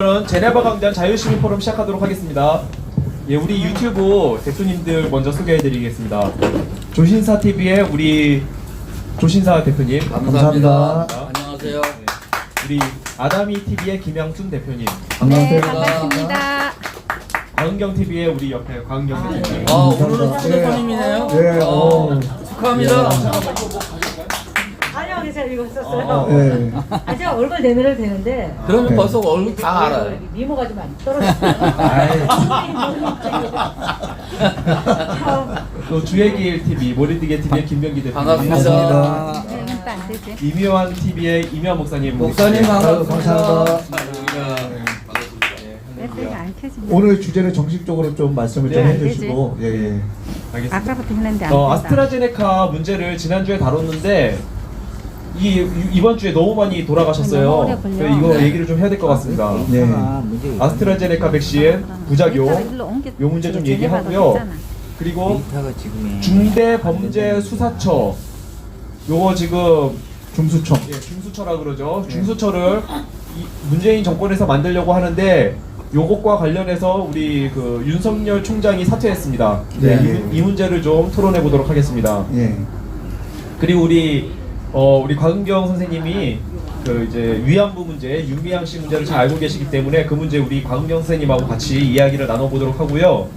오늘은 제네바 광장 자유시민 포럼 시작하도록 하겠습니다. 예, 우리 유튜브 대표님들 먼저 소개해드리겠습니다. 조신사 TV의 우리 조신사 대표님, 감사합니다. 안녕하세요. 우리 아다미 TV의 김양순 대표님, 안녕하세요. 반갑습니다. 광은경 TV의 우리 옆에 광은경 대표님. 오늘은 초대 손님이네요. 네, 축하합니다. 아니요, 제가 이거 썼어요. 네. 제가 얼굴 내밀어도 되는데 그러면 네. 벌써 얼굴 다 알아요. 미모가 좀 많이 떨어졌어요. 또 주의길 TV, 모리디게 TV의 김병기 대표님, 반갑습니다. 이묘한 TV의 이묘한 목사님. 목사님 감사합니다. 오늘 주제를 정식적으로 좀 말씀을 좀 네, 해주시고, 예. 알겠습니다. 아까부터 했는데 안 된다. 아스트라제네카 문제를 지난주에 다뤘는데 이번 주에 너무 많이 돌아가셨어요. 너무 오래 걸려. 그래서 이거 얘기를 좀 해야 될 것 같습니다. 네. 아스트라제네카 백신 부작용 요 문제 좀 얘기하고요. 그리고 중대범죄수사처 요거 지금 중수청. 중수처라 그러죠. 중수처를 문재인 정권에서 만들려고 하는데 요것과 관련해서 우리 그 윤석열 총장이 사퇴했습니다. 네. 이 문제를 좀 토론해 보도록 하겠습니다. 예. 그리고 우리 광은경 선생님이 그 이제 위안부 문제, 윤미향 씨 문제를 잘 알고 계시기 때문에 그 문제 우리 광은경 선생님하고 같이 이야기를 나눠보도록 하고요.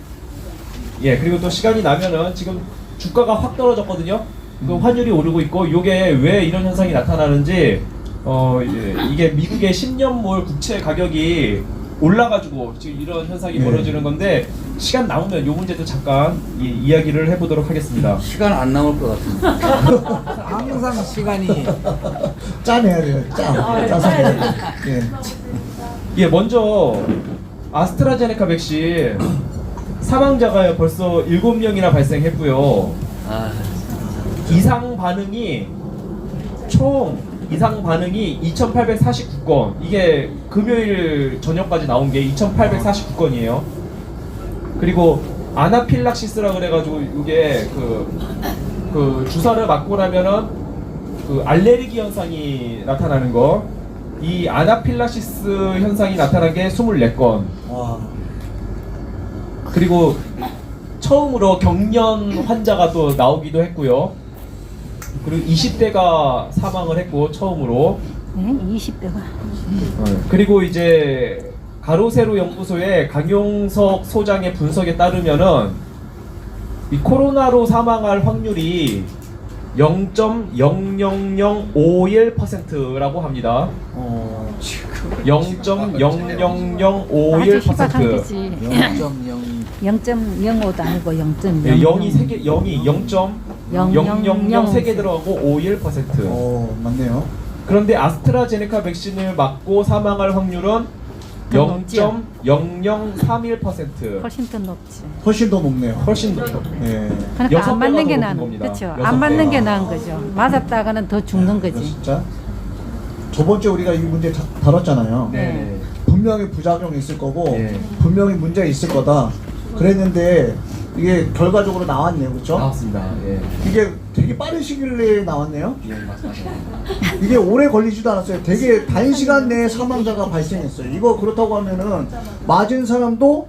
예, 그리고 또 시간이 나면은 지금 주가가 확 떨어졌거든요. 그 환율이 오르고 있고 요게 왜 이런 현상이 나타나는지 이게 미국의 10년물 국채 가격이 올라가지고 지금 이런 현상이 벌어지는 건데 시간 남으면 요 문제도 잠깐 이야기를 해보도록 하겠습니다. 시간 안 남을 것 같습니다. 항상 시간이 짜내야 돼요. 짜서 해야 돼요. 예. 예, 먼저 아스트라제네카 백신 사망자가 벌써 7명이나 발생했고요. 이상 반응이 총 2,849건. 이게 금요일 저녁까지 나온 게 2,849건이에요. 그리고 아나필락시스라 그래가지고 이게 그 주사를 맞고 나면은 그 알레르기 현상이 나타나는 거. 이 아나필락시스 현상이 나타난 게 24건. 와. 그리고 처음으로 경련 환자가 또 나오기도 했고요. 그리고 20대가 사망을 했고 처음으로. 네, 20대가. 그리고 이제 가로세로 연구소의 강용석 소장의 분석에 따르면은 이 코로나로 사망할 확률이 0.00051%라고 합니다. 0.00051%. 0.05도 아니고 0.0. 예, 0이 3개, 0이 0.000 3개 들어가고 51%. 맞네요. 그런데 아스트라제네카 백신을 맞고 사망할 확률은 0.0031%. 훨씬 더 높지. 훨씬 더 높네요. 훨씬 높죠. 예. 그러니까 안 맞는 게 더 나은 높은 겁니다. 그렇죠. 여섯 안 맞는 게 배가. 나은 거죠. 맞았다가는 더 죽는 거지. 진짜. 저번 주에 우리가 이 문제 다뤘잖아요. 네. 분명히 부작용이 있을 거고 예. 분명히 문제가 있을 거다 그랬는데 이게 결과적으로 나왔네요. 그렇죠? 나왔습니다. 예. 이게 되게 빠른 시일 내에 나왔네요. 예, 맞습니다. 이게 오래 걸리지도 않았어요. 되게 단시간 내에 사망자가 발생했어요. 이거 그렇다고 하면은 맞은 사람도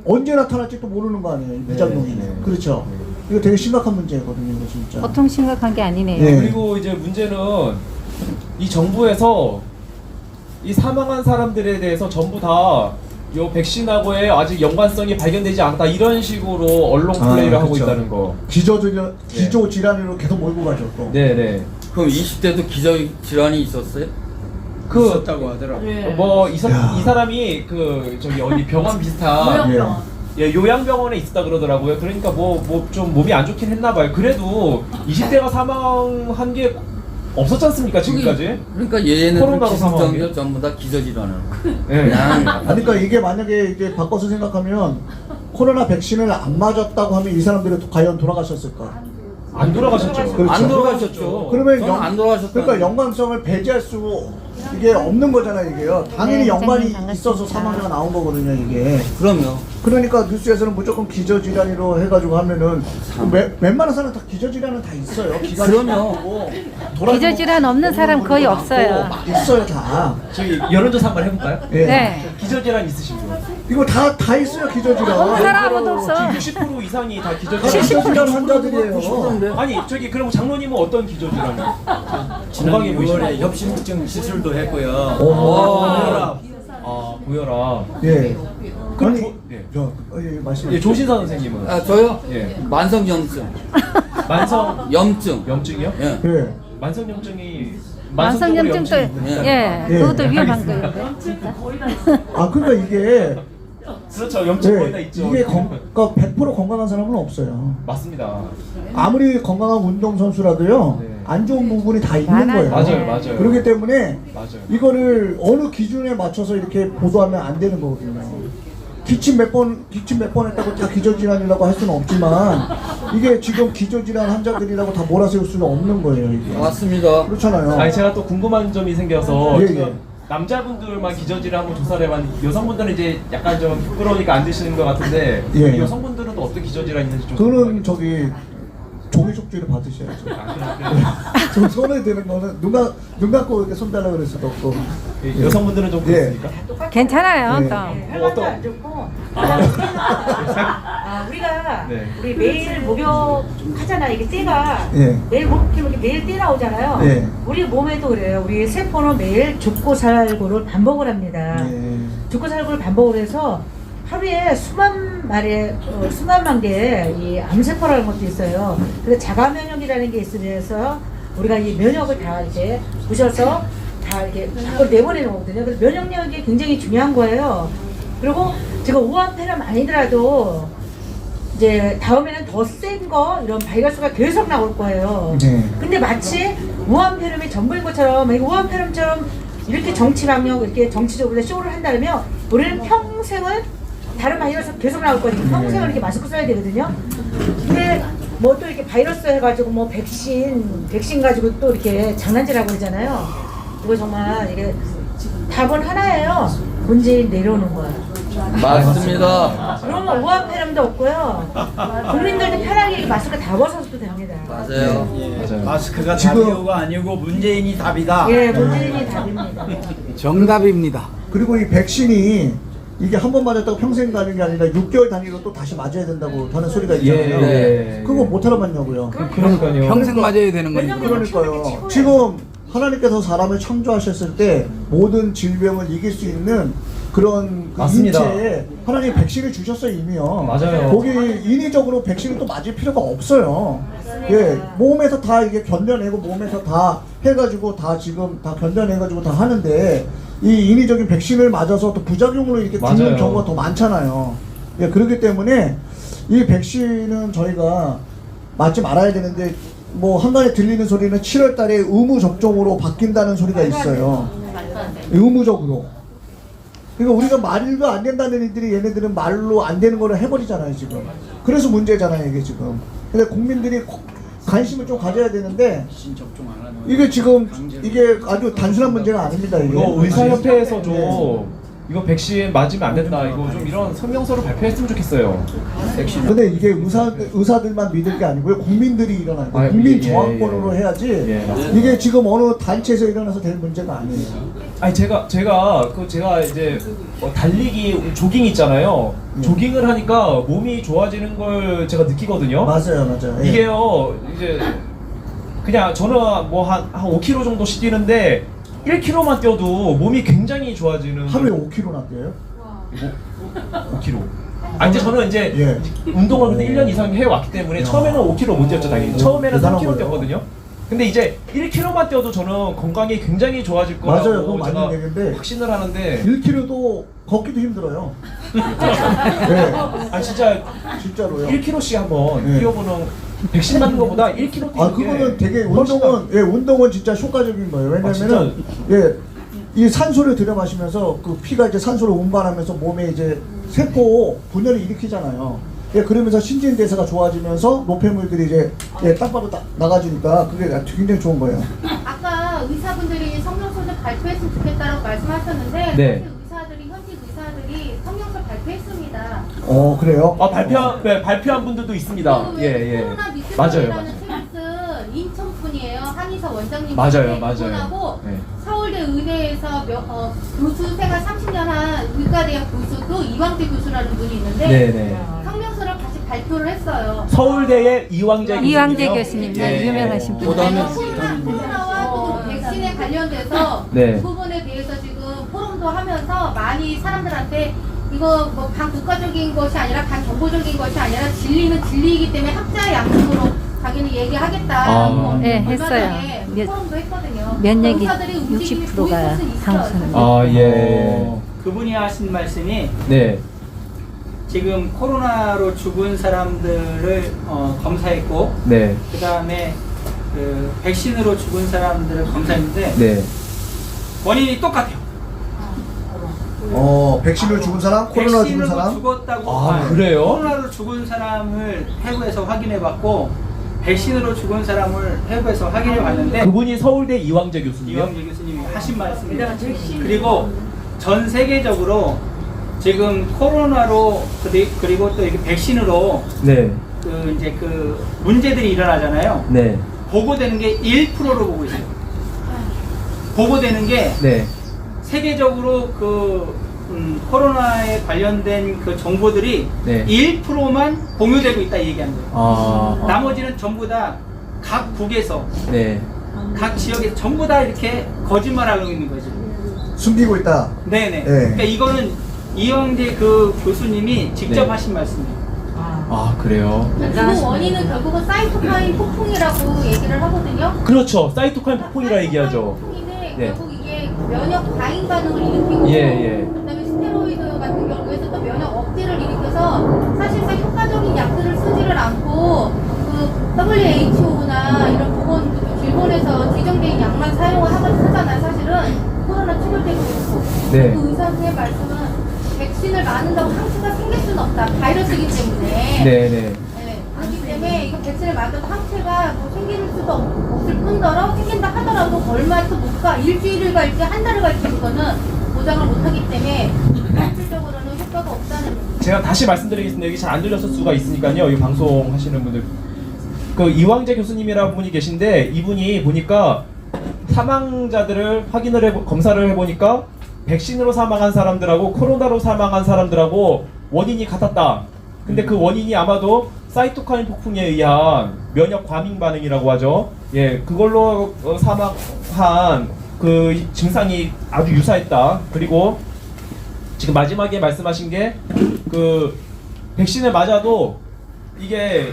언제 나타날지도 모르는 거 아니에요. 이 부작용이. 네. 그렇죠. 이거 되게 심각한 문제거든요. 이거 진짜. 보통 심각한 게 아니네요. 네. 그리고 이제 문제는 이 정부에서 이 사망한 사람들에 대해서 전부 다 요 백신하고의 아직 연관성이 발견되지 않았다 이런 식으로 언론 플레이를 하고 그렇죠. 있다는 거. 기저 질환으로 계속 몰고 가죠. 또. 네네. 그럼 20대도 기저 질환이 있었어요? 있었다고 하더라고요. 뭐 이 야. 사람이 그 저기 어디 병원 비슷한 예, 요양병원에 있었다 그러더라고요. 그러니까 뭐 좀 몸이 안 좋긴 했나 봐요. 그래도 20대가 사망한 게 없었지 않습니까 지금까지? 그러니까 얘네들 코로나로 사망한 게? 기승전결 전부 다 기저 질환을. 예. 그냥 그러니까 이게 만약에 이제 바꿔서 생각하면 코로나 백신을 안 맞았다고 하면 이 사람들이 과연 돌아가셨을까? 안 돌아가셨죠. 그렇죠. 안 돌아가셨죠. 그러면 저는 안 돌아가셨다. 그러니까 연관성을 배제할 수 이게 없는 거잖아요, 이게요. 당연히 네, 연관이 선생님 있어서 반갑습니다. 사망자가 나온 거거든요, 이게. 그럼요. 그러니까 뉴스에서는 무조건 기저질환으로 해가지고 하면은 웬만한 사람 다 기저질환은 다 있어요. 기가 그럼요. 막히고 돌아다니고 기저질환 없는 사람 거의 많고 없어요. 막 있어요, 다. 저기 여론조사 한번 해볼까요? 예. 네. 기저질환 있으신 분? 이거 다 있어요, 기저질환. 없는 사람 아무도 없어. 지금 60% 이상이 다 다 기저질환. 기저질환 환자들이에요. 싶은데. 아니 저기 그럼 장로님은 어떤 기저질환이요? 지난 건강해 6월에 보이시나요? 협심증 시술도 했고요. 고혈압. 아 고혈압. 예. 그럼 아니, 예. 예, 말씀해. 예, 조신사 선생님은 아, 저요? 예. 만성염증. 만성 염증. 염증이요? 예. 예. 만성염증이 만성염증도 예, 예. 그것도 위험한 알겠습니다. 거예요. 진짜. 아, 그러니까 이게 그렇죠. 염증 거의 다 예, 있죠. 이게 그러니까 100% 건강한 사람은 없어요. 맞습니다. 아무리 건강한 운동선수라도요, 네. 안 좋은 부분이 다 있는 많아요. 거예요. 맞아요. 그렇기 때문에 맞아요. 이거를 어느 기준에 맞춰서 이렇게 보도하면 안 되는 거거든요. 기침 몇 번 했다고 다 기저질환이라고 할 수는 없지만, 이게 지금 기저질환 환자들이라고 다 몰아세울 수는 없는 거예요, 이게. 맞습니다. 그렇잖아요. 아니 제가 또 궁금한 점이 생겨서 예, 지금 예. 남자분들만 기저질환 한번 조사를 해봤는데 여성분들은 이제 약간 좀 부끄러우니까 안 드시는 것 같은데 예. 여성분들은 또 어떤 기저질환 있는지 좀 그거는 저기 종이족주를 받으셔야죠. 좀 손에 드는 거는 눈 감고 이렇게 손 달라고 그럴 수도 없고. 예, 여성분들은 좀 예. 그렇습니까? 괜찮아요. 네. 또. 뭐 안 좋고 우리가 네. 우리 매일 목욕 하잖아. 이게 때가 예. 매일 목욕 매일 때 나오잖아요. 네. 우리 몸에도 그래요. 우리 세포는 매일 죽고 살고를 반복을 합니다. 예. 죽고 살고를 반복을 해서 하루에 수만만 개의 이 암세포라는 것도 있어요. 그래서 자가 면역이라는 게 있으면서 우리가 이 면역을 다 이제 부셔서 다 이렇게 밖으로 내보내는 거거든요. 그래서 면역력이 굉장히 중요한 거예요. 그리고 지금 우한폐렴 아니더라도 이제 다음에는 더 센 거 이런 바이러스가 계속 나올 거예요. 네. 근데 마치 우한폐렴이 전부인 것처럼 이 우한폐렴처럼 이렇게 정치방역 이렇게 정치적으로 쇼를 한다면 우리는 평생을 다른 바이러스 계속 나올 거니까 평생을 이렇게 마스크 써야 되거든요. 근데 뭐 또 이렇게 바이러스 해가지고 뭐 백신 가지고 또 이렇게 장난질하고 그러잖아요. 이거 정말 이게 답은 하나예요. 문재인 내려오는 거예요. 맞습니다. 그러면 우한폐렴도 없고요. 국민들도 편하게 마스크 다 벗어도 됩니다. 맞아요. 맞아요. 마스크가 지금- 답이오가 아니고 문재인이 답이다. 예, 문재인이 답입니다. 정답입니다. 그리고 이 백신이 이게 한 번 맞았다고 평생 가는 게 아니라 6개월 단위로 또 다시 맞아야 된다고 하는 소리가 있잖아요. 예. 그거 못 알아봤냐고요. 그러니까요. 평생 맞아야 되는 거니까. 그러니까요. 지금 하나님께서 사람을 창조하셨을 때 모든 질병을 이길 수 있는 그런 그 맞습니다. 인체에 하나님 백신을 주셨어요 이미요. 맞아요. 거기 인위적으로 백신을 또 맞을 필요가 없어요. 예, 몸에서 다 이게 견뎌내고 몸에서 다 해가지고 다 지금 다 견뎌내가지고 다 하는데 이 인위적인 백신을 맞아서 또 부작용으로 이렇게 죽는 맞아요. 경우가 더 많잖아요. 예, 그렇기 때문에 이 백신은 저희가 맞지 말아야 되는데 뭐 한간에 들리는 소리는 7월 달에 의무 접종으로 바뀐다는 소리가 있어요. 의무적으로. 그러니까 우리가 말도 안 된다는 이들이 얘네들은 말로 안 되는 거를 해버리잖아요 지금. 그래서 문제잖아요 이게 지금. 근데 국민들이 관심을 좀 가져야 되는데 신접종 안 하는 이게 지금 이게 아주 단순한 문제가 아닙니다 이게. 이거 의사협회에서 좀 네. 이거 백신 맞으면 안 된다. 이거 좀 이런 성명서를 발표했으면 좋겠어요. 근데 이게 의사들만 믿을 게 아니고요 국민들이 일어나는 거예요. 아, 국민 예, 저항권으로 예. 해야지 예, 맞습니다. 이게 지금 어느 단체에서 일어나서 될 문제가 아니에요. 아니 제가 이제 달리기 조깅 있잖아요. 조깅을 하니까 몸이 좋아지는 걸 제가 느끼거든요. 맞아요. 예. 이게요 이제 그냥 저는 뭐 한 5km 정도씩 뛰는데 1km만 뛰어도 몸이 굉장히 좋아지는 하루에 5kg나 뛰어요? 5km. 아 이제 저는 이제 예. 운동을 근데 1년 이상 해왔기 때문에 처음에는 5km 못 뛰었죠 당연히. 처음에는 대단한 3km 거예요. 뛰었거든요. 근데 이제 1km만 뛰어도 저는 건강이 굉장히 좋아질 거라고 맞아요. 그건 맞는 제가 얘기인데 확신을 하는데 1kg도 걷기도 힘들어요. 네, 아 진짜 진짜로요. 1km씩 한번 네. 뛰어보는 백신 맞는 것보다 1km 뛰는 아 그거는 게 되게 훨씬 운동은 진짜 효과적인 거예요. 왜냐면은 이 산소를 들여 마시면서 그 피가 이제 산소를 운반하면서 몸에 이제 세포 분열을 일으키잖아요. 그러면서 신진대사가 좋아지면서 노폐물들이 이제 땅바로 나가주니까 그게 굉장히 좋은 거예요. 아까 의사분들이 성명서를 발표했으면 좋겠다라고 말씀하셨는데 네. 사실 현직 의사들이 성명서 발표했습니다. 그래요? 아 발표한 분들도 있습니다. 그리고 예. 코로나 맞아요, 미스터리라는 맞아요. 책을 쓴 인천 분이에요. 한의사 원장님. 맞아요. 그분하고 네. 서울대 의대에서 교수 생활 30년 한 의과대학 교수도 이왕재 교수라는 분이 있는데 네네. 성명서를 다시 발표를 했어요. 서울대의 이왕재 교수님. 이왕재 교수님, 네, 유명하신 분. 그다음에 코로나와 또 백신에 관련돼서 네. 그 부분에 대해서 지금 포럼도 하면서 많이 사람들한테 이거 뭐 반국가적인 것이 아니라 반정보적인 것이 아니라 진리는 진리이기 때문에 학자의 양심으로 자기는 얘기하겠다. 네, 얼마 했어요. 전에 포럼도 했거든요. 면역이 의사들의 움직임이 60%가 보일 것은 있어요. 상승. 아 예. 그분이 하신 말씀이 네. 지금 코로나로 죽은 사람들을 검사했고 네. 그 다음에 그 백신으로 죽은 사람들을 검사했는데 네. 원인이 똑같아요. 백신을 죽은 사람, 코로나 죽은 백신으로 사람. 죽었다고 아, 그래요? 코로나로 죽은 사람을 해부해서 확인해봤고 백신으로 죽은 사람을 해부해서 확인해봤는데 그분이 서울대 이왕재 교수님이요? 이영재 교수님이 하신 말씀입니다. 그리고 전 세계적으로 지금 코로나로 그리고 또 이렇게 백신으로 네. 그 이제 그 문제들이 일어나잖아요. 네. 보고되는 게 1%로 보고 있어요. 보고되는 게 네. 세계적으로 그 코로나에 관련된 그 정보들이 네. 1%만 공유되고 있다 얘기하는 거예요. 아. 나머지는 전부 다 각 국에서 네. 각 지역에서 전부 다 이렇게 거짓말하고 있는 거죠. 숨기고 있다. 네네. 네. 그러니까 이거는 이영재 그 교수님이 직접 네. 하신 말씀이에요. 아 그래요? 그 원인은 결국은 사이토카인 폭풍이라고 얘기를 하거든요. 그렇죠. 사이토카인 폭풍이라 얘기하죠. 폭풍인데 네. 결국 이게 면역 과잉 반응을 일으키고 예. 그다음에 스테로이드 같은 경우에서 또 면역 억제를 일으켜서 사실상 효과적인 약들을 쓰지를 않고 그 WHO나 이런 보건 일본에서 지정된 약만 사용을 하잖아요. 사실은 코로나 치료되고 있고 네. 그 의사 선생님의 말씀은 백신을 맞는다고 항체가 생길 수는 없다. 바이러스이기 때문에. 네네. 네, 그렇기 때문에 이거 백신을 맞아도 항체가 뭐 생길 수도 없을 뿐더러 생긴다 하더라도 얼마 또 못 가. 일주일을 갈지 한 달을 갈지 그거는 보장을 못하기 때문에 실질적으로는 효과가 없다는 거죠. 제가 다시 말씀드리겠습니다. 여기 잘 안 들렸을 수가 있으니까요. 이 방송 하시는 분들. 그 이왕재 교수님이라는 분이 계신데 이분이 보니까 사망자들을 검사를 해보니까 백신으로 사망한 사람들하고 코로나로 사망한 사람들하고 원인이 같았다. 근데 그 원인이 아마도 사이토카인 폭풍에 의한 면역 과민 반응이라고 하죠. 예, 그걸로 사망한 그 증상이 아주 유사했다. 그리고 지금 마지막에 말씀하신 게 그 백신을 맞아도 이게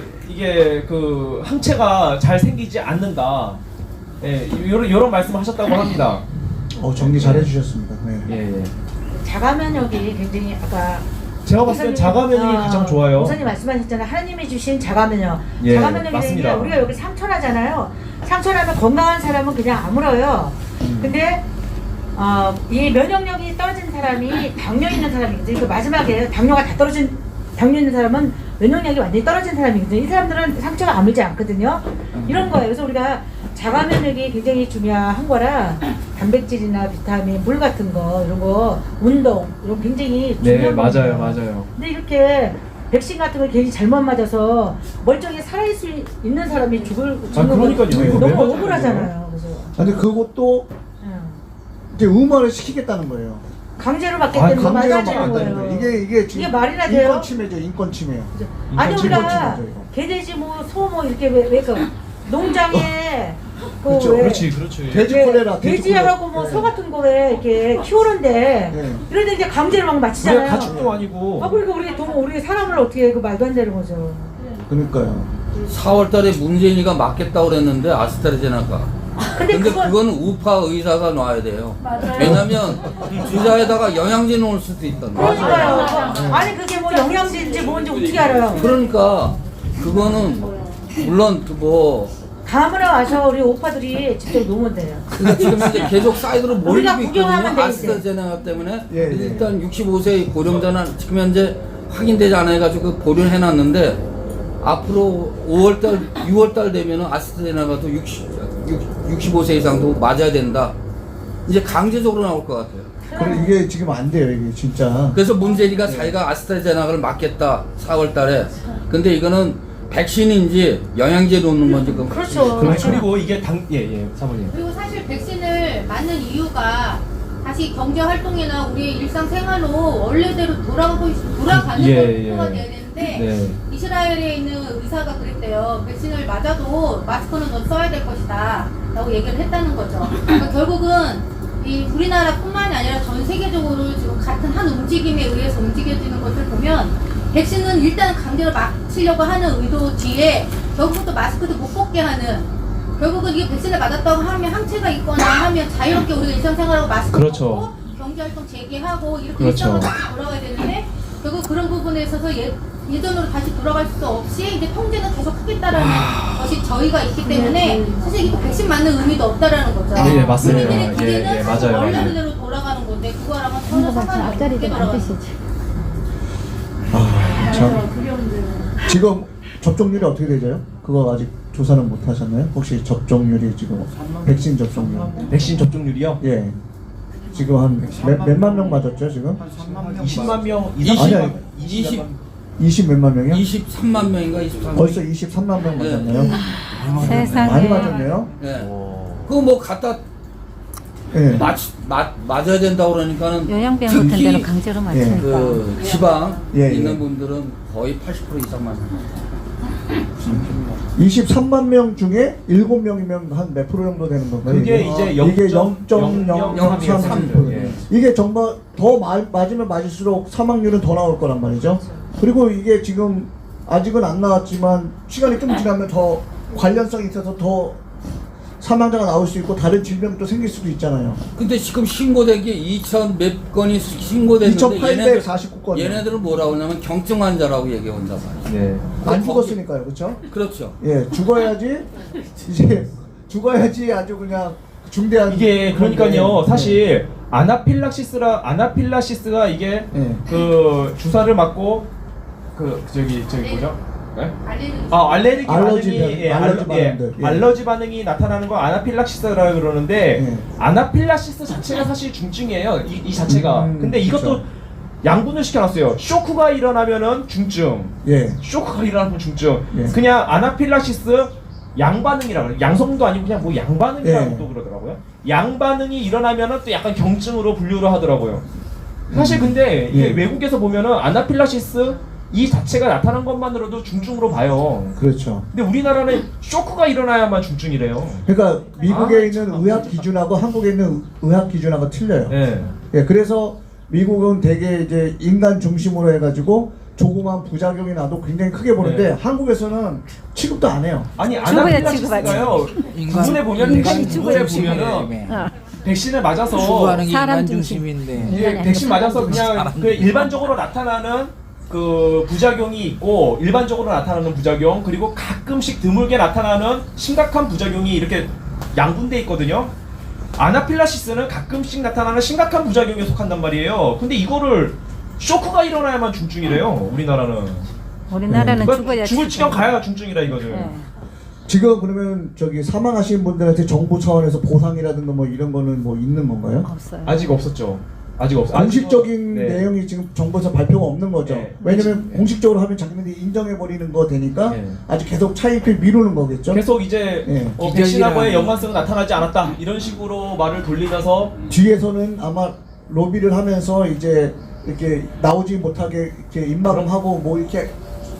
그 항체가 잘 생기지 않는다. 예, 이런 말씀하셨다고 합니다. 정리 잘 해주셨습니다. 네. 예. 자가 면역이 굉장히 아까 제가 봤을 땐 자가 면역이 가장 좋아요. 목사님 말씀하셨잖아요. 하나님이 주신 자가 면역. 예, 자가 면역이 맞습니다. 되는 게 우리가 여기 상처나잖아요. 상처나면 건강한 사람은 그냥 아물어요. 근데 이 면역력이 떨어진 사람이 당뇨 있는 사람이거든요. 그 마지막에 당뇨 있는 사람은 면역력이 완전히 떨어진 사람이거든요. 이 사람들은 상처가 아물지 않거든요. 이런 거예요. 그래서 우리가 자가 면역이 굉장히 중요한 거라 단백질이나 비타민, 물 같은 거 이런 거 운동 이런 굉장히 중요한 거예요. 맞아요. 근데 이렇게 백신 같은 걸 괜히 잘못 맞아서 멀쩡히 살아있을 있는 사람이 죽는 그러니까요. 이거 왜 너무 맞아요, 억울하잖아요. 그래서 근데 그것도 이제 의무화를 시키겠다는 거예요. 강제로 맞기 때문에 강제로 맞아야 막았다는 되는 거예요. 거예요. 이게 말이나 돼요? 인권 침해죠. 인권 침해. 아니 인권 우리가 침해죠, 이거. 개돼지 뭐 소 뭐 이렇게 왜 그 농장에 그렇죠. 왜 그렇지. 돼지 콜레라. 돼지하고 뭐 소 같은 거에 이렇게 키우는데 네. 이런데 이제 강제로 막 우리가 맞히잖아요. 가축도 아니고. 그러니까 우리 사람을 어떻게 그 말도 안 되는 거죠. 그러니까요. 4월 달에 문재인이가 맞겠다고 그랬는데 아스트라제네카. 근데 그거는 우파 의사가 놔야 돼요. 맞아요. 왜냐면 주사에다가 영양제 넣을 수도 있단 말이에요. 그러니까요. 아니 그게 뭐 영양제인지 뭔지 어떻게 알아요? 그러니까 그거는 물론 그뭐 다음으로 와서 우리 오빠들이 직접 놓으면 돼요. 그러니까 지금 이제 계속 사이드로 우리가 몰리고 구경하면 있거든요. 돼, 아스트라제네카 때문에. 예, 예. 일단 65세 고령자는 지금 현재 확인되지 않아 가지고 보류를 해놨는데 앞으로 5월달, 6월달 되면은 아스트라제네카도 65세 이상도 맞아야 된다. 이제 강제적으로 나올 것 같아요. 그래 이게 지금 안 돼요 이게 진짜. 그래서 문재인이가 자기가 아스트라제네카를 맞겠다 4월 달에. 근데 이거는 백신인지 영양제 놓는 건지 그건 그렇죠. 그리고 이게 사모님. 그리고 사실 백신을 맞는 이유가 다시 경제 활동이나 우리의 일상생활로 원래대로 돌아가는 예, 목표가 예. 돼야 되는데 네. 이스라엘에 있는 의사가 그랬대요. 백신을 맞아도 마스크는 더 써야 될 것이다 라고 얘기를 했다는 거죠. 그러니까 결국은 이 우리나라뿐만이 아니라 전 세계적으로 지금 같은 한 움직임에 의해서 움직여지는 것을 보면 백신은 일단 강제로 맞추려고 하는 의도 뒤에 결국은 또 마스크도 못 벗게 하는, 결국은 이게 백신을 맞았다고 하면 항체가 있거나 하면 자유롭게 우리가 일상생활하고 마스크 그렇죠. 벗고 경제활동 재개하고 이렇게 그렇죠. 일상으로 다시 돌아가야 되는데 결국 그런 부분에 있어서 예전으로 다시 돌아갈 수 없이 이제 통제는 계속 하겠다라는 것이 저희가 있기 때문에 사실 이게 백신 맞는 의미도 없다라는 거죠. 예, 맞습니다. 국민들의 기대는 예, 사실 맞아요, 원래 맞아요. 그대로 돌아가는 건데 그거랑은 전혀 상관이 없게 앞자리도 안 돌아가는 드시지. 참. 지금 접종률이 어떻게 되죠? 그거 아직 조사는 못 하셨나요? 혹시 접종률이 지금 백신 접종률? 백신 접종률이요? 예. 지금 한 몇만 명 맞았죠 지금? 20만 명 아니, 20, 20 몇만 명이요? 23만 명인가 23만 벌써 23만 명 맞았네요. 세상에. 많이 맞았네요. 네. 그거 뭐 갖다 예. 맞아야 된다고 그러니까는 요양병 같은 특히 데는 강제로 맞추니까. 그 지방 예, 있는 예. 분들은 거의 80% 이상 맞아요. 23만 명 중에 7명이면 한 몇 프로 정도 되는 건가요? 그게 이게? 이제 이게 0.003%. 예. 이게 정말 더 맞으면 맞을수록 사망률은 더 나올 거란 말이죠. 그리고 이게 지금 아직은 안 나왔지만 시간이 좀 지나면 더 관련성이 있어서 더 사망자가 나올 수 있고 다른 질병도 생길 수도 있잖아요. 근데 지금 신고된 게 2,000 몇 건이 신고됐는데 2,849건. 얘네들은 뭐라고 하냐면 경증 환자라고 얘기해 온단 말이에요. 네. 안 죽었으니까요, 그렇죠? 그렇죠. 예, 죽어야지 이제 죽어야지 아주 그냥 중대한. 이게 그러니까요. 건데. 사실 아나필락시스가 이게 네. 그 주사를 맞고 그 저기 뭐죠? 네? 알레르기 알러지 반응이 반응, 알러지 반응들. 예. 알러지 반응이 나타나는 거 아나필락시스라고 그러는데 예. 아나필락시스 자체가 사실 중증이에요. 이 자체가. 근데 이것도 그렇죠. 양분을 시켜놨어요. 쇼크가 일어나면은 중증. 예. 쇼크가 일어나면 중증. 예. 그냥 아나필락시스 양반응이라고 그래요. 양성도 아니고 그냥 뭐 양반응이라고 예. 또 그러더라고요. 양반응이 일어나면은 또 약간 경증으로 분류를 하더라고요. 사실 근데 이게 예. 외국에서 보면은 아나필락시스 이 자체가 나타난 것만으로도 중증으로 봐요. 그렇죠. 근데 우리나라는 쇼크가 일어나야만 중증이래요. 그러니까 미국에 있는 의학 기준하고 한국에 있는 의학 기준하고 틀려요. 네. 예, 그래서 미국은 되게 이제 인간 중심으로 해가지고 조그만 부작용이 나도 굉장히 크게 보는데 네. 한국에서는 취급도 안 해요. 아니 죽어야 아나필락시스가요. 인간- 부분에 보면 인간이 백신 부분에 죽어야 보면은 어. 백신을 맞아서 추구하는 게 사람 인간 중심. 중심인데 이게 백신 맞아서 그냥 그 일반적으로 나타나는 그 부작용이 있고 일반적으로 나타나는 부작용 그리고 가끔씩 드물게 나타나는 심각한 부작용이 이렇게 양분돼 있거든요. 아나필라시스는 가끔씩 나타나는 심각한 부작용에 속한단 말이에요. 근데 이거를 쇼크가 일어나야만 중증이래요. 우리나라는. 우리나라는 그러니까 죽어야 죽을 지경 가야 중증이라 이거죠. 네. 지금 그러면 저기 사망하신 분들한테 정부 차원에서 보상이라든가 뭐 이런 거는 뭐 있는 건가요? 없어요. 아직 없었죠. 아직 없어. 공식적인 네. 내용이 지금 정부에서 발표가 없는 거죠. 네. 왜냐면 네. 공식적으로 하면 자기네들이 인정해버리는 거 되니까 네. 아직 계속 차익을 미루는 거겠죠. 계속 이제 예. 백신하고의 연관성은 나타나지 않았다 이런 식으로 말을 돌리면서 뒤에서는 아마 로비를 하면서 이제 이렇게 나오지 못하게 이렇게 입막음하고 뭐 이렇게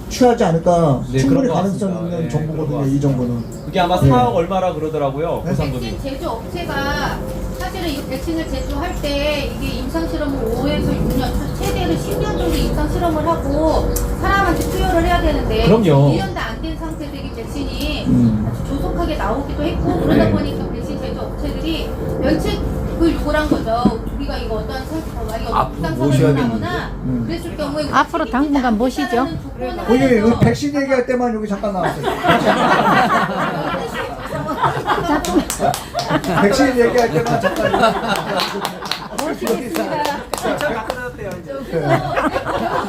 취하지 않을까 네, 충분히 그런 것 가능성 같습니다. 있는 네, 정보거든요. 그런 것 이 정보는. 그게 아마 네. 4억 얼마라 그러더라고요. 네? 보상금이. 백신 제조 업체가 사실은 이 백신을 제조할 때 이게 임상 실험을 5에서 6년, 최대로 10년 정도 임상 실험을 하고 사람한테 투여를 해야 되는데 그럼요. 1년도 안 된 상태에서 이 백신이 음. 아주 조속하게 나오기도 했고 그러다 네. 보니까 백신 제조 업체들이 면책을 요구한 거죠. 우리가 이거 어떠한 앞으로 상황이 모셔야 일어나거나 그랬을 경우에 우리 앞으로 책임지지 당분간 모시죠. 않겠다라는 조건을 거기 하면서 백신 얘기할 때만 여기 잠깐 나왔어요. 백신 얘기할 때만 잠깐.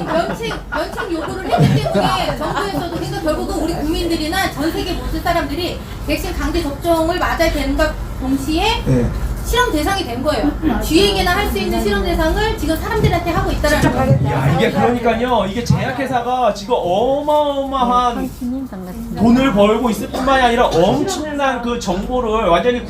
면책 요구를 했기 때문에 정부에서도 그러니까 결국은 우리 국민들이나 전 세계 모든 사람들이 백신 강제 접종을 맞아야 되는가 동시에 네. 실험 대상이 된 거예요. 쥐에게나 할 수 있는 실험 대상을 지금 사람들한테 하고 있다는 거예요. 야, 이게 그러니까요. 이게 제약회사가 지금 어마어마한 돈을 벌고 있을 뿐만이 아니라 엄청난 그 정보를 완전히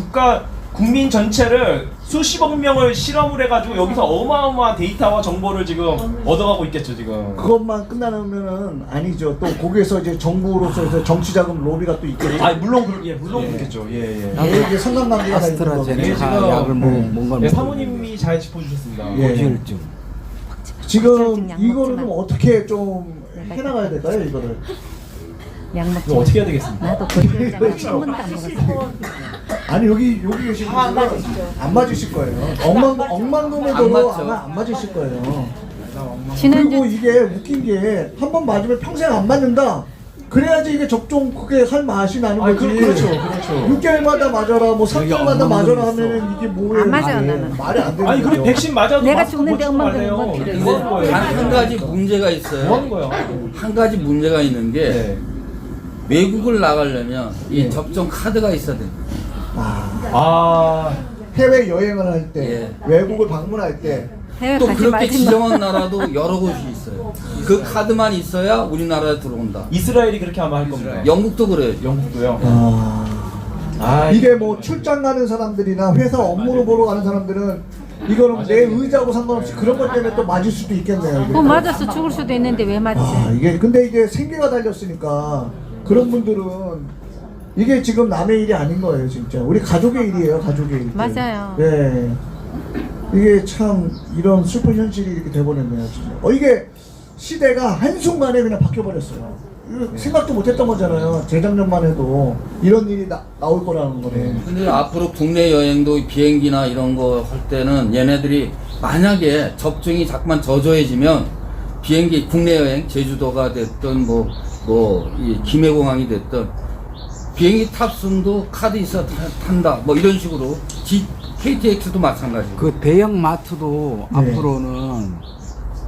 국민 전체를 수십억 명을 실험을 해가지고 여기서 어마어마한 데이터와 정보를 지금 얻어가고 있겠죠 지금. 그것만 끝나면은 아니죠. 또 거기에서 이제 정부로서 이제 정치자금 로비가 또 있겠죠. 아 물론 그렇겠죠. 예. 이게 상관관계가 다 있는 거거든요. 아스트라제네카 약을 뭔가 네, 사모님이 잘 짚어주셨습니다. 예. 고지혈증. 지금 약 이거를 먹지만. 좀 어떻게 좀 해나가야 될까요, 이거를? 약 먹지 이거 어떻게 해야 되겠습니까? 나도 고지혈증을 한 번도 안 먹었어. 아니 여기 계신 분들은 안 맞으실 거예요. 억만금의 안 도로 맞죠. 아마 안 맞으실 거예요. 그리고 지난주 이게 웃긴 게 한 번 맞으면 평생 안 맞는다. 그래야지 이게 접종 그게 할 맛이 나는 거지. 그렇죠. 6개월마다 맞아라, 뭐 3개월마다 맞아라 하면은 이게 뭐예요? 안 맞아요, 이게. 나는. 말이 안 되는 아니 거죠. 그래 백신 맞아도 내가 마스크 죽는데 못 엄마가 말래요. 뭐 이게 필요해. 뭐 하는 거예요? 단 한 가지 문제가 뭐 있어요. 하는 거야? 한 가지 문제가 있는 게 네. 외국을 나가려면 이 네. 접종 카드가 있어야 됩니다. 아 해외 여행을 할 때, 예. 외국을 방문할 때, 해외 또 가지 그렇게 말지 지정한 나라도 여러 곳이 있어요. 그 카드만 있어야 우리나라에 들어온다. 이스라엘이 그렇게 아마 할 겁니다. 영국도 그래요. 영국도요. 이게 뭐 출장 가는 사람들이나 회사 업무로 보러 가는 사람들은 이거는 내 의지하고 상관없이 그런 것 때문에 또 맞을 수도 있겠네요. 이게. 뭐 맞아서 죽을 수도 있는데 왜 맞지? 이게 근데 이게 생계가 달렸으니까 그런 분들은 이게 지금 남의 일이 아닌 거예요, 진짜. 우리 가족의 일이에요, 가족의 일. 맞아요. 네. 이게 참 이런 슬픈 현실이 이렇게 돼버렸네요, 진짜. 이게 시대가 한순간에 그냥 바뀌어버렸어요. 이거 생각도 못했던 거잖아요. 재작년만 해도 이런 일이 나올 거라는 거네. 근데 앞으로 국내 여행도 비행기나 이런 거 할 때는 얘네들이 만약에 접종이 자꾸만 저조해지면 비행기 국내 여행 제주도가 됐든 이 김해공항이 됐든 비행기 탑승도 카드 있어 탄다 뭐 이런 식으로 KTX도 마찬가지고. 그 대형 마트도 네. 앞으로는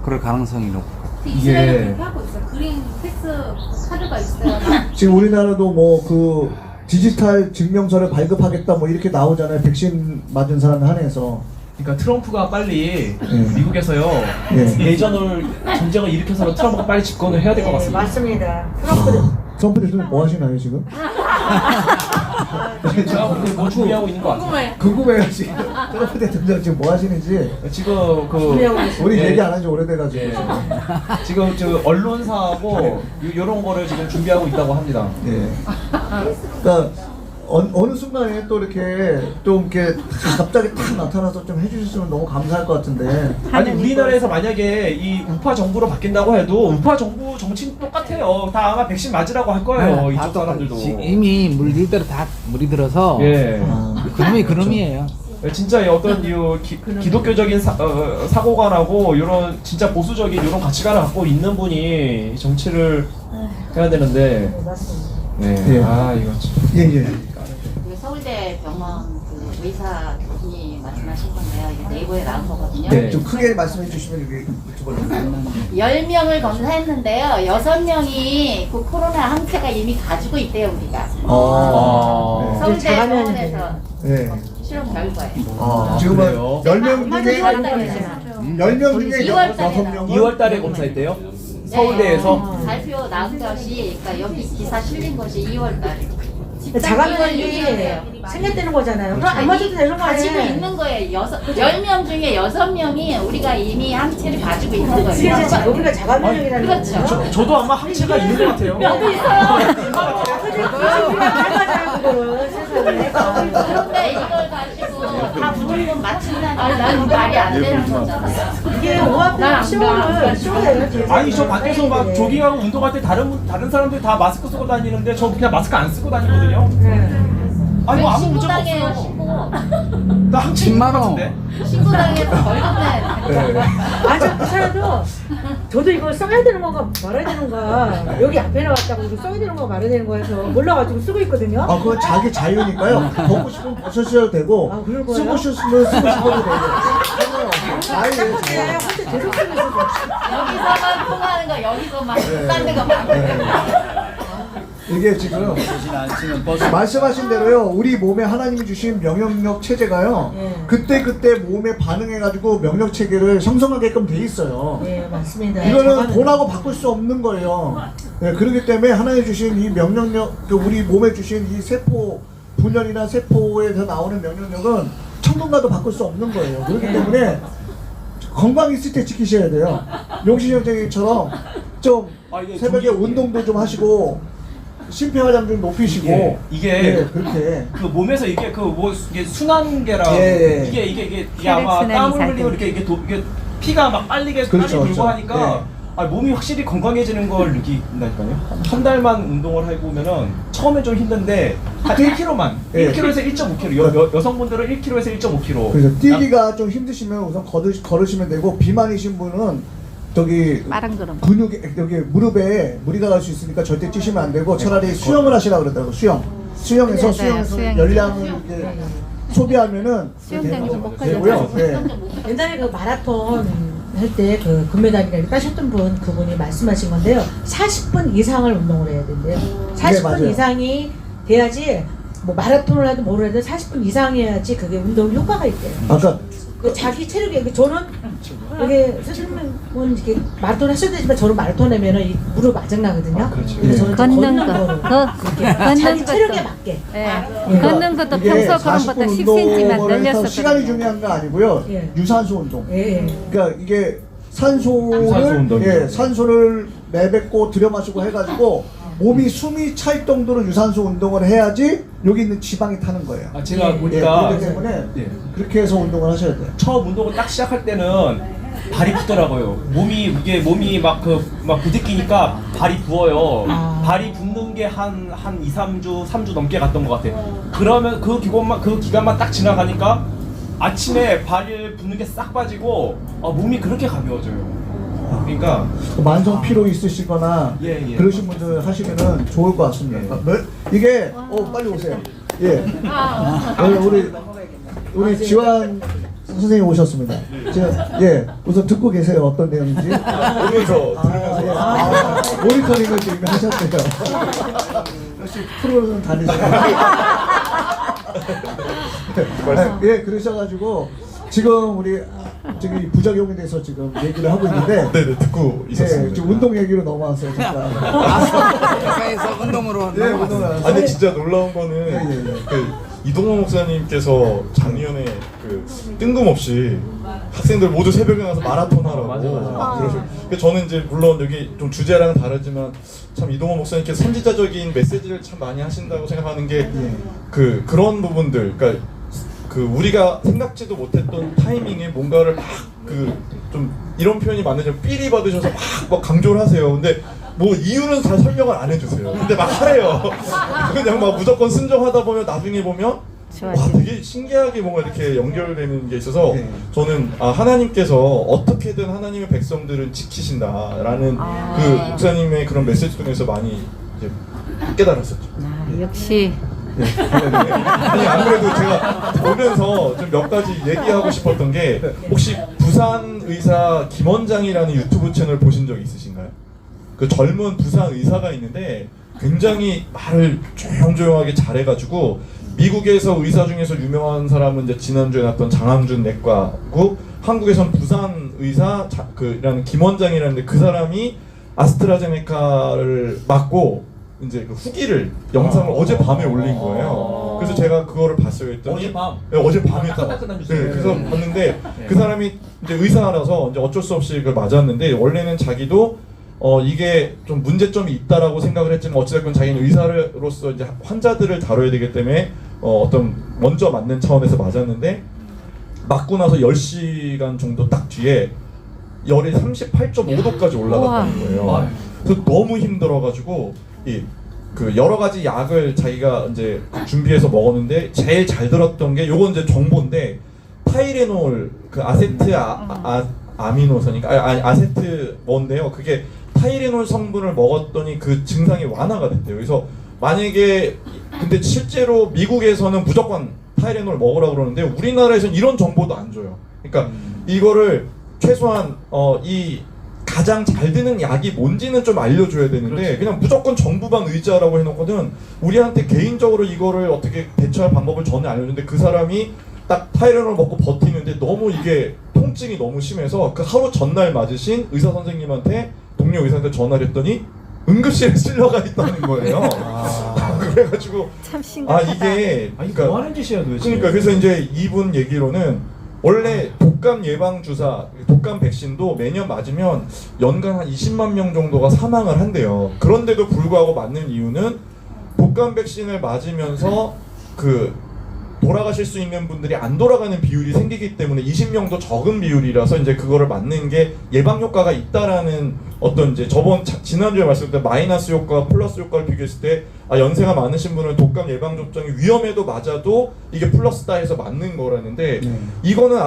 그럴 가능성이 높고. 이스라엘은 이게- 그렇게 하고 있어요. 그린 패스 카드가 있어요. 지금 우리나라도 뭐 그 디지털 증명서를 발급하겠다 뭐 이렇게 나오잖아요. 백신 맞은 사람 한해서. 그러니까 트럼프가 빨리 네. 미국에서요 네. 전쟁을 일으켜서 트럼프가 빨리 집권을 해야 될 것 같습니다. 맞습니다. 트럼프는 트럼프 대통령 뭐 하시나요 지금? 제가 뭐 준비하고 있는 것 같아요. 궁금해요 지금. 트럼프 대통령 지금 뭐 하시는지. 지금 우리 예. 얘기 안 한 지 오래돼가지고. 예. 지금 저 언론사하고 요런 거를 지금 준비하고 있다고 합니다. 예. 그러니까 어느 순간에 또 이렇게 좀 이렇게 갑자기 딱 나타나서 좀 해주셨으면 너무 감사할 것 같은데. 아니 우리나라에서 만약에 이 우파 정부로 바뀐다고 해도 우파 정부 정치는 똑같아요. 다 아마 백신 맞으라고 할 거예요. 이쪽 사람들도. 이미 물들 대로 다 물이 들어서 예. 그놈이 그놈이에요. 진짜 어떤 이 기독교적인 사고관하고 이런 진짜 보수적인 이런 가치관을 갖고 있는 분이 정치를 해야 되는데. 네. 예. 아 이거 참. 예예. 그 서울대 병원 그 의사 교수님 말씀하신 건데요. 이게 네이버에 나온 거거든요. 네. 좀 크게 말씀해 주시면 이게 유튜버로. 10명을 검사했는데요. 6명이 그 코로나 항체가 이미 가지고 있대요, 우리가. 아. 서울대 자가면이 병원에서 네. 실험 결과예요. 지금은 그래요? 10명 중에 10명 중에 2월 달에 6명은 2월 달에 검사했대요? 서울대에서? 네, 발표 나온 것이, 그러니까 여기 기사 실린 것이 2월 달에. 자가면이 생겼다는 거잖아요. 그럼 안 맞아도 되는 거 가지고 아니에요? 있는 거예요. 10명 중에 6명이 우리가 이미 항체를 가지고 있는 거예요. 이게 이제 우리가 자가면역이라는 그렇죠. 거죠. 저도 아마 항체가 있는 것 같아요. 그런데 이걸 가지고 다 무조건 맞춘다는 말이 안 되는 거잖아요. 이게 오합 쇼예요. 아니 저 밖에서 막 조깅하고 운동할 때 다른 사람들 다 마스크 쓰고 다니는데 저 그냥 마스크 안 쓰고 다니거든요. 아니 뭐 아무 신고 문제가 당해요, 없어요. 신고. 나 항체 10만 원. 같은데. 신고 당해서 벌금 내. 맞아, 그 사람도 저도 이거 써야 되는 건가 말아야 되는가 여기 앞에 나왔다고 이거 써야 되는 건가 말아야 되는 거 해서 몰라가지고 쓰고 있거든요. 그건 자기 자유니까요. 벗고 싶으면 벗으셔도 되고, 아, 그럴 거예요? 쓰고 싶으면 쓰고 싶어도 되고. 자유예요, 근데 자유. 한테 계속 쓰고 있어서 여기서만 통하는 거, 여기서만 네. 딴 데가 막. 이게 지금 대신 안 치면 버스. 말씀하신 대로요. 우리 몸에 하나님이 주신 명령력 체제가요. 예. 그때 몸에 반응해가지고 명령 체계를 형성하게끔 돼 있어요. 예, 맞습니다. 이거는 저거는- 돈하고 바꿀 수 없는 거예요. 네, 그렇기 때문에 하나님 주신 이 명령력, 우리 몸에 주신 이 세포 분열이나 세포에서 나오는 명령력은 천문과도 바꿀 수 없는 거예요. 그렇기 때문에 건강 있을 때 지키셔야 돼요. 용신 형제님처럼 좀 새벽에 운동도 좀 하시고 심폐활량 좀 높이시고 이게 예, 그렇게 그 몸에서 이게 그 뭐 이게 순환계랑 예, 예. 이게 아마 혈액순환이 땀을 잘 흘리고 이게 피가 막 빨리게 그렇죠, 빨리 돌고 그렇죠. 하니까 몸이 확실히 건강해지는 걸 느낀다니까요. 한 달만 운동을 해보면은 처음엔 좀 힘든데 한 1kg만 예. 1kg에서 1.5kg 여성분들은 1kg에서 1.5kg. 그래서 뛰기가 좀 힘드시면 우선 걸으시면 되고 비만이신 분은 저기 빠른 걸음. 근육에 여기 무릎에 무리가 갈 수 있으니까 절대 뛰시면 안 되고 차라리 수영을 하시라 그러더라고. 수영해서 네, 수영해서 수영이죠. 열량을 이렇게 소비하면은 수영장에서 못 되고요. 네. 옛날에 그 마라톤 할 때 그 금메달이라고 따셨던 그분이 말씀하신 건데요. 40분 이상을 운동을 해야 된대요. 40분 맞아요. 이상이 돼야지 뭐 마라톤을 하든 뭐를 하든 40분 이상 해야지 그게 운동 효과가 있대요. 아까 그 자기 체력이 저는 이게 선생님은 이렇게 마라톤 하셔도 되지만 저는 마라톤 하면은 이 무릎 아작 나거든요. 그래서 저는 걷는 걷는 거. 거를 걷는 자기 체력에 것도. 맞게. 예. 걷는 것도 이게 평소 40분 그런보다 10cm만 운동을 해서 늘렸었거든요. 시간이 중요한 거 아니고요. 예. 유산소 운동. 예. 그러니까 이게 유산소 산소를 운동이죠. 산소를 내뱉고 들여마시고 해가지고 몸이 숨이 찰 정도로 유산소 운동을 해야지 여기 있는 지방이 타는 거예요. 제가 예, 보니까 그렇기 때문에 예. 그렇게 해서 운동을 하셔야 돼요. 처음 운동을 딱 시작할 때는 발이 붓더라고요. 몸이 막 부딪히니까 발이 부어요. 발이 붓는 게 한 2, 3주 넘게 갔던 것 같아요. 그러면 그 기간만 딱 지나가니까 아침에 발이 붓는 게 싹 빠지고 몸이 그렇게 가벼워져요. 그러니까 만성 피로 있으시거나 예. 그러신 분들 하시면은 좋을 것 같습니다. 이게 빨리 오세요. 예. 우리 지환 선생님 오셨습니다. 우선 듣고 계세요. 어떤 내용인지. 보면서 모니터링을 지금 하셨대요. 역시 프로는 다르시네요. 예, 그러셔가지고 지금 우리 저기 부작용에 대해서 지금 얘기를 하고 있는데, 네네 듣고 있었습니다. 예, 지금 운동 얘기로 넘어왔어요. 잠깐. 가까이서 운동으로 예, 운동을 아니 근데 진짜 놀라운 거는 예. 그 이동호 목사님께서 작년에 그 뜬금없이 학생들 모두 새벽에 나서 마라톤 하라고 맞아. 막 그러시고 저는 이제 물론 여기 좀 주제랑은 다르지만 참 이동호 목사님께서 선지자적인 메시지를 참 많이 하신다고 생각하는 게 그런 부분들 그러니까 그 우리가 생각지도 못했던 타이밍에 뭔가를 막 좀 이런 표현이 맞는지 삘이 받으셔서 막 강조를 하세요. 근데 뭐 이유는 잘 설명을 안 해주세요. 근데 막 하래요. 그냥 막 무조건 순종하다 보면 나중에 보면 와 되게 신기하게 뭔가 이렇게 연결되는 게 있어서 저는 하나님께서 어떻게든 하나님의 백성들은 지키신다라는 그 목사님의 그런 메시지 통해서 많이 이제 깨달았었죠. 역시 아니 안 그래도 제가 보면서 좀 몇 가지 얘기하고 싶었던 게 혹시 부산 의사 김원장이라는 유튜브 채널 보신 적 있으신가요? 그 젊은 부산 의사가 있는데 굉장히 말을 조용조용하게 잘해가지고 미국에서 의사 중에서 유명한 사람은 이제 지난주에 났던 장항준 내과고 한국에선 부산 의사라는 김원장이라는데 그 사람이 아스트라제네카를 맞고 이제 그 후기를 영상을 어젯밤에 올린 거예요. 그래서 제가 그거를 봤어요. 했더니 어젯밤? 네, 어젯밤에 딱 따끈따끈한 뉴스예요. 네, 그래서 봤는데 그 사람이 이제 의사라서 이제 어쩔 수 없이 그걸 맞았는데 원래는 자기도 이게 좀 문제점이 있다라고 생각을 했지만 어찌됐건 자기는 의사로서 이제 환자들을 다뤄야 되기 때문에 어떤 먼저 맞는 차원에서 맞았는데 맞고 나서 10시간 정도 딱 뒤에 열이 38.5도까지 올라갔다는 거예요. 그래서 너무 힘들어가지고 그 여러 가지 약을 자기가 이제 준비해서 먹었는데 제일 잘 들었던 게 요건 이제 정보인데 타이레놀 그 아세트 아미노산이니까 아니 아세트 뭔데요? 그게 타이레놀 성분을 먹었더니 그 증상이 완화가 됐대요. 그래서 만약에 근데 실제로 미국에서는 무조건 타이레놀 먹으라고 그러는데 우리나라에서는 이런 정보도 안 줘요. 그러니까 이거를 최소한 이 가장 잘 드는 약이 뭔지는 좀 알려줘야 되는데 그냥 무조건 정부방 의자라고 해놓고는 우리한테 개인적으로 이거를 어떻게 대처할 방법을 전혀 알려주는데 그 사람이 딱 타이레놀 먹고 버티는데 너무 이게 통증이 너무 심해서 그 하루 전날 맞으신 의사 선생님한테 동료 의사한테 전화를 했더니 응급실에 실려가 있다는 거예요. 그래가지고 참 심각하다. 이게 아니 뭐 하는 짓이야 도대체. 그러니까 그래서 이제 이분 얘기로는 원래 독감 예방 주사, 독감 백신도 매년 맞으면 연간 한 20만 명 정도가 사망을 한대요. 그런데도 불구하고 맞는 이유는 독감 백신을 맞으면서 그 돌아가실 수 있는 분들이 안 돌아가는 비율이 생기기 때문에 20명도 적은 비율이라서 이제 그거를 맞는 게 예방 효과가 있다라는 어떤 이제 지난주에 말씀드렸던 마이너스 효과, 플러스 효과를 비교했을 때 연세가 많으신 분은 독감 예방 접종이 위험해도 맞아도 이게 플러스다 해서 맞는 거라는데 이거는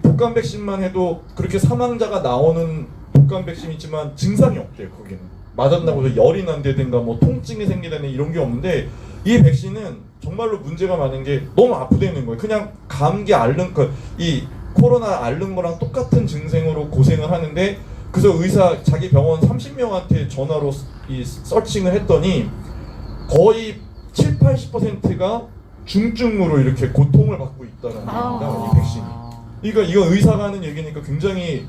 독감 백신만 해도 그렇게 사망자가 나오는 독감 백신이지만 증상이 없대요. 거기는 맞았다고 해서 열이 난다든가 뭐 통증이 생기다는 이런 게 없는데 이 백신은 정말로 문제가 많은 게 너무 아프다는 거예요. 그냥 감기 앓는 이 코로나 앓는 거랑 똑같은 증상으로 고생을 하는데 그래서 자기 병원 30명한테 전화로 이 서칭을 했더니 거의 70-80%가 중증으로 이렇게 고통을 받고 있다는 겁니다. 이 백신이. 그러니까 이건 의사가 하는 얘기니까 굉장히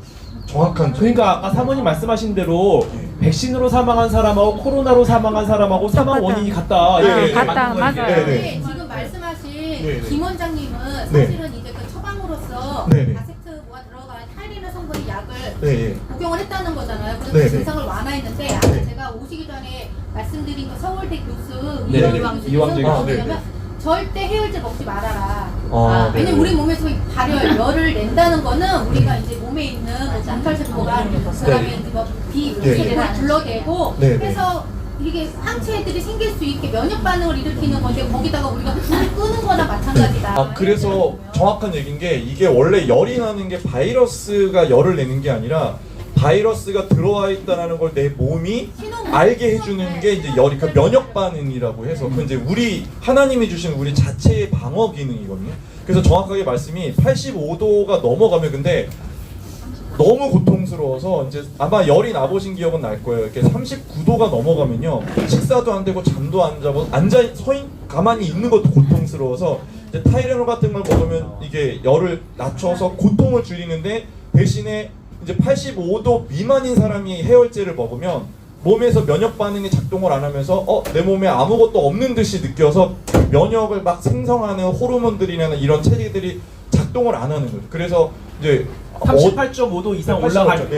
정확한. 그러니까 아까 사모님 말씀하신 대로 백신으로 사망한 사람하고 코로나로 사망한 사람하고 사망 원인이 같다. 이렇게 같다, 맞는 거예요, 맞아요. 이게. 네, 지금 말씀하신 김 원장님은 네. 사실은 이제 그 처방으로서 네. 아세트가 들어간 타이레놀 성분의 약을 네. 복용을 했다는 거잖아요. 그래서 네. 그 증상을 완화했는데 아까 제가 오시기 전에 말씀드린 그 서울대 교수 네. 이왕재 이왕재 교수 교수. 뭐냐면 절대 해열제 먹지 말아라. 네. 왜냐면 우리 몸에서 발열, 열을 낸다는 거는 우리가 이제 몸에 있는 뭐 전달세포가 그다음에 이제 뭐 비세포를 불러대고 네. 해서 이게 항체들이 생길 수 있게 면역 반응을 일으키는 건데 거기다가 우리가 불을 끄는 거나 마찬가지다. 그래서 정확한 얘기인 게 이게 원래 열이 나는 게 바이러스가 열을 내는 게 아니라 바이러스가 들어와 있다는 걸 내 몸이 알게 해주는 게 이제 열이 그 면역 반응이라고 해서 그 이제 우리 하나님이 주신 우리 자체의 방어 기능이거든요. 그래서 정확하게 말씀이 85도가 넘어가면 근데 너무 고통스러워서 이제 아마 열이 나보신 기억은 날 거예요. 이렇게 39도가 넘어가면요 식사도 안 되고 잠도 안 자고 가만히 있는 것도 고통스러워서 이제 타이레놀 같은 걸 먹으면 이게 열을 낮춰서 고통을 줄이는데 대신에 이제 85도 미만인 사람이 해열제를 먹으면 몸에서 면역 반응이 작동을 안 하면서 내 몸에 아무것도 없는 듯이 느껴서 면역을 막 생성하는 호르몬들이나 이런 체계들이 작동을 안 하는 거죠. 그래서 이제 38.5도 이상 올라갈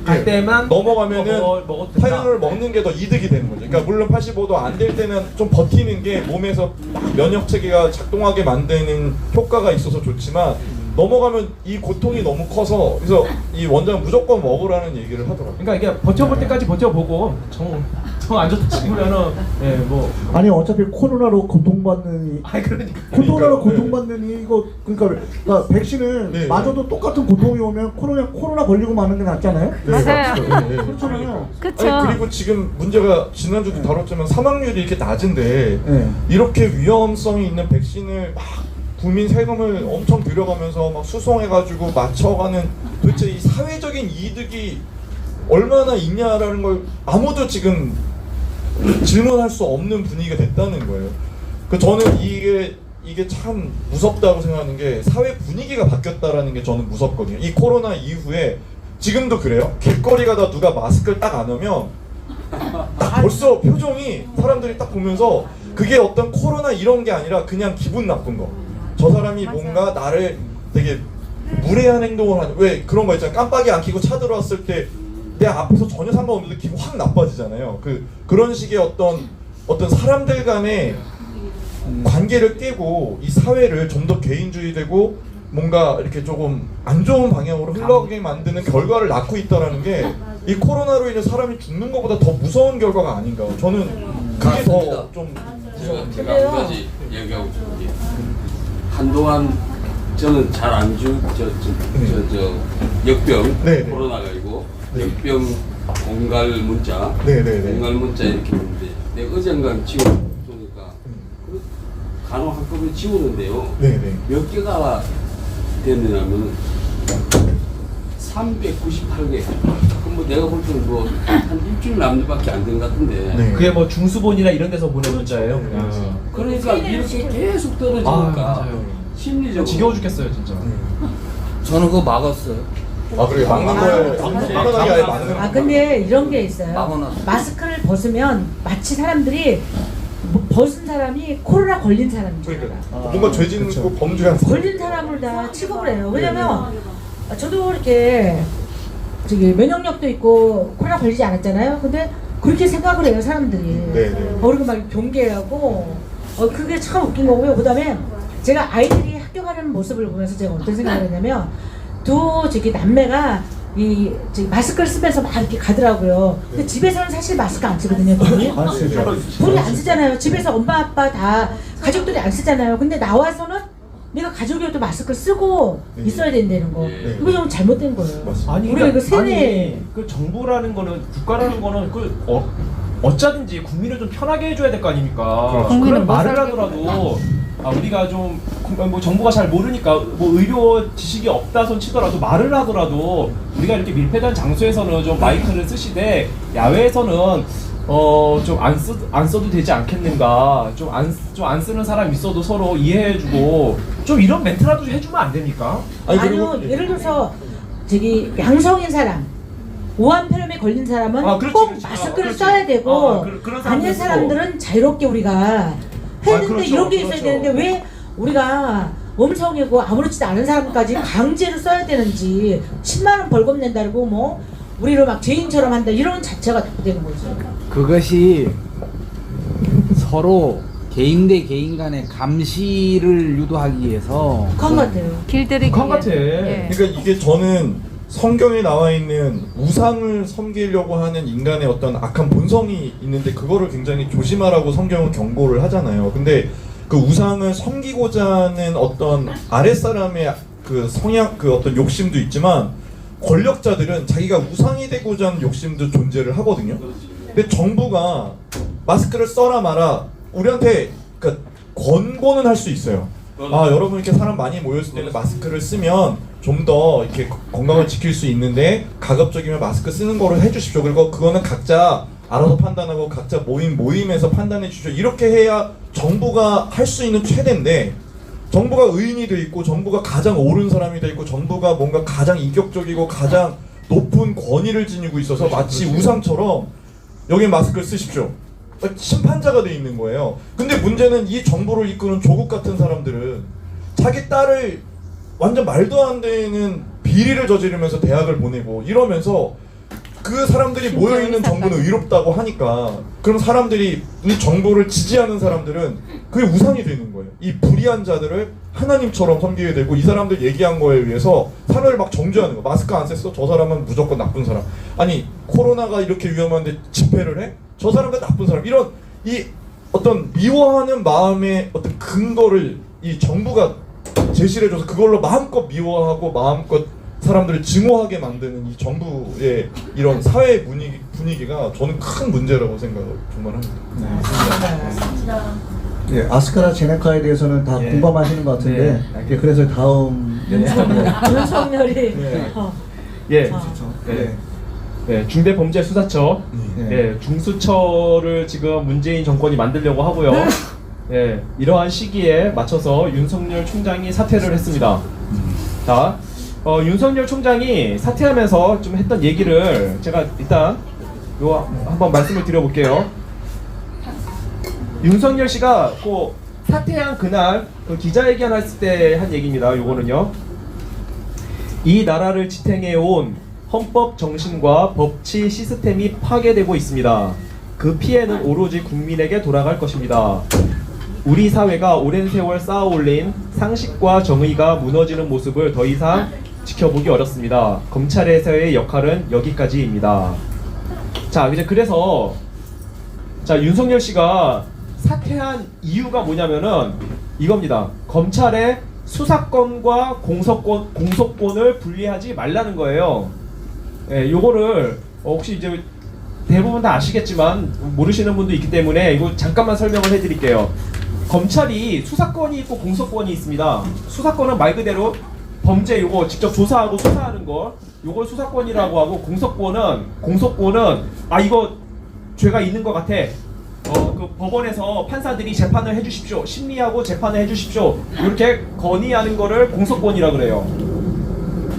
갈 때만 넘어가면은 먹어도 된다. 타이레놀을 먹는 게 더 이득이 되는 거죠. 그러니까 물론 85도 안 될 때는 좀 버티는 게 몸에서 막 면역 체계가 작동하게 만드는 효과가 있어서 좋지만 넘어가면 이 고통이 너무 커서 그래서 이 원장은 무조건 먹으라는 얘기를 하더라고요. 그러니까 이게 버텨볼 때까지 버텨보고 정 안 좋다 싶으면은 뭐 아니 어차피 코로나로 고통받는 그러니까 코로나로 고통받는 이거 그러니까 백신을 네. 맞아도 똑같은 고통이 오면 코로나 걸리고 마는 게 낫잖아요. 맞아요. 그렇잖아요. 그쵸. 아니, 그리고 지금 문제가 지난주도 다뤘지만 사망률이 이렇게 낮은데 네. 이렇게 위험성이 있는 백신을 막 국민 세금을 엄청 들여가면서 막 수송해가지고 맞춰가는 도대체 이 사회적인 이득이 얼마나 있냐라는 걸 아무도 지금 질문할 수 없는 분위기가 됐다는 거예요. 그 저는 이게 참 무섭다고 생각하는 게 사회 분위기가 바뀌었다라는 게 저는 무섭거든요. 이 코로나 이후에 지금도 그래요. 길거리 가다 누가 마스크를 딱 안 하면 딱 벌써 표정이 사람들이 딱 보면서 그게 어떤 코로나 이런 게 아니라 그냥 기분 나쁜 거. 저 사람이 뭔가 나를 되게 무례한 행동을 하는 왜 그런 거 있잖아요. 깜빡이 안 켜고 차 들어왔을 때 내 앞에서 전혀 상관없는데 기분 확 나빠지잖아요. 그런 식의 어떤 사람들 간의 관계를 깨고 이 사회를 좀 더 개인주의되고 뭔가 이렇게 조금 안 좋은 방향으로 흘러가게 만드는 결과를 낳고 있다라는 게 이 코로나로 인해 사람이 죽는 것보다 더 무서운 결과가 아닌가. 저는 그게 더 좀 제가 한 가지 얘기하고 싶은 게 한동안 저는 잘 안 역병 네네. 코로나가 아니고 역병 공갈 문자 네네네. 공갈 문자 이렇게 있는데 내가 어젠가 지워보니까 간혹 한꺼번에 지우는데요. 네네. 몇 개가 됐느냐면 398개. 그럼 뭐 내가 볼 때는 뭐 한 일주일 남짓밖에 안 된 것 같은데. 네. 그게 뭐 중수본이나 이런 데서 보낸 문자예요. 그러니까 이렇게 계속 떨어지니까 심리적으로 지겨워 죽겠어요 진짜. 저는 그거 막았어요. 아 그래 막는 거에 막는하게 아예 막는. 아 근데 이런 게 있어요. 막아놨어. 마스크를 벗으면 마치 사람들이 벗은 사람이 코로나 걸린 사람인 줄 알아. 뭔가 죄 짓고 범죄한 걸린 사람을 다 취급을 해요. 왜냐면 저도 이렇게 저기 면역력도 있고 코로나 걸리지 않았잖아요. 근데 그렇게 생각을 해요 사람들이. 네네. 그리고 막 경계하고 그게 참 웃긴 거고요. 그다음에 제가 아이들이 학교 가는 모습을 보면서 제가 어떤 생각을 했냐면 두 저기 남매가 이 저기 마스크를 쓰면서 막 이렇게 가더라고요. 근데 집에서는 사실 마스크 안 쓰거든요. 둘이 안 쓰잖아요. 집에서 엄마 아빠 다 가족들이 안 쓰잖아요. 근데 나와서는 내가 가족이어도 마스크를 쓰고 있어야 된다는 거. 이거 좀 잘못된 거예요. 아니 우리가 이거 세뇌. 아니 그 정부라는 거는 국가라는 거는 그 어쩌든지 국민을 좀 편하게 해줘야 될 거 아닙니까? 국민은 그런 못 말을 살게 하더라도 우리가 좀 뭐 정부가 잘 모르니까 뭐 의료 지식이 없다 손 치더라도 말을 하더라도 우리가 이렇게 밀폐된 장소에서는 좀 마이크를 쓰시되 야외에서는 좀 안 써도 되지 않겠는가? 좀 안 쓰는 사람 있어도 서로 이해해주고 좀 이런 멘트라도 좀 해주면 안 됩니까? 아니요, 예를 들어서 저기 양성인 사람, 오한폐렴에 걸린 사람은 그렇지, 꼭 그렇지. 마스크를 그렇지. 써야 되고 그런 아닌 사람들은 자유롭게 우리가 했는데 그렇죠, 이런 게 있어야 그렇죠. 되는데 왜 우리가 음성이고 아무렇지도 않은 사람까지 강제로 써야 되는지 10만 원 벌금 낸다고 뭐 우리를 막 죄인처럼 한다 이런 자체가 되는 거죠. 그것이 서로 개인 대 개인 간의 감시를 유도하기 위해서 그런 것 같아요. 길들이기. 북한 같아. 예. 그러니까 이게 저는 성경에 나와 있는 우상을 섬기려고 하는 인간의 어떤 악한 본성이 있는데 그거를 굉장히 조심하라고 성경은 경고를 하잖아요. 근데 그 우상을 섬기고자 하는 어떤 아랫사람의 그 성향, 그 어떤 욕심도 있지만 권력자들은 자기가 우상이 되고자 하는 욕심도 존재를 하거든요. 근데 정부가 마스크를 써라 마라 우리한테 그러니까 권고는 할 수 있어요. 여러분 이렇게 사람 많이 모였을 때는 마스크를 쓰면 좀 더 이렇게 건강을 지킬 수 있는데 가급적이면 마스크 쓰는 거를 해주십시오. 그리고 그거는 각자 알아서 판단하고 각자 모임에서 판단해 주십시오. 이렇게 해야 정부가 할 수 있는 최대인데 정부가 의인이 돼 있고 정부가 가장 옳은 사람이 돼 있고 정부가 뭔가 가장 인격적이고 가장 높은 권위를 지니고 있어서 마치 우상처럼 여기 마스크를 쓰십시오. 심판자가 돼 있는 거예요. 근데 문제는 이 정부를 이끄는 조국 같은 사람들은 자기 딸을 완전 말도 안 되는 비리를 저지르면서 대학을 보내고 이러면서 그 사람들이 모여있는 정부는 의롭다고 하니까 그럼 사람들이 이 정부를 지지하는 사람들은 그게 우상이 되는 거예요. 이 불의한 자들을 하나님처럼 섬기게 되고 이 사람들 얘기한 거에 의해서 사람을 막 정죄하는 거. 마스크 안 썼어? 저 사람은 무조건 나쁜 사람. 아니 코로나가 이렇게 위험한데 집회를 해? 저 사람은 나쁜 사람. 이런 이 어떤 미워하는 마음의 어떤 근거를 이 정부가 제시를 해줘서 그걸로 마음껏 미워하고 마음껏 사람들을 증오하게 만드는 이 정부의 이런 사회 분위기가 저는 큰 문제라고 생각을 정말 합니다. 예, 아스트라제네카에 대해서는 다 예. 공감하시는 것 같은데 네. 예, 그래서 다음 윤석열이 네. 예. 네. 네, 중대범죄수사처, 네. 중수처를 지금 문재인 정권이 만들려고 하고요. 예, 이러한 시기에 맞춰서 윤석열 총장이 사퇴를 했습니다. 자, 윤석열 총장이 사퇴하면서 좀 했던 얘기를 제가 일단 요 한번 말씀을 드려볼게요. 윤석열 씨가 그 사퇴한 그날 그 기자회견 했을 때 한 얘기입니다. 요거는요. 이 나라를 지탱해온 헌법 정신과 법치 시스템이 파괴되고 있습니다. 그 피해는 오로지 국민에게 돌아갈 것입니다. 우리 사회가 오랜 세월 쌓아올린 상식과 정의가 무너지는 모습을 더 이상 지켜보기 어렵습니다. 검찰에서의 역할은 여기까지입니다. 자, 이제 그래서 윤석열 씨가 사퇴한 이유가 뭐냐면은 이겁니다. 검찰의 수사권과 공소권을 분리하지 말라는 거예요. 예, 요거를 혹시 이제 대부분 다 아시겠지만 모르시는 분도 있기 때문에 이거 잠깐만 설명을 해드릴게요. 검찰이 수사권이 있고 공소권이 있습니다. 수사권은 말 그대로 범죄 요거 직접 조사하고 수사하는 거, 요걸 수사권이라고 하고 공소권은 아 이거 죄가 있는 것 같아. 그 법원에서 판사들이 재판을 해주십시오. 심리하고 재판을 해주십시오. 이렇게 건의하는 거를 공소권이라 그래요.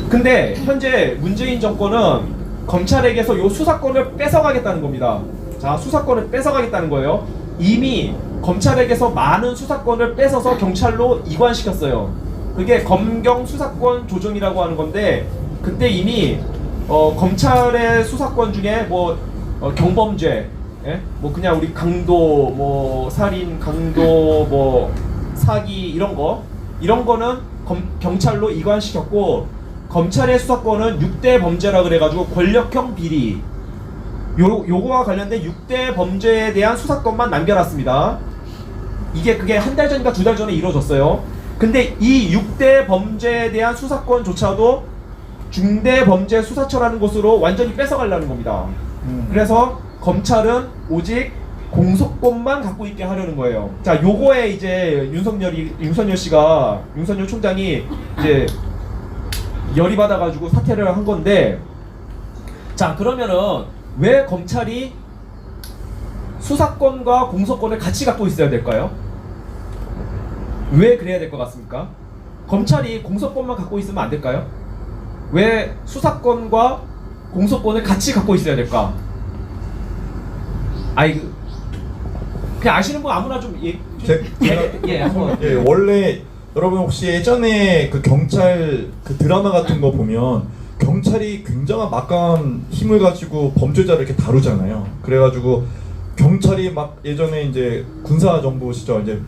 근데 현재 문재인 정권은 검찰에게서 요 수사권을 뺏어가겠다는 겁니다. 자, 수사권을 뺏어가겠다는 거예요. 이미 검찰에게서 많은 수사권을 뺏어서 경찰로 이관시켰어요. 그게 검경 수사권 조정이라고 하는 건데, 그때 이미 검찰의 수사권 중에 뭐 경범죄, 예? 뭐 그냥 우리 강도, 뭐 살인, 강도, 뭐 사기 이런 거는 경찰로 이관시켰고, 검찰의 수사권은 6대 범죄라 그래가지고 권력형 비리 요거와 관련된 6대 범죄에 대한 수사권만 남겨놨습니다. 그게 한 달 전인가 2달 전에 이루어졌어요. 근데 이 6대 범죄에 대한 수사권조차도 중대범죄수사처라는 곳으로 완전히 뺏어가려는 겁니다. 그래서 검찰은 오직 공소권만 갖고 있게 하려는 거예요. 자, 요거에 이제 윤석열 총장이 이제 열이 받아가지고 사퇴를 한 건데, 자, 그러면은 왜 검찰이 수사권과 공소권을 같이 갖고 있어야 될까요? 왜 그래야 될 것 같습니까? 검찰이 공소권만 갖고 있으면 안 될까요? 왜 수사권과 공소권을 같이 갖고 있어야 될까? 그냥 아시는 분 아무나 좀 한번. 예, 원래 여러분 혹시 예전에 그 경찰 그 드라마 같은 거 보면 경찰이 굉장한 막강한 힘을 가지고 범죄자를 이렇게 다루잖아요. 그래가지고 경찰이 막 예전에 이제 군사 정부 시절 이제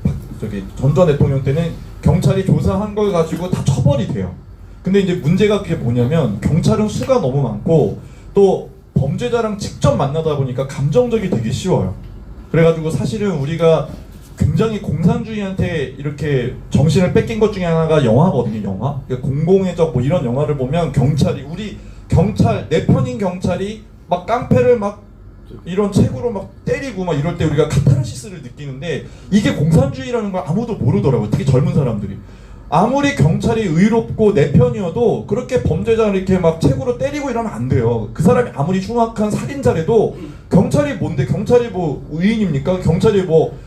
전 대통령 때는 경찰이 조사한 걸 가지고 다 처벌이 돼요. 근데 이제 문제가 그게 뭐냐면 경찰은 수가 너무 많고 또 범죄자랑 직접 만나다 보니까 감정적이 되게 쉬워요. 그래가지고 사실은 우리가 굉장히 공산주의한테 이렇게 정신을 뺏긴 것 중에 하나가 영화거든요. 영화. 그러니까 공공의 적 뭐 이런 영화를 보면 우리 경찰 내 편인 경찰이 막 깡패를 막 이런 책으로 막 때리고 막 이럴 때 우리가 카타르시스를 느끼는데, 이게 공산주의라는 걸 아무도 모르더라고요. 특히 젊은 사람들이. 아무리 경찰이 의롭고 내 편이어도 그렇게 범죄자를 이렇게 막 책으로 때리고 이러면 안 돼요. 그 사람이 아무리 흉악한 살인자라도 경찰이 뭔데, 경찰이 뭐 의인입니까? 경찰이 뭐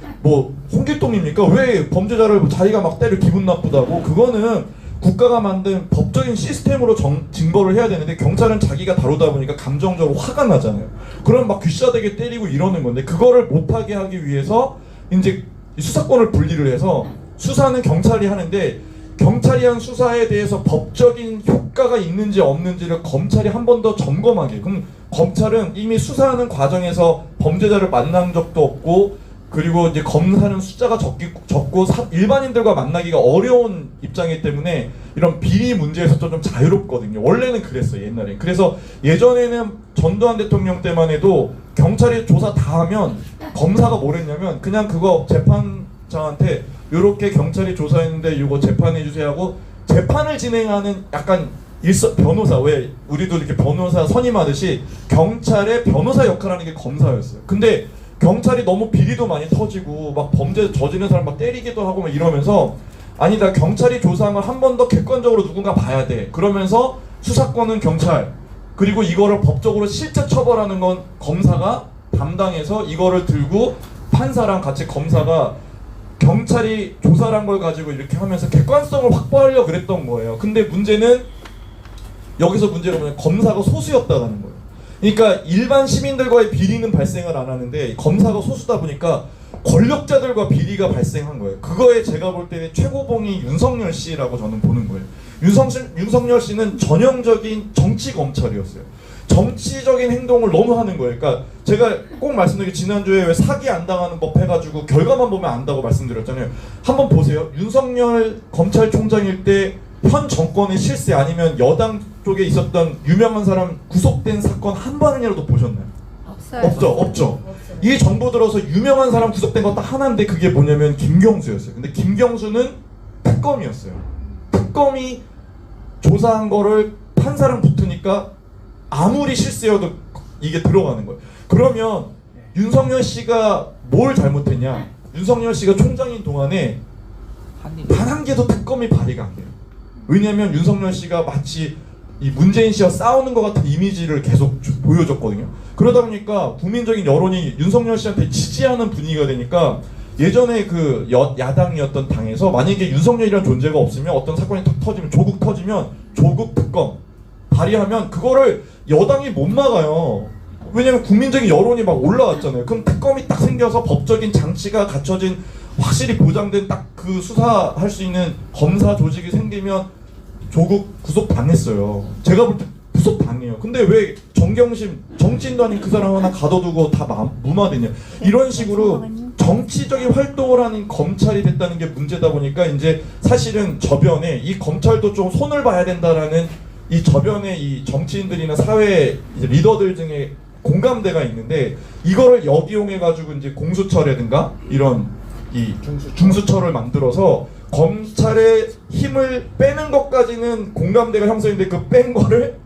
홍길동입니까? 왜 범죄자를 자기가 막 때려 기분 나쁘다고? 그거는 국가가 만든 법적인 시스템으로 증거를 해야 되는데, 경찰은 자기가 다루다 보니까 감정적으로 화가 나잖아요. 그럼 막 귀싸대게 때리고 이러는 건데, 그거를 못하게 하기 위해서 이제 수사권을 분리를 해서 수사는 경찰이 하는데, 경찰이 한 수사에 대해서 법적인 효과가 있는지 없는지를 검찰이 한 번 더 점검하게. 그럼 검찰은 이미 수사하는 과정에서 범죄자를 만난 적도 없고, 그리고 이제 검사는 숫자가 적고 일반인들과 만나기가 어려운 입장이기 때문에 이런 비리 문제에서 좀 자유롭거든요. 원래는 그랬어요, 옛날에. 그래서 예전에는 전두환 대통령 때만 해도 경찰이 조사 다 하면 검사가 뭘 했냐면 그냥 그거 재판장한테 요렇게 경찰이 조사했는데 이거 재판해 주세요 하고, 재판을 진행하는 약간 변호사, 왜 우리도 이렇게 변호사 선임하듯이 경찰의 변호사 역할을 하는 게 검사였어요. 근데 경찰이 너무 비리도 많이 터지고 막 범죄 저지른 사람 막 때리기도 하고 막 이러면서, 아니다, 경찰이 조사한 걸 한 번 더 객관적으로 누군가 봐야 돼. 그러면서 수사권은 경찰, 그리고 이거를 법적으로 실제 처벌하는 건 검사가 담당해서 이거를 들고 판사랑 같이 검사가 경찰이 조사를 한 걸 가지고 이렇게 하면서 객관성을 확보하려고 그랬던 거예요. 근데 문제는 여기서 문제가 뭐냐면 검사가 소수였다는 거예요. 그러니까 일반 시민들과의 비리는 발생을 안 하는데 검사가 소수다 보니까 권력자들과 비리가 발생한 거예요. 그거에 제가 볼 때는 최고봉이 윤석열 씨라고 저는 보는 거예요. 윤석열 씨는 전형적인 정치 검찰이었어요. 정치적인 행동을 너무 하는 거예요. 그러니까 제가 꼭 말씀드린 게, 지난주에 왜 사기 안 당하는 법 해가지고 결과만 보면 안다고 말씀드렸잖아요. 한번 보세요. 윤석열 검찰총장일 때 현 정권의 실세 아니면 여당 쪽에 있었던 유명한 사람 구속된 사건 한 번이라도 보셨나요? 없어요. 없죠. 이 정부 들어서 유명한 사람 구속된 거 딱 하나인데 그게 뭐냐면 김경수였어요. 근데 김경수는 특검이었어요. 특검이 조사한 거를 판사랑 붙으니까 아무리 실세여도 이게 들어가는 거예요. 그러면 윤석열 씨가 뭘 잘못했냐? 윤석열 씨가 총장인 동안에 단 한 개도 특검이 발의가 안 돼요. 왜냐면 윤석열 씨가 마치 이 문재인 씨와 싸우는 것 같은 이미지를 계속 보여줬거든요. 그러다 보니까 국민적인 여론이 윤석열 씨한테 지지하는 분위기가 되니까 예전에 그 야당이었던 당에서 만약에 윤석열이라는 존재가 없으면 어떤 사건이 탁 터지면 조국 터지면 조국 특검 발의하면 그거를 여당이 못 막아요. 왜냐면 국민적인 여론이 막 올라왔잖아요. 그럼 특검이 딱 생겨서 법적인 장치가 갖춰진 확실히 보장된 딱 그 수사할 수 있는 검사 조직이 생기면 조국 구속 당했어요. 제가 볼 때 구속 당해요. 근데 왜 정경심 정치인도 아닌 그 사람 하나 가둬두고 다 무마되냐. 이런 식으로 정치적인 활동을 하는 검찰이 됐다는 게 문제다 보니까 이제 사실은 저변에 이 검찰도 좀 손을 봐야 된다라는 이 저변에 이 정치인들이나 사회 이제 리더들 중에 공감대가 있는데 이거를 역이용해 가지고 이제 공수처라든가 이런 이 중수처를 만들어서 검찰의 힘을 빼는 것까지는 공감대가 형성인데 그 뺀 거를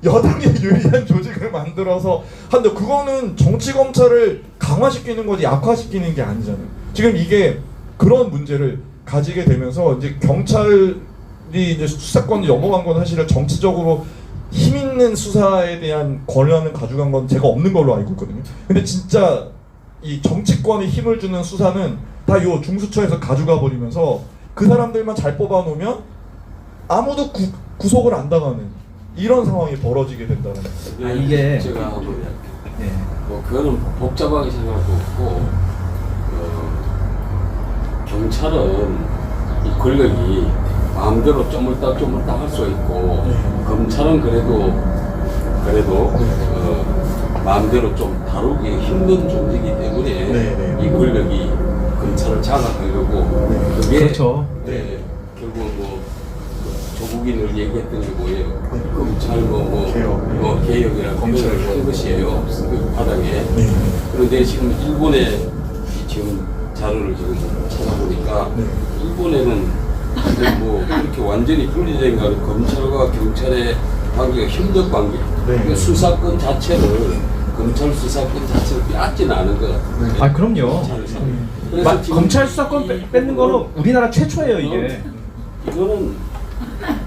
여당에 유리한 조직을 만들어서 한데 그거는 정치 검찰을 강화시키는 거지 약화시키는 게 아니잖아요. 지금 이게 그런 문제를 가지게 되면서 이제 경찰이 이제 수사권이 넘어간 건 사실은 정치적으로 힘 있는 수사에 대한 권한을 가져간 건 제가 없는 걸로 알고 있거든요. 근데 진짜 이 정치권에 힘을 주는 수사는 다 요 중수처에서 가져가 버리면서 그 사람들만 잘 뽑아놓으면 아무도 구속을 안 당하는 이런 상황이 벌어지게 된다는 거예요. 이게 제가 한번 이야기할게요. 뭐 그거는 복잡하게 생각할 거 없고 경찰은 이 권력이 마음대로 쪼물딱 할 수 있고 검찰은 그래도 마음대로 좀 다루기 힘든 존재이기 때문에 이 권력이 검찰을 장악하려고 그게 그렇죠. 결국 뭐 조국인을 얘기했던 게 뭐예요? 검찰 개혁이라고 검찰을 한 것이에요. 그 바닥에. 그런데 지금 일본의 지금 자료를 지금 찾아보니까 일본에는 뭐 그렇게 완전히 분리된 거 검찰과 경찰의 관계가 협력 관계. 그러니까 수사권 자체를 검찰 수사권 자체를 빼앗지는 않은 것 같아요. 아 그럼요. 그래서 지금 검찰 수사권 뺏는 거는 우리나라 최초예요 이게. 이거는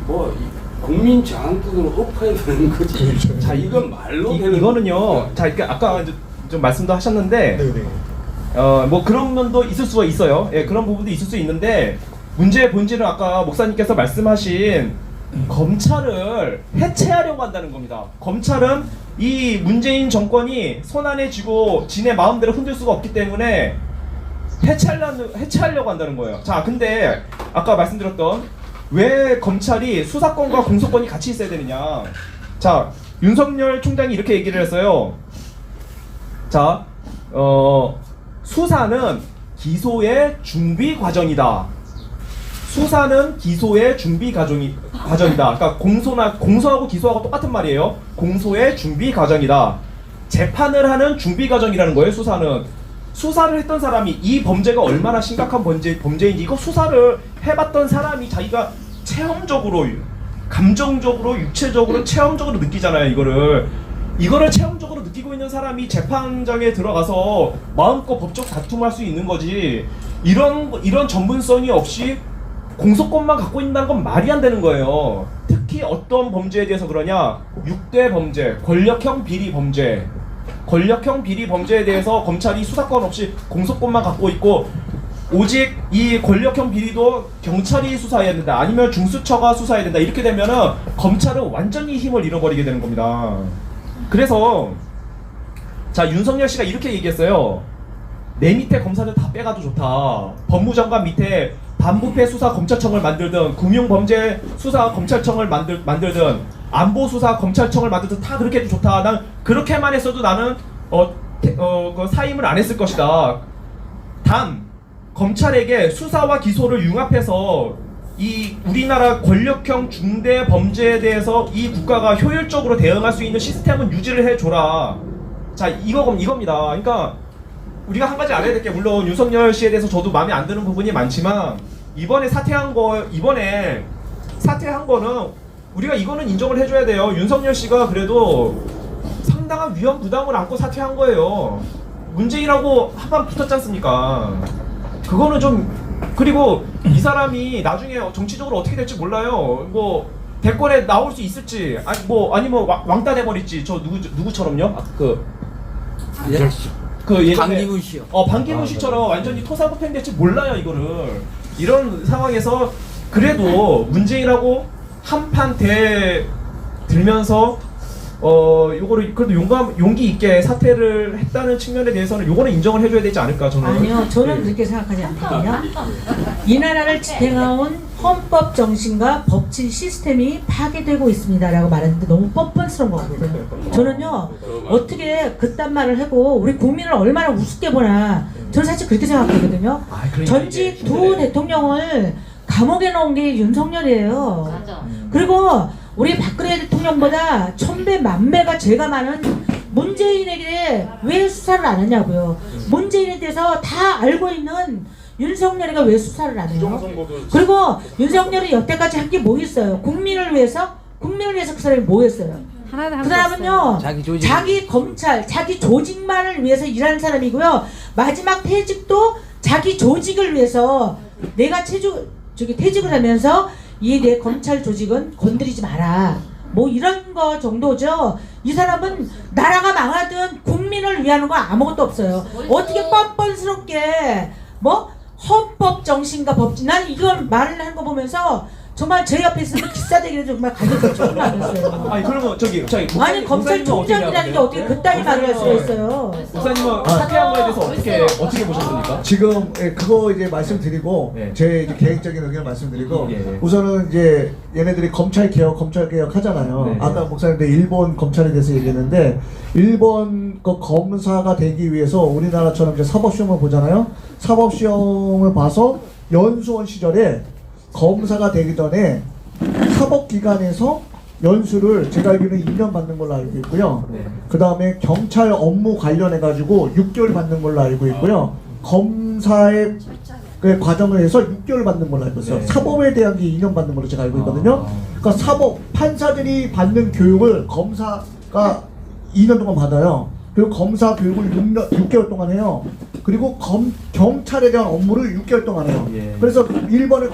뭐 국민 저항권으로 엎어야 되는 거지. 자 이건 말로 되는 이거는요. 자 이렇게 아까 좀 말씀도 하셨는데 뭐 그런 면도 있을 수가 있어요. 예, 그런 부분도 있을 수 있는데 문제의 본질은 아까 목사님께서 말씀하신 검찰을 해체하려고 한다는 겁니다. 검찰은 이 문재인 정권이 손안에 쥐고 지네 마음대로 흔들 수가 없기 때문에 해체하려고 한다는 거예요. 자, 근데 아까 말씀드렸던 왜 검찰이 수사권과 공소권이 같이 있어야 되느냐. 자, 윤석열 총장이 이렇게 얘기를 했어요. 자, 수사는 기소의 준비 과정이다. 수사는 기소의 준비 과정이다. 그러니까 공소하고 기소하고 똑같은 말이에요. 공소의 준비 과정이다. 재판을 하는 준비 과정이라는 거예요. 수사를 했던 사람이 이 범죄가 얼마나 심각한 범죄인지 이거 수사를 해봤던 사람이 자기가 체험적으로, 감정적으로, 육체적으로, 체험적으로 느끼잖아요. 이거를 체험적으로 느끼고 있는 사람이 재판장에 들어가서 마음껏 법적 다툼할 수 있는 거지. 이런 전문성이 없이 공소권만 갖고 있다는 건 말이 안 되는 거예요. 특히 어떤 범죄에 대해서 그러냐? 6대 범죄, 권력형 비리 범죄. 권력형 비리 범죄에 대해서 검찰이 수사권 없이 공소권만 갖고 있고 오직 이 권력형 비리도 경찰이 수사해야 된다. 아니면 중수처가 수사해야 된다. 이렇게 되면은 검찰은 완전히 힘을 잃어버리게 되는 겁니다. 그래서 자 윤석열 씨가 이렇게 얘기했어요. 내 밑에 검사들 다 빼가도 좋다. 법무장관 밑에 반부패 수사 검찰청을 만들든 금융범죄 수사 검찰청을 만들든 안보수사 검찰청을 만들든 다 그렇게 해도 좋다. 난 그렇게만 했어도 나는 그 사임을 안 했을 것이다. 단 검찰에게 수사와 기소를 융합해서 이 우리나라 권력형 중대 범죄에 대해서 이 국가가 효율적으로 대응할 수 있는 시스템은 유지를 해줘라. 자 이겁니다. 그러니까 우리가 한 가지 알아야 될 게 물론 윤석열 씨에 대해서 저도 마음에 안 드는 부분이 많지만 이번에 사퇴한 거는 우리가 이거는 인정을 해줘야 돼요. 윤석열 씨가 그래도 상당한 위험 부담을 안고 사퇴한 거예요. 문재인하고 한판 붙었지 않습니까? 그거는 좀 그리고 이 사람이 나중에 정치적으로 어떻게 될지 몰라요. 뭐 대권에 나올 수 있을지 아니면 왕따 돼버릴지 저 누구처럼요? 예전에 반기문 씨요. 반기문 씨처럼 완전히 토사구팽 될지 몰라요 이거를. 이런 상황에서 그래도 문재인하고 한판 들면서 요거를 그래도 용기 있게 사퇴를 했다는 측면에 대해서는 요거는 인정을 해줘야 되지 않을까 저는. 아니요, 저는 네. 그렇게 생각하지 않거든요. 이 나라를 지탱해온 헌법 정신과 법치 시스템이 파괴되고 있습니다라고 말했는데 너무 뻔뻔스러운 거거든요. 저는요, 어떻게 그딴 말을 하고 우리 국민을 얼마나 우습게 보나, 저는 사실 그렇게 생각하거든요. 전직 두 대통령을 감옥에 넣은 게 윤석열이에요. 그리고 우리 박근혜 대통령보다 1000배 만배가 죄가 많은 문재인에게 왜 수사를 안 하냐고요. 문재인에 대해서 다 알고 있는 윤석열이가 왜 수사를 안 해요? 그리고 윤석열이 여태까지 한 게 뭐 있어요? 국민을 위해서 그 사람이 뭐 했어요? 하나도 안 그 사람은요, 자기 조직. 자기 검찰, 자기 조직만을 위해서 일하는 사람이고요. 마지막 퇴직도 자기 조직을 위해서 내가 퇴직을 하면서 이 내 검찰 조직은 건드리지 마라. 뭐 이런 거 정도죠. 이 사람은 나라가 망하든 국민을 위하는 거 아무것도 없어요. 어떻게 뻔뻔스럽게 뭐 헌법 정신과 법치, 난 이걸 말을 하는 거 보면서 정말 제 옆에 있으면 기싸대기를 정말 가져서 조금 나눴어요. 아니 그러면 저기 아니 검찰총장이라는 게 어떻게 그따위 말을 할 수가 있어요? 목사님은 사퇴한 거에 대해서 어떻게 보셨습니까? 지금 그거 이제 말씀드리고 네. 제 이제 개인적인 의견 말씀드리고 예. 우선은 이제 얘네들이 검찰 개혁 하잖아요. 네. 아까 목사님들 일본 검찰에 대해서 얘기했는데 일본 그 검사가 되기 위해서 우리나라처럼 이제 사법시험을 보잖아요. 사법시험을 봐서 연수원 시절에 검사가 되기 전에 사법기관에서 연수를 제가 알기로는 2년 받는 걸로 알고 있고요. 네. 그 다음에 경찰 업무 관련해가지고 6개월 받는 걸로 알고 있고요. 검사의 그 과정을 해서 6개월 받는 걸로 알고 있어요. 네. 사법에 대한 게 2년 받는 걸로 제가 알고 있거든요. 그러니까 사법, 판사들이 받는 교육을 검사가 2년 동안 받아요. 그리고 검사 교육을 6개월 동안 해요. 그리고 경찰에 대한 업무를 6개월 동안 해요. 예. 그래서 일본의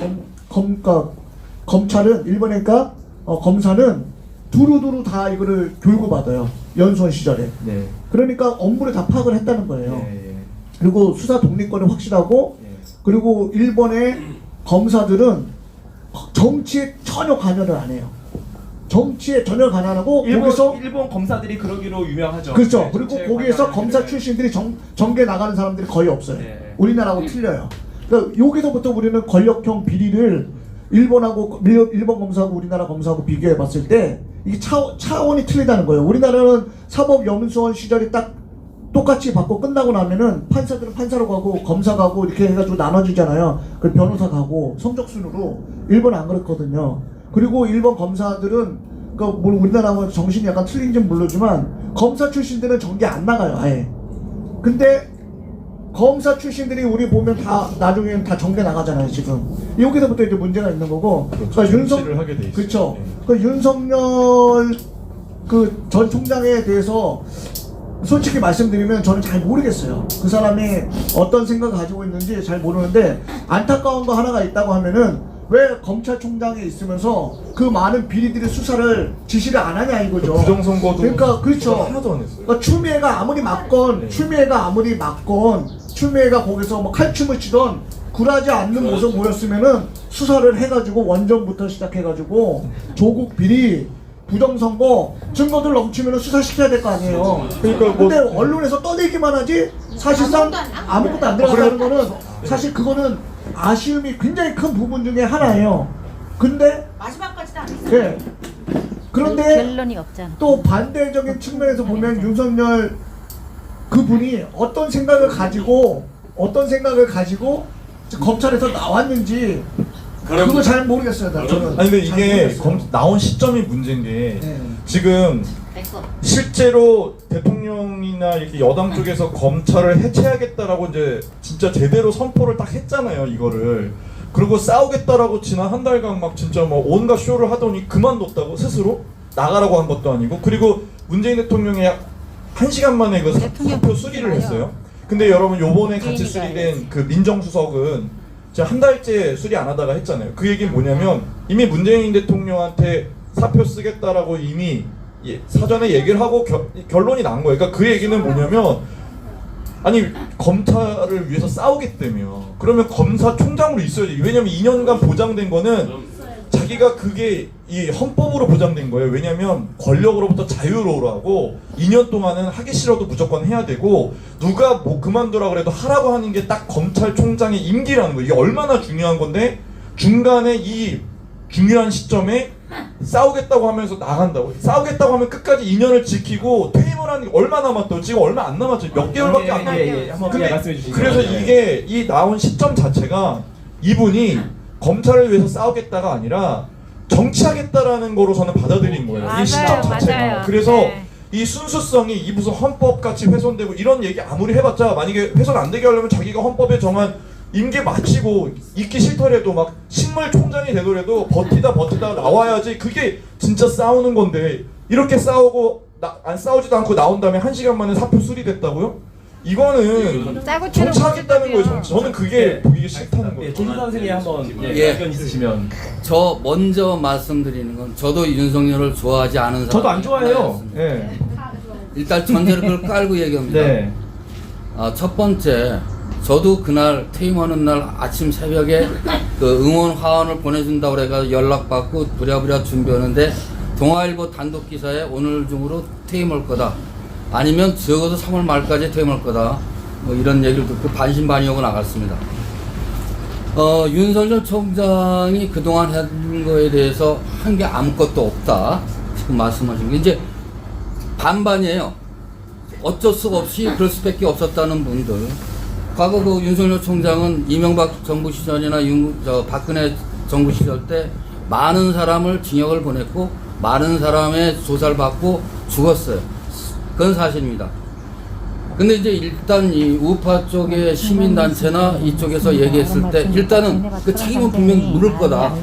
검찰은 일본이니까 검사는 두루두루 다 이거를 교육을 받아요. 연수원 시절에. 네. 그러니까 업무를 다 파악을 했다는 거예요. 예. 그리고 수사 독립권이 확실하고 예. 그리고 일본의 검사들은 정치에 전혀 관여를 안 해요. 정치에 전혀 관여 안 하고 거기서 일본 검사들이 그러기로 유명하죠. 그렇죠. 네, 그리고 정치에 거기에서 관여하는 검사 게. 출신들이 정계 나가는 사람들이 거의 없어요. 네. 우리나라하고 틀려요. 그러니까 여기서부터 우리는 권력형 비리를 일본 검사하고 우리나라 검사하고 비교해 봤을 때 이게 차원이 틀리다는 거예요. 우리나라는 사법연수원 시절이 딱 똑같이 받고 끝나고 나면은 판사들은 판사로 가고 검사 가고 이렇게 해가지고 나눠주잖아요. 그 변호사 가고 성적순으로. 일본은 안 그렇거든요. 그리고 일본 검사들은 그러니까 뭐 우리나라하고 정신이 약간 틀린지는 모르지만 검사 출신들은 정계 안 나가요 아예. 근데 검사 출신들이 우리 보면 다 나중에는 다 정계 나가잖아요 지금. 여기서부터 이제 문제가 있는 거고. 그러니까 정치를 하게 돼 있어요. 그렇죠. 네. 그 윤석열 그 전 총장에 대해서 솔직히 말씀드리면 저는 잘 모르겠어요. 그 사람이 어떤 생각을 가지고 있는지 잘 모르는데 안타까운 거 하나가 있다고 하면은 왜 검찰총장에 있으면서 그 많은 비리들의 수사를 지시를 안 하냐 이거죠. 부정선거도 그러니까 그렇죠. 하나도 안 했어요. 그러니까 추미애가 아무리 맞건 추미애가 거기서 뭐 칼춤을 치던 굴하지 않는 모습 보였으면은 수사를 해가지고 원전부터 시작해가지고 조국 비리 부정선거 증거들 넘치면 수사시켜야 될 거 아니에요. 그러니까 뭐 근데 언론에서 떠들기만 하지 사실상 아무것도 안 들어가는 거는 사실 그거는 아쉬움이 굉장히 큰 부분 중에 하나예요. 근데 마지막까지도 안 했어요. 네. 그런데 결론이 없잖아. 또 반대적인 측면에서 보면 윤석열 그분이 어떤 생각을 가지고 검찰에서 나왔는지 그거 잘 모르겠어요. 저는. 아니 근데 잘 이게 모르겠어요. 나온 시점이 문제인 게 네. 지금 실제로 대통령이나 이렇게 여당 쪽에서 검찰을 해체하겠다라고 이제 진짜 제대로 선포를 딱 했잖아요 이거를. 그리고 싸우겠다라고 지난 한 달간 막 진짜 뭐 온갖 쇼를 하더니 그만뒀다고 스스로 나가라고 한 것도 아니고. 그리고 문재인 대통령이 1시간 만에 그 사표 수리를 했어요. 근데 여러분 요번에 같이 수리된 그 민정수석은 제가 한 달째 수리 안 하다가 했잖아요. 그 얘기는 뭐냐면 이미 문재인 대통령한테 사표 쓰겠다라고 이미 사전에 얘기를 하고 결론이 난 거예요. 그러니까 그 얘기는 뭐냐면 아니 검찰을 위해서 싸우겠다며. 그러면 검사총장으로 있어야지. 왜냐면 2년간 보장된 거는 자기가 그게 이 헌법으로 보장된 거예요. 왜냐면 권력으로부터 자유로우라고 2년 동안은 하기 싫어도 무조건 해야 되고 누가 뭐 그만두라 그래도 하라고 하는 게 딱 검찰총장의 임기라는 거예요. 이게 얼마나 중요한 건데 중간에 이 중요한 시점에 싸우겠다고 하면서 나간다고. 싸우겠다고 하면 끝까지 2년을 지키고 퇴임을 하는 게 얼마 남았다고. 지금 얼마 안 남았죠. 몇 개월밖에 안 남았어요. 한번 말씀해 주시죠. 그래서 이게 이 나온 시점 자체가 이분이 검찰을 위해서 싸우겠다가 아니라 정치하겠다라는 거로 저는 받아들인 거예요. 이 시점 자체가. 맞아요. 그래서 네. 이 순수성이 이 무슨 헌법같이 훼손되고 이런 얘기 아무리 해봤자 만약에 훼손 안 되게 하려면 자기가 헌법에 정한 임기 마치고 있기 싫더라도 막 식물 총장이 되더라도 버티다 나와야지. 그게 진짜 싸우는 건데 이렇게 싸우고 안 싸우지도 않고 나온 다음에 1시간 만에 사표 수리됐다고요? 이거는 정치하겠다는 거예요. 정치. 저는 그게 보기 싫다는 거예요. 조준 선생님 한번 예. 의견 있으시면. 저 먼저 말씀드리는 건 저도 윤석열을 좋아하지 않은 사람. 저도 안 좋아해요. 예. 일단 전제를 그걸 깔고 얘기합니다. 네. 첫 번째, 저도 그날 퇴임하는 날 아침 새벽에 그 응원 화환을 보내준다고 그래가 연락받고 부랴부랴 준비하는데 동아일보 단독 기사에 오늘 중으로 퇴임할 거다. 아니면 적어도 3월 말까지 퇴임할 거다. 뭐 이런 얘기를 듣고 반신반의하고 나갔습니다. 윤석열 총장이 그동안 한 거에 대해서 한 게 아무것도 없다. 지금 말씀하신 게 이제 반반이에요. 어쩔 수 없이 그럴 수밖에 없었다는 분들. 과거 그 윤석열 총장은 이명박 정부 시절이나 박근혜 정부 시절 때 많은 사람을 징역을 보냈고 많은 사람의 조사를 받고 죽었어요. 그건 사실입니다. 근데 이제 일단 이 우파 쪽의 시민단체나 이쪽에서 얘기했을 때 일단은 그 책임은 분명히 물을 거다.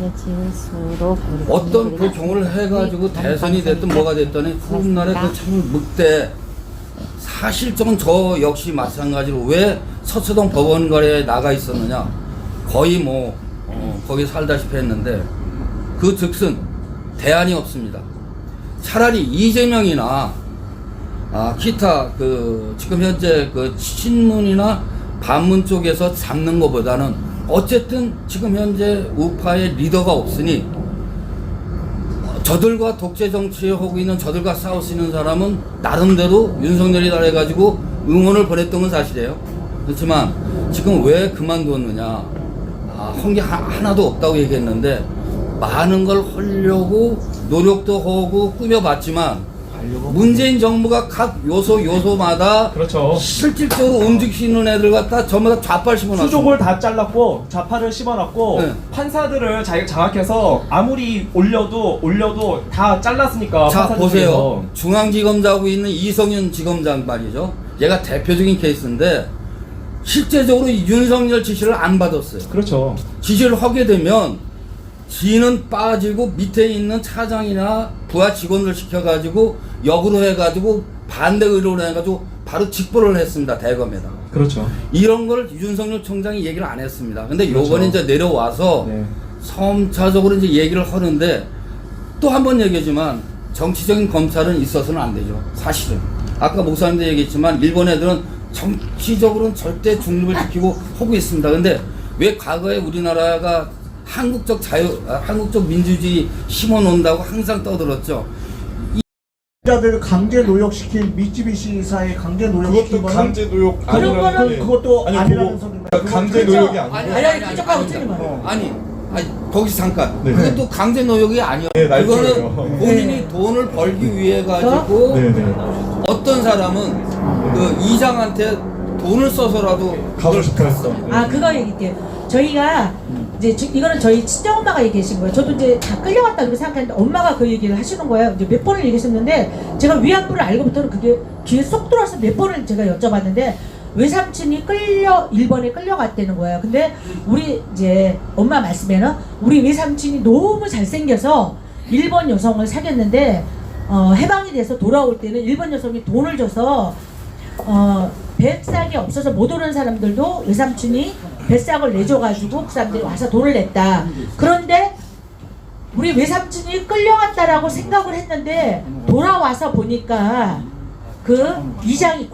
어떤 그 경우를 해가지고 대선이 됐든 뭐가 됐든 훗날에 그 책임을 묻되 사실적은 저 역시 마찬가지로 왜 서초동 법원거래에 나가 있었느냐. 거의 뭐 거기 살다시피 했는데 그 즉슨 대안이 없습니다. 차라리 이재명이나 기타 그 지금 현재 그 신문이나 반문 쪽에서 잡는 것보다는 어쨌든 지금 현재 우파의 리더가 없으니 저들과 독재 정치하고 있는 저들과 싸울 수 있는 사람은 나름대로 윤석열이다 해가지고 응원을 보냈던 건 사실이에요. 그렇지만 지금 왜 그만두었느냐. 한 게 하나도 없다고 얘기했는데 많은 걸 하려고 노력도 하고 꾸며봤지만 문재인 정부가 각 요소마다 그렇죠. 실질적으로 움직이는 애들 갖다 전부 다 좌파를 심어놨어요. 수족을 다 잘랐고 좌파를 심어놨고 네. 판사들을 자기가 장악해서 아무리 올려도 다 잘랐으니까. 자 판사들 보세요. 중에서. 중앙지검장하고 있는 이성윤 지검장 말이죠. 얘가 대표적인 케이스인데 실제적으로 윤석열 지시를 안 받았어요. 그렇죠. 지시를 하게 되면 지는 빠지고 밑에 있는 차장이나 부하 직원들 시켜가지고 역으로 해가지고 반대 의료를 해가지고 바로 직보를 했습니다. 대검에다. 그렇죠. 이런 걸 윤석열 총장이 얘기를 안 했습니다. 근데 그렇죠. 요번에 이제 내려와서 네. 점차적으로 이제 얘기를 하는데 또 한 번 얘기하지만 정치적인 검찰은 있어서는 안 되죠. 사실은. 아까 목사님도 얘기했지만 일본 애들은 정치적으로는 절대 중립을 지키고 하고 있습니다. 근데 왜 과거에 우리나라가 한국적 민주주의 심어놓는다고 항상 떠들었죠. 자들 강제 노역시킨 미쯔비시사의 강제 노역시킨 그것도 거는 강제 노역 그런 거는 게- 그것도 아니, 아니라는 그거 소리입니다. 강제 노역이 아니고 아니, 잠깐만, 잠깐만. 아니, 거기서 잠깐. 네. 그것도 강제 노역이 아니야. 네, 그거는 날조예요. 본인이 돈을 벌기 위해 가지고 네네. 어떤 사람은 그 이장한테 돈을 써서라도 가고 싶어 했어. 그거 얘기할게요. 저희가 이제 이거는 저희 친정엄마가 얘기하신 거예요. 저도 이제 다 끌려갔다 그렇게 생각했는데 엄마가 그 얘기를 하시는 거예요. 이제 몇 번을 얘기했었는데 제가 위안부를 알고부터는 그게 귀에 쏙 들어와서 몇 번을 제가 여쭤봤는데 외삼촌이 일본에 끌려갔다는 거예요. 근데 우리 이제 엄마 말씀에는 우리 외삼촌이 너무 잘생겨서 일본 여성을 사귀었는데 해방이 돼서 돌아올 때는 일본 여성이 돈을 줘서 배싹이 없어서 못 오는 사람들도 외삼촌이 배상을 내줘가지고 그 사람들이 와서 돈을 냈다. 그런데 우리 외삼촌이 끌려갔다라고 생각을 했는데 돌아와서 보니까 그 구장이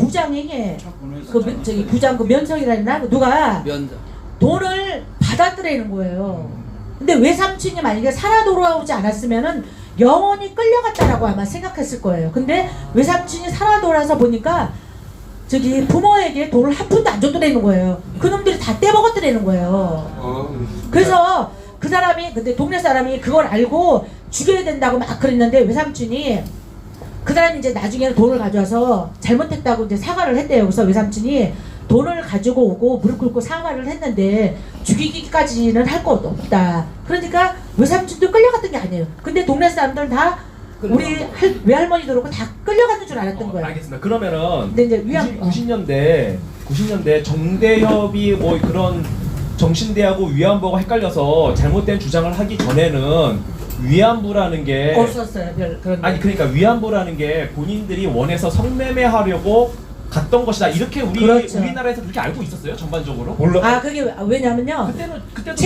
저기 부장 그 면석이라나 누가 면접. 돈을 받았더라는 거예요. 근데 외삼촌이 만약에 살아 돌아오지 않았으면은 영원히 끌려갔다라고 아마 생각했을 거예요. 근데 외삼촌이 살아 돌아서 보니까 저기 부모에게 돈을 한 푼도 안 줬더라는 거예요. 그놈들이 다 떼먹었더라는 거예요. 그래서 그 사람이 근데 동네 사람이 그걸 알고 죽여야 된다고 막 그랬는데 외삼촌이 그 사람이 이제 나중에는 돈을 가져와서 잘못했다고 이제 사과를 했대요. 그래서 외삼촌이 돈을 가지고 오고 무릎 꿇고 사과를 했는데 죽이기까지는 할 것도 없다. 그러니까 외삼촌도 끌려갔던 게 아니에요. 근데 동네 사람들은 다 우리 외할머니도 그렇고 다 끌려가는 줄 알았던 거예요. 알겠습니다. 그러면은 근데 이제 위안 90년대 정대협이 뭐 그런 정신대하고 위안부하고 헷갈려서 잘못된 주장을 하기 전에는 위안부라는 게 없었어요. 그런 아니 그러니까 위안부라는 게 본인들이 원해서 성매매하려고 갔던 것이다. 이렇게 그렇죠. 우리나라에서 그렇게 알고 있었어요. 전반적으로. 아 그게 왜냐면요. 그때도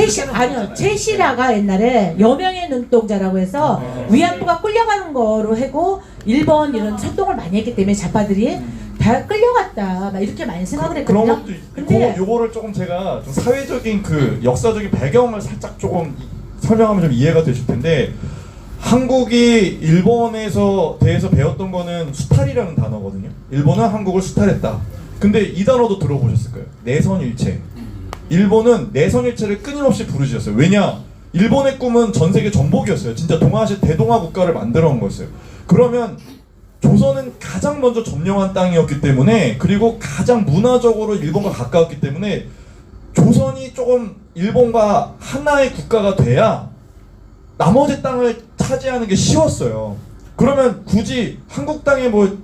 최시라가 옛날에 여명의 눈동자라고 해서 위안부가 끌려가는 거로 하고 일본 이런 선동을 많이 했기 때문에 좌파들이 다 끌려갔다 막 이렇게 많이 생각을 했거든요. 그런 것도 있고 요거를 조금 제가 좀 사회적인 그 역사적인 배경을 살짝 조금 설명하면 좀 이해가 되실 텐데 한국이 일본에서 대해서 배웠던 거는 수탈이라는 단어거든요. 일본은 한국을 수탈했다. 근데 이 단어도 들어보셨을 거예요. 내선일체. 일본은 내선일체를 끊임없이 부르짖었어요. 왜냐? 일본의 꿈은 전 세계 전복이었어요. 진짜 동아시아 대동아 국가를 만들어 온 거였어요. 그러면 조선은 가장 먼저 점령한 땅이었기 때문에 그리고 가장 문화적으로 일본과 가까웠기 때문에 조선이 조금 일본과 하나의 국가가 돼야 나머지 땅을 차지하는 게 쉬웠어요. 그러면 굳이 한국 땅에 뭐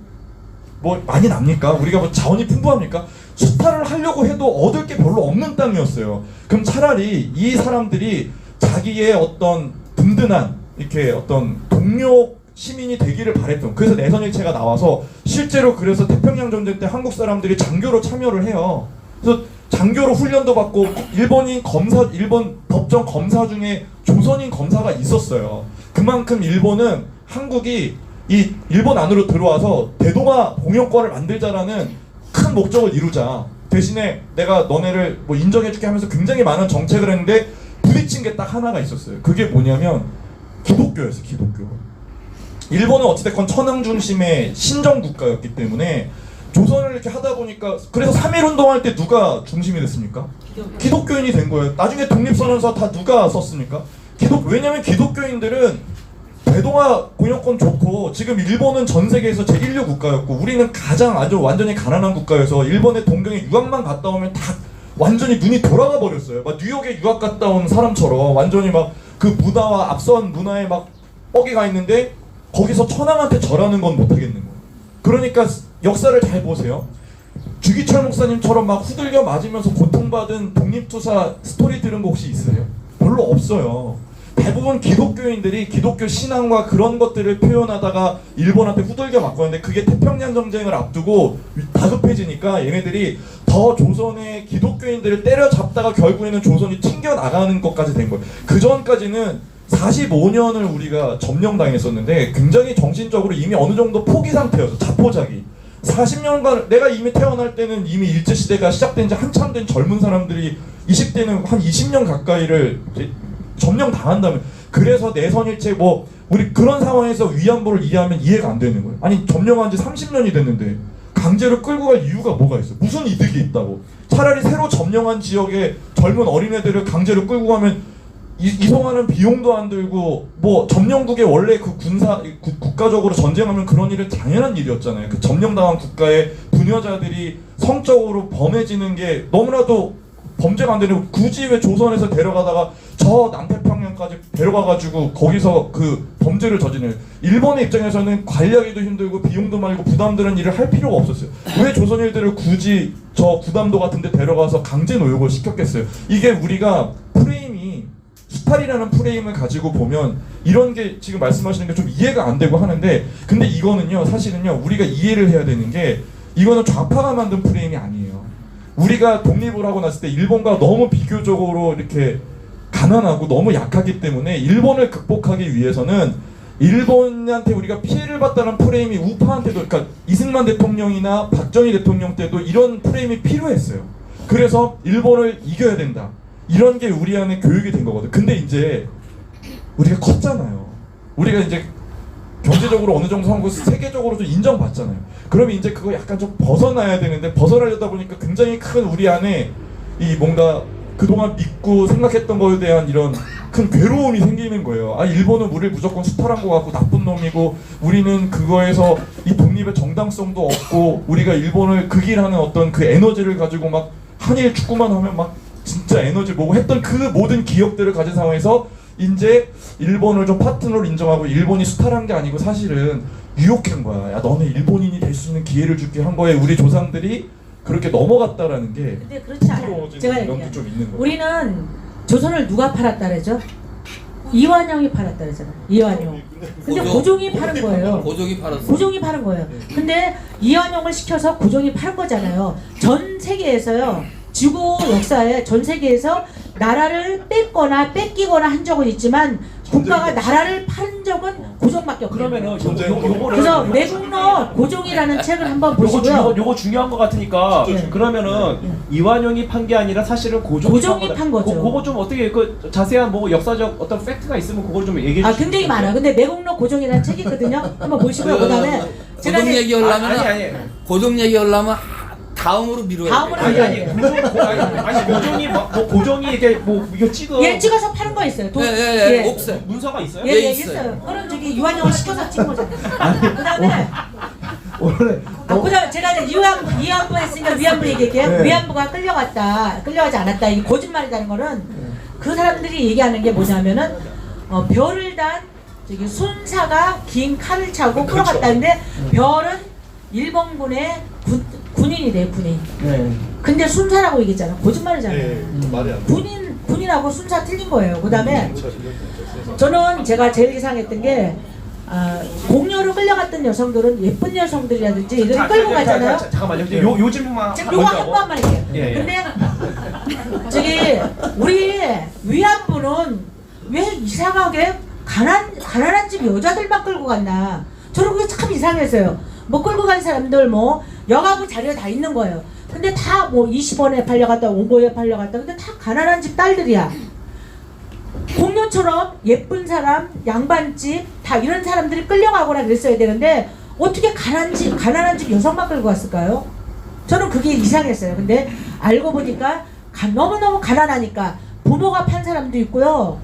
많이 납니까? 우리가 뭐 자원이 풍부합니까? 수탈을 하려고 해도 얻을 게 별로 없는 땅이었어요. 그럼 차라리 이 사람들이 자기의 어떤 든든한 이렇게 어떤 동료 시민이 되기를 바랬던, 그래서 내선일체가 나와서 실제로 그래서 태평양 전쟁 때 한국 사람들이 장교로 참여를 해요. 그래서 장교로 훈련도 받고 일본 법정 검사 중에 조선인 검사가 있었어요. 그만큼 일본은 한국이 이 일본 안으로 들어와서 대동아 봉영권을 만들자라는 큰 목적을 이루자. 대신에 내가 너네를 뭐 인정해줄게 하면서 굉장히 많은 정책을 했는데 부딪힌 게 딱 하나가 있었어요. 그게 뭐냐면 기독교였어요. 기독교. 일본은 어찌됐건 천황 중심의 신정 국가였기 때문에 조선을 이렇게 하다 보니까 그래서 3.1운동 할 때 누가 중심이 됐습니까? 기독교인이 된 거예요. 나중에 독립선언서 다 누가 썼습니까? 왜냐면 기독교인들은 대동아 공영권 좋고 지금 일본은 전 세계에서 제1류 국가였고 우리는 가장 아주 완전히 가난한 국가여서 일본의 동경에 유학만 갔다 오면 다 완전히 눈이 돌아가 버렸어요. 막 뉴욕에 유학 갔다 온 사람처럼 완전히 막 그 문화와 앞선 문화에 막 뻐기가 있는데 거기서 천황한테 절하는 건 못하겠는 거예요. 그러니까 역사를 잘 보세요. 주기철 목사님처럼 막 후들겨 맞으면서 고통받은 독립투사 스토리 들은 거 혹시 있어요? 별로 없어요. 대부분 기독교인들이 기독교 신앙과 그런 것들을 표현하다가 일본한테 후들겨 맞고 하는데 그게 태평양 전쟁을 앞두고 다급해지니까 얘네들이 더 조선의 기독교인들을 때려잡다가 결국에는 조선이 튕겨나가는 것까지 된 거예요. 그 전까지는 45년을 우리가 점령당했었는데 굉장히 정신적으로 이미 어느 정도 포기 상태였어. 자포자기. 40년간 내가 이미 태어날 때는 이미 일제시대가 시작된 지 한참 된 젊은 사람들이 20대는 한 20년 가까이를 점령당한다면 그래서 내선일체 뭐 우리 그런 상황에서 위안부를 이해하면 이해가 안 되는 거예요. 아니 점령한 지 30년이 됐는데 강제로 끌고 갈 이유가 뭐가 있어? 무슨 이득이 있다고? 차라리 새로 점령한 지역에 젊은 어린애들을 강제로 끌고 가면 이송하는 비용도 안 들고 뭐 점령국의 원래 그 국가적으로 전쟁하면 그런 일은 당연한 일이었잖아요. 그 점령당한 국가의 부녀자들이 성적으로 범해지는 게 너무나도 범죄가 안 되는 굳이 왜 조선에서 데려가다가 저 남태평양까지 데려가가지고 거기서 그 범죄를 저지르는 일본의 입장에서는 관리하기도 힘들고 비용도 많고 부담되는 일을 할 필요가 없었어요. 왜 조선인들을 굳이 저 구담도 같은 데 데려가서 강제 노역을 시켰겠어요. 이게 우리가 프레임이 수탈이라는 프레임을 가지고 보면 이런 게 지금 말씀하시는 게 좀 이해가 안 되고 하는데 근데 이거는요 사실은요 우리가 이해를 해야 되는 게 이거는 좌파가 만든 프레임이 아니에요. 우리가 독립을 하고 났을 때 일본과 너무 비교적으로 이렇게 가난하고 너무 약하기 때문에 일본을 극복하기 위해서는 일본한테 우리가 피해를 봤다는 프레임이 우파한테도, 그러니까 이승만 대통령이나 박정희 대통령 때도 이런 프레임이 필요했어요. 그래서 일본을 이겨야 된다. 이런 게 우리 안에 교육이 된 거거든. 근데 이제 우리가 컸잖아요. 우리가 이제 경제적으로 어느 정도 하고 세계적으로 좀 인정받잖아요. 그러면 이제 그거 약간 좀 벗어나야 되는데, 벗어나려다 보니까 굉장히 큰 우리 안에 이 뭔가 그동안 믿고 생각했던 거에 대한 이런 큰 괴로움이 생기는 거예요. 아, 일본은 우리를 무조건 수탈한 것 같고 나쁜 놈이고, 우리는 그거에서 이 독립의 정당성도 없고, 우리가 일본을 극일하는 어떤 그 에너지를 가지고 막 한일 축구만 하면 막 진짜 에너지 보고 했던 그 모든 기억들을 가진 상황에서 이제 일본을 좀 파트너로 인정하고, 일본이 수탈한 게 아니고 사실은 유혹한 거야. 야, 너네 일본인이 될 수 있는 기회를 줄게 한 거에 우리 조상들이 그렇게 넘어갔다라는 게 근데 그렇지 않아요. 부끄러워지는 제가 이런 게 얘기해요. 좀 있는 거예요. 우리는 조선을 누가 팔았다 그러죠? 이완용이 팔았다 그러잖아. 이완용. 근데 고종이 파는 거예요. 고종이 팔았어. 고종이 파는 거예요. 근데 이완용을 시켜서 고종이 파는 거잖아요. 전 세계에서요. 지구 역사에 전 세계에서 나라를 뺏거나 뺏기거나 한 적은 있지만 국가가 나라를 파는 적은 고종밖에 없어요. 그러면은 요거를 그래서 매국노 고종이라는 책을 한번 보시고요. 요거 중요한 것 같으니까 그러면은 이완용이 판 게 아니라 사실은 고종이 판 거죠. 그거 좀 어떻게 그 자세한 뭐 역사적 어떤 팩트가 있으면 그걸 좀 얘기해 주시면. 굉장히 많아. 근데 매국노 고종이라는 책이 있거든요. 한번 보시고요. 그다음에 제가 고종 이제 얘기하려면 아니. 고종 얘기하려면 다음으로 미뤄야 다음으로 돼. 미뤄야 돼요. 고종이 뭐 고종이 이렇게 뭐 이거 찍어. 얘 찍어서 파는 거 있어요. 예. 옥새. 문서가 있어요? 예, 있어요. 그럼 저기 유한용을 시켜서 찍은 거잖아요. 그다음에 원래 그다음 제가 이제 위안부 했으니까 위안부 얘기할게요. 네. 위안부가 끌려가지 않았다. 이게 거짓말이라는 거는 그 사람들이 얘기하는 게 뭐냐면은 별을 단 저기 순사가 긴 칼을 차고 끌어갔다는데 별은 일본군의 군인이 돼요. 군인. 네. 근데 순사라고 얘기했잖아. 거짓말이잖아요. 말이 안 돼. 군인하고 순사 틀린 거예요. 그다음에 저는 제가 제일 이상했던 게 공녀로 끌려갔던 여성들은 예쁜 여성들이라든지 이런 끌고 가잖아요. 잠깐만요. 요 질문만 지금 요거 한 번만 할게요. 예. 근데 저기 우리 위안부는 왜 이상하게 가난한 집 여자들만 끌고 갔나? 저는 그게 참 이상했어요. 뭐 끌고 간 사람들 뭐 여가부 자료 다 있는 거예요. 근데 다 뭐 20원에 팔려갔다 5원에 팔려갔다. 근데 다 가난한 집 딸들이야. 공녀처럼 예쁜 사람, 양반집 다 이런 사람들이 끌려가거나 그랬어야 되는데 어떻게 가난한 집 여성만 끌고 갔을까요? 저는 그게 이상했어요. 근데 알고 보니까 너무너무 가난하니까 부모가 판 사람도 있고요.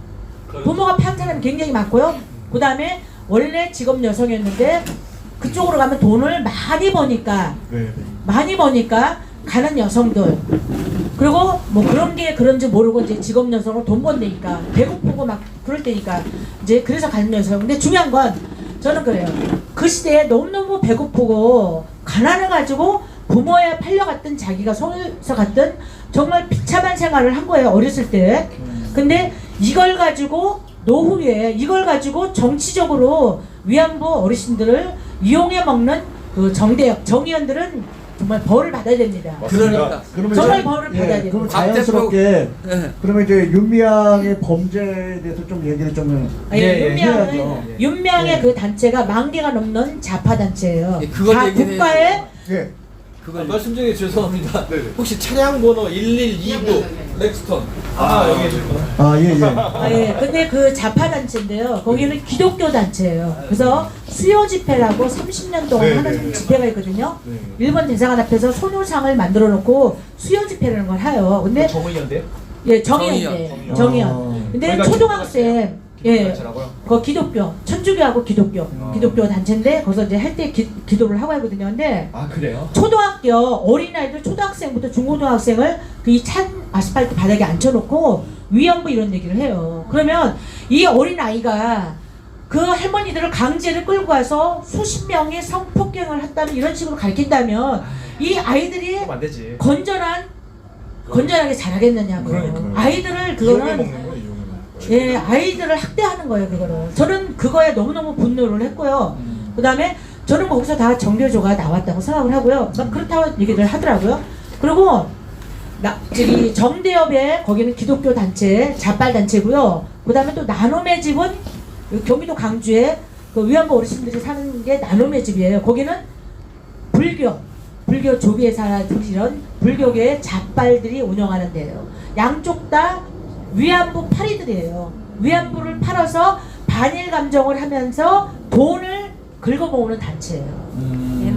부모가 판 사람이 굉장히 많고요. 그 다음에 원래 직업 여성이었는데 그쪽으로 가면 돈을 많이 버니까 가는 여성들, 그리고 뭐 그런 게 그런지 모르고 이제 직업 여성으로 돈 번다니까 배고프고 막 그럴 때니까 이제 그래서 가는 여성. 근데 중요한 건 저는 그래요. 그 시대에 너무너무 배고프고 가난해가지고 부모에 팔려갔던 자기가 속에서 갔던 정말 비참한 생활을 한 거예요. 어렸을 때. 근데 이걸 가지고 노후에 이걸 가지고 정치적으로 위안부 어르신들을 이용해 먹는 그 정의원들은 정말 벌을 받아야 됩니다. 그러니까. 그러면 정말 이제- 벌을 받아야 됩니다. 그럼 자연스럽게 예. 그러면 이제 윤미향의 범죄에 대해서 좀 얘기를 좀 해야죠. 윤명의 예. 그 단체가 10,000개가 넘는 좌파 단체예요. 예, 그걸 다 얘기해 국가의 예. 그걸 말씀 중에 죄송합니다. 혹시 차량 번호 112부 렉스턴. 여기 예. 근데 그 좌파 단체인데요. 거기는 기독교 단체예요. 그래서 수요 집회라고 30년 동안 하는 집회가 있거든요. 일본 대사관 앞에서 소녀상을 만들어 놓고 수요 집회라는 걸 해요. 근데 정의연대? 예, 정의연. 근데 저희가 초등학생 기독교 단체라고요? 그 기독교, 천주교하고 기독교 단체인데 거기서 이제 할 때 기도를 하고 하거든요. 근데 그래요? 초등학교 어린아이들 초등학생부터 중고등학생을 그 이 찬 아스팔트 바닥에 앉혀놓고 위안부 이런 얘기를 해요. 그러면 이 어린아이가 그 할머니들을 강제로 끌고 가서 수십 명의 성폭행을 했다면 이런 식으로 가르친다면 이 아이들이 안 되지. 건전하게 자라겠느냐고요. 그러니까요. 아이들을 이용해 그거는 먹는 거예요, 이용해 먹는 거예요. 예, 아이들을 학대하는 거예요, 그거는. 저는 그거에 너무너무 분노를 했고요. 그 다음에 저는 거기서 다 정교조가 나왔다고 생각을 하고요. 막 그렇다고 얘기를 하더라고요. 그리고 저기 정대협에 거기는 기독교 단체, 자빨 단체고요. 그다음에 또 나눔의 집은 경기도 강주에 그 위안부 어르신들이 사는 게 나눔의 집이에요. 거기는 불교 조비회사들 이런 불교계의 자빨들이 운영하는 데예요. 양쪽 다 위안부 파리들이에요. 위안부를 팔아서 반일 감정을 하면서 돈을 긁어모으는 단체예요.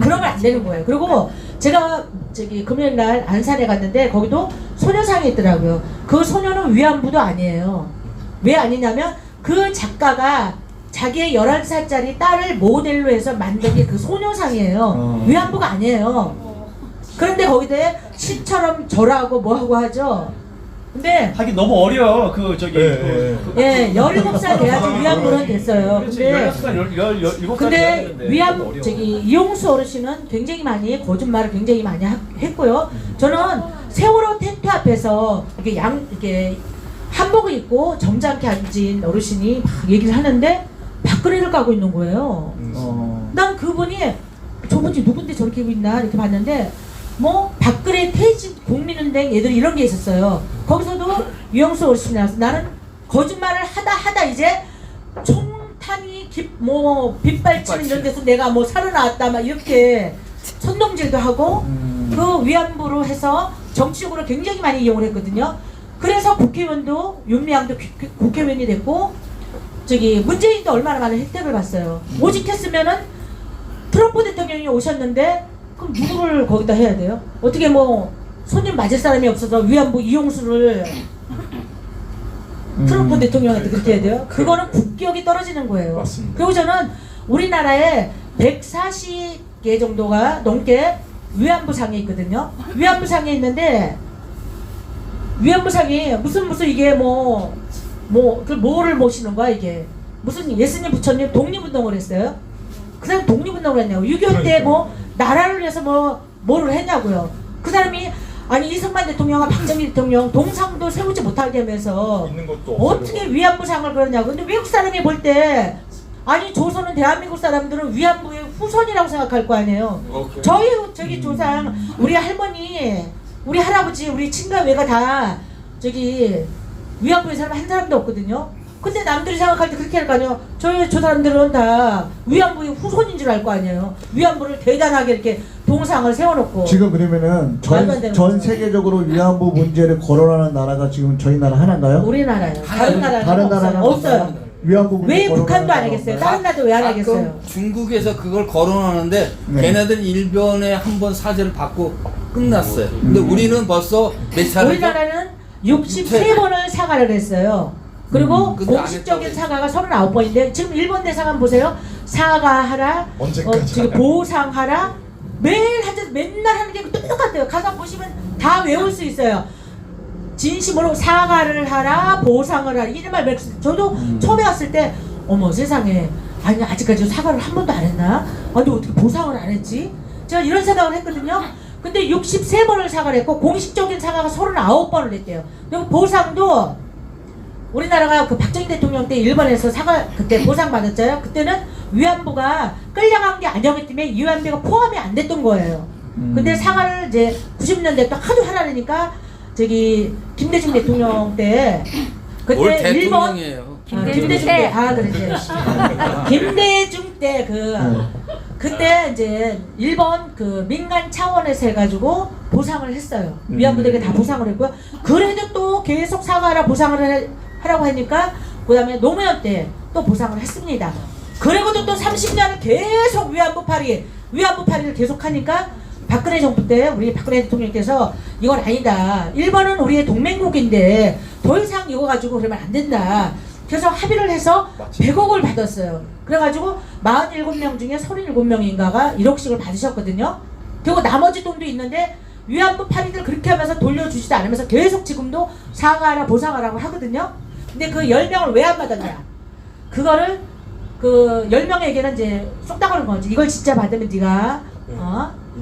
그러면 안 되는 거예요. 그리고 제가 저기 금요일 날 안산에 갔는데 거기도 소녀상이 있더라고요. 그 소녀는 위안부도 아니에요. 왜 아니냐면 그 작가가 자기의 11살짜리 딸을 모델로 해서 만든 게 그 소녀상이에요. 위안부가 아니에요. 그런데 거기다 시처럼 절하고 뭐하고 하죠. 근데 하긴 너무 어려. 그 저기 예, 17살 돼야지 위안부는 됐어요. 근데 17살 근데 위안 저기 이용수 어르신은 굉장히 많이 거짓말을 굉장히 많이 했고요. 저는 세월호 텐트 앞에서 이렇게 한복을 입고 점잖게 앉은 어르신이 막 얘기를 하는데 박근혜를 까고 있는 거예요. 난 그분이 저분이 누군데 저렇게 입고 있나 이렇게 봤는데 뭐 박근혜 퇴진 국민은행 얘들 이런 게 있었어요. 거기서도 유영수 어르신이 나와서 나는 거짓말을 하다 이제 총탄이 뭐 빗발치는 이런 데서 내가 뭐 살아나왔다 막 이렇게 선동질도 하고 그 위안부로 해서 정치적으로 굉장히 많이 이용을 했거든요. 그래서 국회의원도 윤미향도 국회의원이 됐고 저기 문재인도 얼마나 많은 혜택을 봤어요. 오직 했으면은 트럼프 대통령이 오셨는데 그럼 누구를 거기다 해야 돼요? 어떻게 뭐 손님 맞을 사람이 없어서 위안부 이용수를 트럼프 대통령한테 그렇게 해야 돼요? 그거는 국격이 떨어지는 거예요. 맞습니다. 그리고 저는 우리나라에 140개 정도가 넘게 위안부 상이 있거든요. 위안부 상이 있는데 위안부 상이 무슨 이게 그 뭐를 모시는 거야 이게 무슨 예수님 부처님 독립운동을 했어요? 그 사람 독립운동을 했냐고 6.25 때 뭐 나라를 위해서 뭐를 했냐고요. 그 사람이 아니 이승만 대통령과 박정희 대통령 동상도 세우지 못하게 하면서 어떻게 위안부상을 그러냐고. 근데 외국 사람이 볼 때 아니 조선은 대한민국 사람들은 위안부의 후손이라고 생각할 거 아니에요. 저기 조상 우리 할머니 우리 할아버지 우리 친가 외가 다 저기 위안부의 사람 한 사람도 없거든요. 근데 남들이 생각할 때 그렇게 할 거 아니에요. 저 사람들은 다 위안부의 후손인 줄 알 거 아니에요. 위안부를 대단하게 이렇게 동상을 세워놓고. 지금 그러면은 전 세계적으로 위안부 문제를 거론하는 나라가 지금 저희 나라 하나인가요? 우리나라요. 다른 나라는 없어요. 위안부 왜 북한도 안 하겠어요? 다른 나라도 왜 안 하겠어요? 중국에서 그걸 거론하는데 걔네들 일본에 한번 사죄를 받고 끝났어요. 근데 우리는 벌써 몇 차례? 우리나라는 63번을 사과를 했어요. 그리고 근데 안 공식적인 했다고 사과가 39번인데 지금 일본 대사관 보세요. 사과하라, 지금 보상하라, 맨날 하는 게 똑같아요. 가서 보시면 다 외울 수 있어요. 진심으로 사과를 하라, 보상을 하라. 이름을 저도 처음에 왔을 때 어머 세상에 아니 아직까지 사과를 한 번도 안 했나? 아니 어떻게 보상을 안 했지? 제가 이런 생각을 했거든요. 근데 63번을 사과를 했고 공식적인 사과가 39번을 했대요. 그리고 보상도 우리나라가 그 박정희 대통령 때 일본에서 그때 보상 받았잖아요. 그때는 위안부가 끌려간 게 아니었기 때문에 위안부가 포함이 안 됐던 거예요. 근데 사과를 이제 90년대 또 하도 하라니까 저기 김대중 대통령 때 그때 일본 김대중 때 그랬지. 김대중 때 그때 이제 일본 그 민간 차원에서 해가지고 보상을 했어요. 위안부들에게 다 보상을 했고요. 그래도 또 계속 사과하라 보상을 하라고 하니까 그 다음에 노무현 때 또 보상을 했습니다. 그리고도 또 30년을 계속 위안부 파리를 계속 하니까 박근혜 정부 때 우리 박근혜 대통령께서 이건 아니다. 일본은 우리의 동맹국인데 더 이상 이거 가지고 그러면 안 된다. 그래서 합의를 해서 100억을 받았어요. 그래가지고 47명 중에 37명인가가 1억씩을 받으셨거든요. 그리고 나머지 돈도 있는데 위안부 파리들 그렇게 하면서 돌려주지도 않으면서 계속 지금도 사과하라 보상하라고 하거든요. 근데 그 10명을 왜 안 받았냐. 그거를 그 10명에게는 이제 쏙다가는 거지. 이걸 진짜 받으면 네가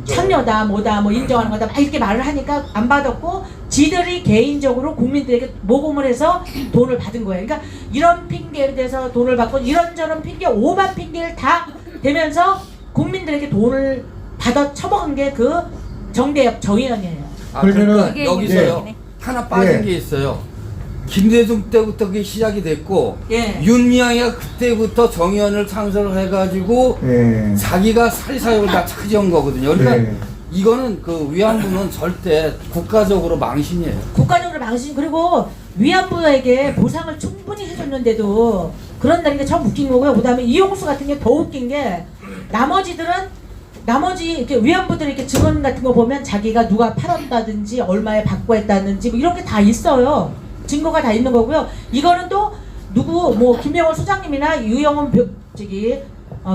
창녀다 뭐다 뭐 인정하는 거다 막 이렇게 말을 하니까 안 받았고 지들이 개인적으로 국민들에게 모금을 해서 돈을 받은 거예요. 그러니까 이런 핑계에 대해서 돈을 받고 이런저런 핑계 오만 핑계를 다 대면서 국민들에게 돈을 받아 처먹은 게 그 정대협 정의원이에요. 그러니까 그게 여기서요 예. 하나 빠진 예. 게 있어요. 김대중 때부터 그게 시작이 됐고 예. 윤미향이가 그때부터 정의원을 창설을 해가지고 예. 자기가 사리사욕을 다 차지한 거거든요. 그러니까 예. 이거는 그 위안부는 절대 국가적으로 망신이에요. 국가적으로 망신 그리고 위안부에게 보상을 충분히 해줬는데도 그런다는 게 참 웃긴 거고요. 그다음에 이용수 같은 게 더 웃긴 게 나머지 이렇게 위안부들 이렇게 증언 같은 거 보면 자기가 누가 팔았다든지 얼마에 받고 했다든지 뭐 이런 게 다 있어요. 증거가 다 있는 거고요. 이거는 또 누구 뭐 김명월 소장님이나 유영원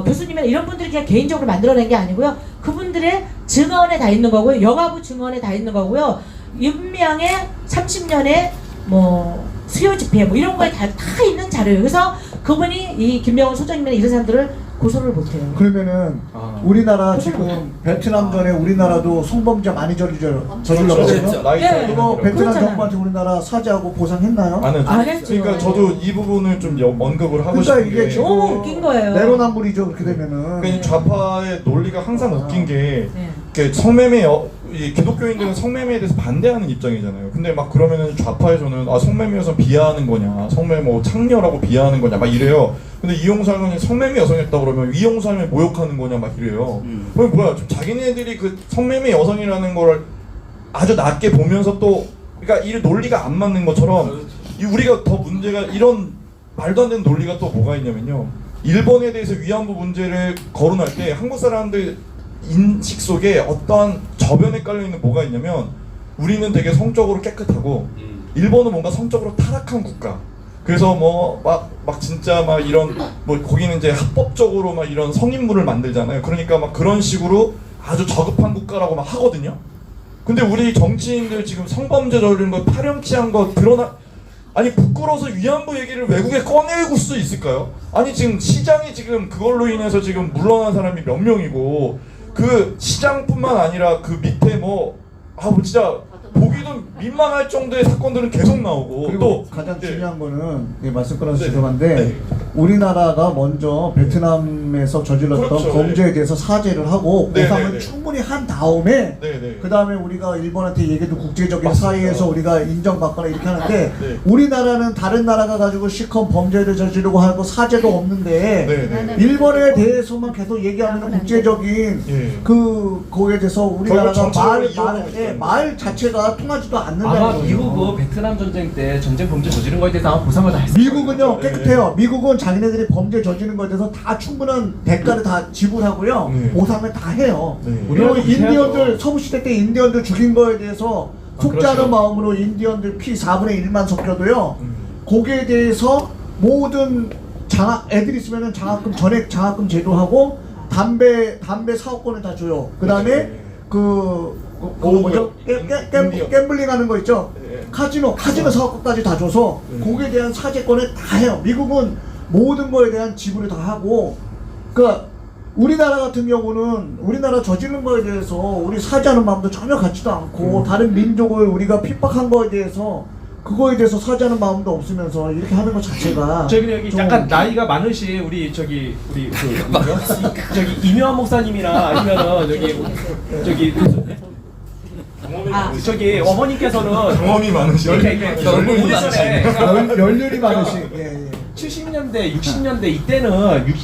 교수님이나 이런 분들이 그냥 개인적으로 만들어낸 게 아니고요. 그분들의 증언에 다 있는 거고요. 영화부 증언에 다 있는 거고요. 윤미향의 30년의 뭐 수요 집회 뭐 이런 거에 다 있는 자료예요. 그래서 그분이 이 김명월 소장님이나 이런 사람들을 고소를 못해요. 그러면은 우리나라 지금 베트남전에 우리나라도 성범죄 많이 저질렀거든요. 그랬죠. 예. 그거 베트남 그렇잖아요. 정부한테 우리나라 사죄하고 보상했나요? 안 했죠. 그러니까 저도 이 부분을 좀 언급을 하고 그러니까 싶은 이게 게 지금 너무 웃긴 거예요. 내로남불이죠. 그렇게 되면은. 그러니까 이 좌파의 논리가 항상 웃긴 게 네. 이렇게 성매매 이 기독교인들은 성매매에 대해서 반대하는 입장이잖아요. 근데 막 그러면은 좌파에서는 성매매 여성 비하하는 거냐, 성매매 뭐 창녀라고 비하하는 거냐 막 이래요. 근데 이용수 할머니 성매매 여성이었다 그러면 이용수 할머니 모욕하는 거냐 막 이래요. 그럼 뭐야? 좀 자기네들이 그 성매매 여성이라는 걸 아주 낮게 보면서 또 그러니까 이 논리가 안 맞는 것처럼 우리가 더 문제가 이런 말도 안 되는 논리가 또 뭐가 있냐면요. 일본에 대해서 위안부 문제를 거론할 때 한국 사람들 인식 속에 어떠한 저변에 깔려있는 뭐가 있냐면 우리는 되게 성적으로 깨끗하고 일본은 뭔가 성적으로 타락한 국가. 그래서 뭐 막 진짜 막 이런 뭐 거기는 이제 합법적으로 막 이런 성인물을 만들잖아요. 그러니까 막 그런 식으로 아주 저급한 국가라고 막 하거든요. 근데 우리 정치인들 지금 성범죄 저지른 거 파렴치한 거 드러나 아니 부끄러워서 위안부 얘기를 외국에 꺼내고 수 있을까요? 아니 지금 시장이 지금 그걸로 인해서 지금 물러난 사람이 몇 명이고 그 시장뿐만 아니라 그 밑에 뭐 진짜 보기도 민망할 정도의 사건들은 계속 나오고 그리고 또 가장 네. 중요한 거는 말씀 끊어서 네. 죄송한데 네. 우리나라가 먼저 베트남에서 저질렀던 그렇죠. 범죄에 대해서 사죄를 하고 네, 보상을 네, 네. 충분히 한 다음에 네. 그 다음에 우리가 일본한테 얘기도 국제적인 맞습니다. 사이에서 우리가 인정받거나 이렇게 하는데 네. 우리나라는 다른 나라가 가지고 실컷 범죄를 저지르고 하고 사죄도 없는데 네. 일본에 대해서만 계속 얘기하는 국제적인 예. 거기에 대해서 우리나라가 전체적으로 이용하고 있어요. 말 자체가 통하지도 않는다는 아마 거예요. 미국은 베트남 전쟁 때 전쟁 범죄 저지른 거에 대해서 아마 보상을 다 했을 미국은요 네. 깨끗해요. 미국은 자기네들이 범죄 저지른 거에 대해서 다 충분한 대가를 다 지불하고요. 네. 보상을 다 해요. 네. 그리고 우리나라도 인디언들 해야죠. 서부시대 때 인디언들 죽인 거에 대해서 속죄하는 그렇죠. 마음으로 인디언들 피 4분의 1만 섞여도요. 거기에 대해서 모든 애들 있으면은 장학금 전액 장학금 제도하고 담배 사업권을 다 줘요. 그다음에 뭐죠? 갬블링 하는 거 있죠? 카지노 사업권까지 다 줘서 거기에 대한 사죄권을 다 해요. 미국은 모든 거에 대한 지불을 다 하고 그러니까 우리나라 같은 경우는 우리나라 저지른 거에 대해서 우리 사죄하는 마음도 전혀 같지도 않고 다른 민족을 우리가 핍박한 거에 대해서 그거에 대해서 사죄하는 마음도 없으면서 이렇게 하는 것 자체가 저기 여기 좀 약간 나이가 많으신 우리 저기 이묘한 목사님이나 아니면은 저기 어머님께서는 경험이 많으시죠. 이렇게 경험이 열렬이 많으신 70년대, 60년대 이때는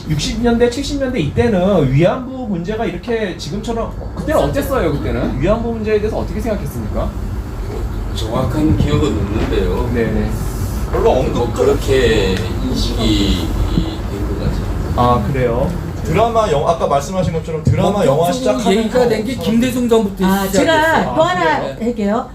60년대, 70년대 이때는 위안부 문제가 이렇게 지금처럼 그때는 어땠어요? 그때는 위안부 문제에 대해서 어떻게 생각했습니까? 정확한 기억은 없는데요. 네. 별로 언급 그렇게 인식이 된 것 같아요. 아 그래요. 드라마 아까 말씀하신 것처럼 드라마 영화 시작하면서 얘기가 된 게 김대중 정부 때 시작했어요. 제가 또 하나 그래요? 할게요.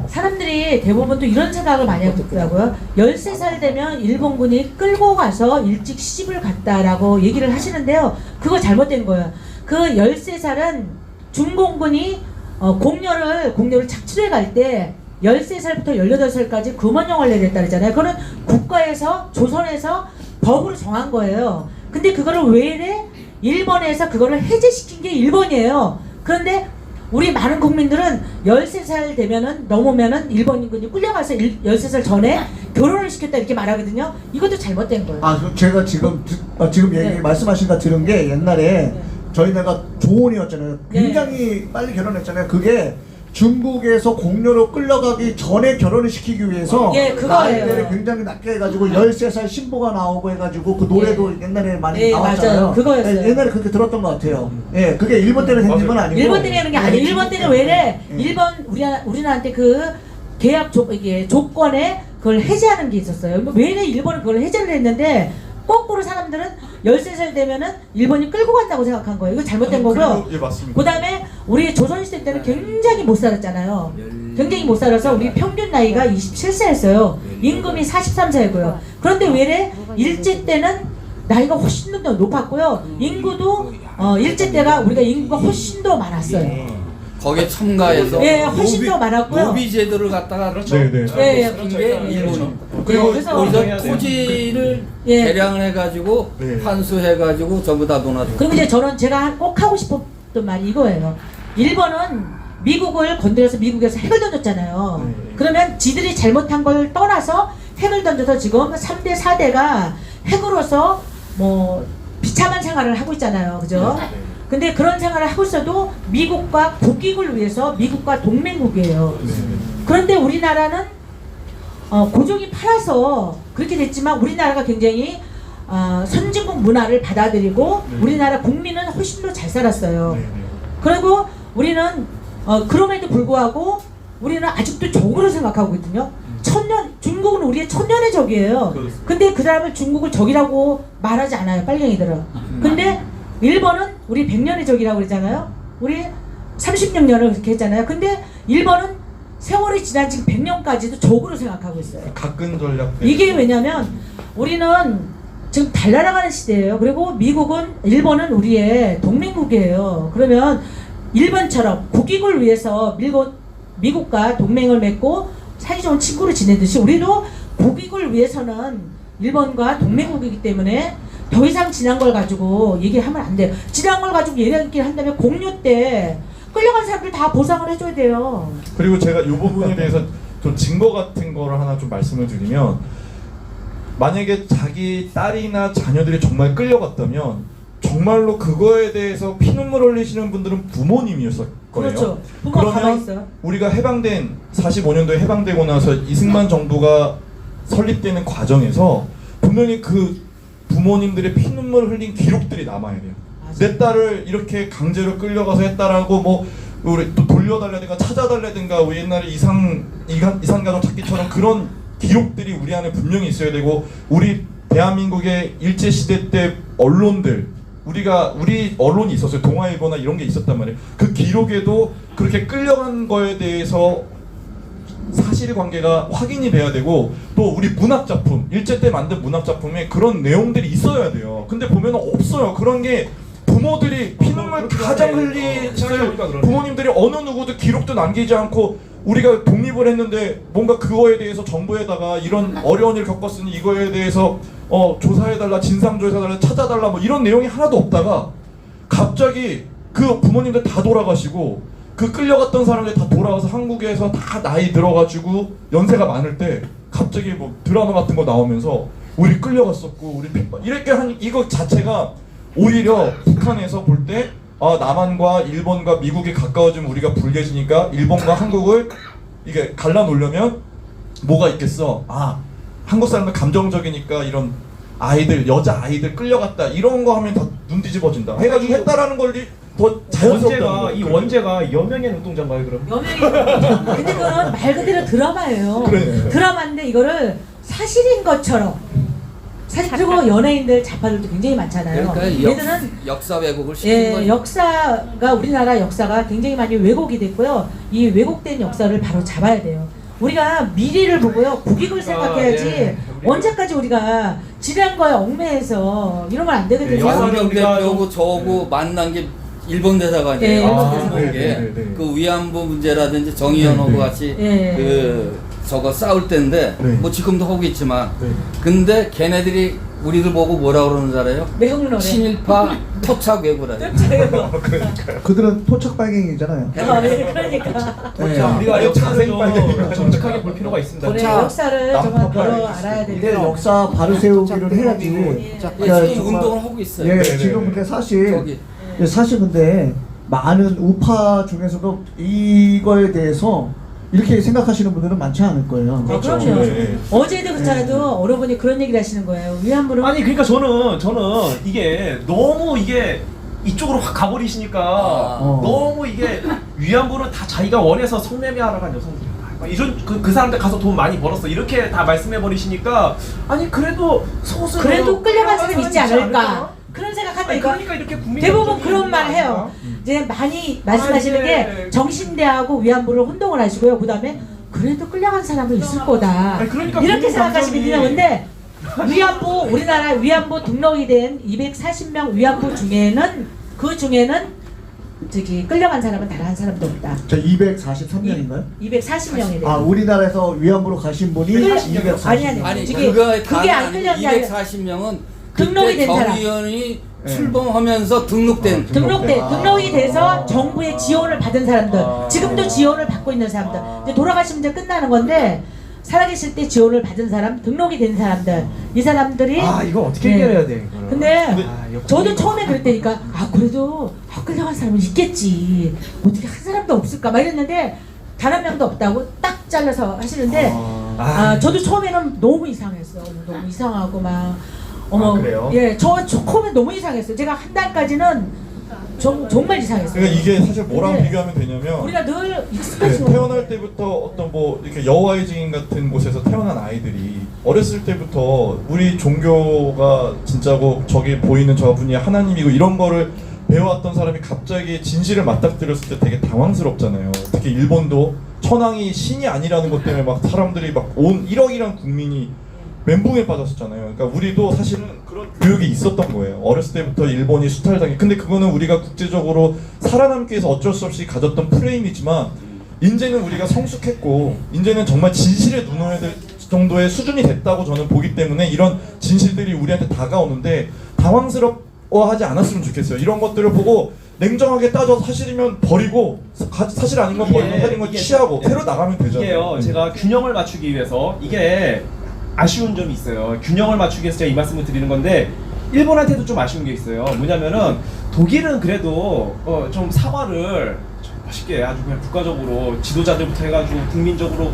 사람들이 대부분 또 이런 생각을 많이 하고 있더라고요. 13살 되면 일본군이 끌고 가서 일찍 시집을 갔다라고 얘기를 하시는데요. 그거 잘못된 거예요. 그 13살은 중공군이 공료를 착출해 갈 때 13살부터 18살까지 금원령을 내렸다 그러잖아요. 그거는 국가에서 조선에서 법으로 정한 거예요. 근데 그거를 왜 이래? 일본에서 그거를 해제시킨 게 일본이에요. 그런데 우리 많은 국민들은 13살 되면은 넘으면은 일본인군이 끌려가서 13살 전에 결혼을 시켰다 이렇게 말하거든요. 이것도 잘못된 거예요. 제가 지금 얘기 말씀하신 거 들은 게 옛날에 저희네가 조혼이었잖아요. 굉장히 빨리 결혼했잖아요. 그게 중국에서 공료로 끌려가기 전에 결혼을 시키기 위해서 예, 그거예요. 나이대를 굉장히 낮게 해가지고 13살 신부가 나오고 해가지고 그 노래도 옛날에 많이 예, 나왔잖아요. 맞아요. 그거였어요. 예, 옛날에 그렇게 들었던 것 같아요. 예, 그게 일본 때는 생긴 건 아니고. 일본 때문에 그런 게 아니에요. 일본 때는 왜래? 예. 일본 우리나라한테 그 계약 이게 조건에 그걸 해제하는 게 있었어요. 왜래 일본은 그걸 해제를 했는데 거꾸로 사람들은 13살 되면은 일본이 끌고 간다고 생각한 거예요. 이거 잘못된 거고요. 예, 맞습니다. 그다음에 우리 조선시대 때는 굉장히 못 살았잖아요. 굉장히 못 살아서 우리 평균 나이가 27세였어요. 임금이 43세고요. 그런데 왜래 일제 때는 나이가 훨씬 더 높았고요. 인구도 일제 때가 우리가 인구가 훨씬 더 많았어요. 거기에 첨가해서 예, 훨씬 더 많았고요. 노비 제도를 갖다가 그렇죠. 네네. 예, 시킨 게 일본은. 그리고 그래서 그래서 토지를 예. 개량을 해가지고 네. 환수해가지고 전부 다 논하죠. 그럼 이제 저는 제가 꼭 하고 싶었던 말이 이거예요. 일본은 미국을 건드려서 미국에서 핵을 던졌잖아요. 네. 그러면 지들이 잘못한 걸 떠나서 핵을 던져서 지금 3대 4대가 핵으로서 뭐 비참한 생활을 하고 있잖아요. 그죠? 근데 그런 생활을 하고 있어도 미국과 국익을 위해서 미국과 동맹국이에요. 그런데 우리나라는 고종이 팔아서 그렇게 됐지만 우리나라가 굉장히 선진국 문화를 받아들이고 우리나라 국민은 훨씬 더 잘 살았어요. 그리고 우리는 그럼에도 불구하고 우리는 아직도 적으로 생각하고 있거든요. 중국은 우리의 천년의 적이에요. 근데 그 사람을 중국을 적이라고 말하지 않아요. 빨갱이들은. 근데 일본은 우리 100년의 적이라고 그러잖아요. 우리 36년을 그렇게 했잖아요. 근데 일본은 세월이 지난 지금 100년까지도 적으로 생각하고 있어요. 가끔 전략. 이게 왜냐면 우리는 지금 달나라가는 시대예요. 그리고 일본은 우리의 동맹국이에요. 그러면 일본처럼 국익을 위해서 미국과 동맹을 맺고 사이좋은 친구를 지내듯이 우리도 국익을 위해서는 일본과 동맹국이기 때문에 더 이상 지난 걸 가지고 얘기하면 안 돼요. 지난 걸 가지고 얘기를 한다면 공료 때 끌려간 사람들 다 보상을 해줘야 돼요. 그리고 제가 이 부분에 대해서 좀 증거 같은 거를 하나 좀 말씀을 드리면, 만약에 자기 딸이나 자녀들이 정말 끌려갔다면 정말로 그거에 대해서 피눈물 흘리시는 분들은 부모님이었을 거예요. 그렇죠. 부모가 가만히 그러면 있어요. 우리가 해방된 45년도에 해방되고 나서 이승만 정부가 설립되는 과정에서 분명히 그 부모님들의 피눈물 흘린 기록들이 남아야 돼요. 내 딸을 이렇게 강제로 끌려가서 했다라고 뭐 우리 또 돌려달라든가 찾아달라든가 왜 옛날에 이산가족 찾기처럼 그런 기록들이 우리 안에 분명히 있어야 되고, 우리 대한민국의 일제시대 때 언론들, 우리 언론이 있었어요. 동아일보나 이런 게 있었단 말이에요. 그 기록에도 그렇게 끌려간 거에 대해서 사실관계가 확인이 돼야 되고, 또 우리 문학작품, 일제 때 만든 문학작품에 그런 내용들이 있어야 돼요. 근데 보면 없어요. 그런 게 부모들이 피눈물 가장 흘리실 부모님들이 어느 누구도 기록도 남기지 않고, 우리가 독립을 했는데 뭔가 그거에 대해서 정부에다가 이런 어려운 일을 겪었으니 이거에 대해서 조사해달라, 진상조사해달라, 찾아달라 뭐 이런 내용이 하나도 없다가 갑자기 그 부모님들 다 돌아가시고 그 끌려갔던 사람들이 다 돌아와서 한국에서 다 나이 들어가지고 연세가 많을 때 갑자기 뭐 드라마 같은 거 나오면서 우리 끌려갔었고 우리 이렇게 한 이거 자체가 오히려 북한에서 볼 때 남한과 일본과 미국이 가까워지면 우리가 불리해지니까 일본과 한국을 이게 갈라놓으려면 뭐가 있겠어? 한국 사람들 감정적이니까 이런 여자 아이들 끌려갔다 이런 거 하면 다 눈 뒤집어진다 해가지고 했다라는 걸 더 자연스럽다. 이 원제가 여명의 눈동자인가요 그럼? 근데 그건 말 그대로 드라마예요. 그래. 드라마인데 이거를 사실인 것처럼 그리고 연예인들 자파들도 굉장히 많잖아요. 그러니까 얘들은 역사 왜곡을 시킨 거죠. 역사가 우리나라 역사가 굉장히 많이 왜곡이 됐고요. 이 왜곡된 역사를 바로 잡아야 돼요. 우리가 미래를 보고요, 국익을 생각해야지. 언제까지 우리가 지난 거에 얽매여서 이러면 안 되거든요. 양경 대표고 저하고 만난 게 일본 대사관이에요. 일본 대사관. 그 위안부 문제라든지 정의연하고 같이 저거 싸울 때인데 뭐 지금도 하고 있지만 근데 걔네들이 우리들 보고 뭐라 그러는 줄 알아요? 매국노래. 친일파 토착 왜구라. 그들은 토착 빨갱이잖아요. 그러니까. 우리가 역사를 좀 정직하게 볼 필요가 있습니다. 역사를 정말 바로 알아야 이게 되고. 역사 바로 세우기를 해야지. 지금 운동을 하고 있어요. 지금 근데 사실 근데 많은 우파 중에서도 이거에 대해서 이렇게 생각하시는 분들은 많지 않을 거예요. 그럼요. 네. 어제도 그렇잖아도 어른분이 그런 얘기를 하시는 거예요. 위안부는 아니 그러니까 저는 이게 너무 이게 이쪽으로 확 가버리시니까 너무 이게 위안부는 다 자기가 원해서 성매매하러 간 여성들이야. 이런 그 사람들 가서 돈 많이 벌었어 이렇게 다 말씀해 버리시니까 아니 그래도 소수로 그래도 끌려간 사람이 있지 않을까 그런 생각한다. 이거 그러니까 이렇게 국민 대부분 그런 말 해요. 이제 많이 말씀하시는 게 정신대하고 위안부를 혼동을 하시고요. 그 다음에 그래도 끌려간 사람은 있을 거다. 아니, 그러니까 이렇게 국민 생각하시면 돼요. 근데 위안부 우리나라 위안부 등록이 된 240명 위안부 중에는 그 중에는 저기 끌려간 사람은 단 한 사람도 없다. 저 243명인가요? 240명이 돼요. 아 우리나라에서 위안부로 가신 분이 240명. 아니 그게 그게 안 끌려간 게 아니라 240명은 등록이 된 사람. 정의원이 출범하면서 등록이 돼서 정부의 지원을 받은 사람들, 지금도 지원을 받고 있는 사람들. 이제 돌아가시면 이제 끝나는 건데 살아계실 때 지원을 받은 사람, 등록이 된 사람들, 이 사람들이 이거 어떻게 해결해야 돼 이거를. 근데 저도 처음에 그랬다니까 끌려도 끌려간 사람은 있겠지 어떻게 한 사람도 없을까 막 이랬는데 단 한 명도 없다고 딱 잘라서 하시는데 저도 처음에는 너무 이상했어요. 너무 이상하고 막 그래요? 예, 저 처음에 너무 이상했어요. 제가 한 달까지는 정말 이상했어요. 그러니까 이게 사실 뭐랑 근데 비교하면 되냐면 우리가 늘 익숙해지고 태어날 때부터 어떤 뭐 이렇게 여호와의 증인 같은 곳에서 태어난 아이들이 어렸을 때부터 우리 종교가 진짜고 저기 보이는 저분이 하나님이고 이런 거를 배워왔던 사람이 갑자기 진실을 맞닥뜨렸을 때 되게 당황스럽잖아요. 특히 일본도 천황이 신이 아니라는 것 때문에 막 사람들이 막 온 1억이란 국민이 멘붕에 빠졌었잖아요. 그러니까 우리도 사실은 그런 교육이 있었던 거예요. 어렸을 때부터 일본이 수탈당해. 근데 그거는 우리가 국제적으로 살아남기 위해서 어쩔 수 없이 가졌던 프레임이지만 이제는 우리가 성숙했고 이제는 정말 진실에 눈어야 될 정도의 수준이 됐다고 저는 보기 때문에 이런 진실들이 우리한테 다가오는데 당황스러워하지 않았으면 좋겠어요. 이런 것들을 보고 냉정하게 따져서 사실이면 버리고 사실 아닌 건 버리고 사실인 건 취하고 새로 나가면 되잖아요. 이게요. 제가 균형을 맞추기 위해서 이게 아쉬운 점이 있어요. 균형을 맞추기 위해서 제가 이 말씀을 드리는 건데 일본한테도 좀 아쉬운 게 있어요. 뭐냐면은 독일은 그래도 좀 사과를 좀 멋있게 아주 그냥 국가적으로 지도자들부터 해가지고 국민적으로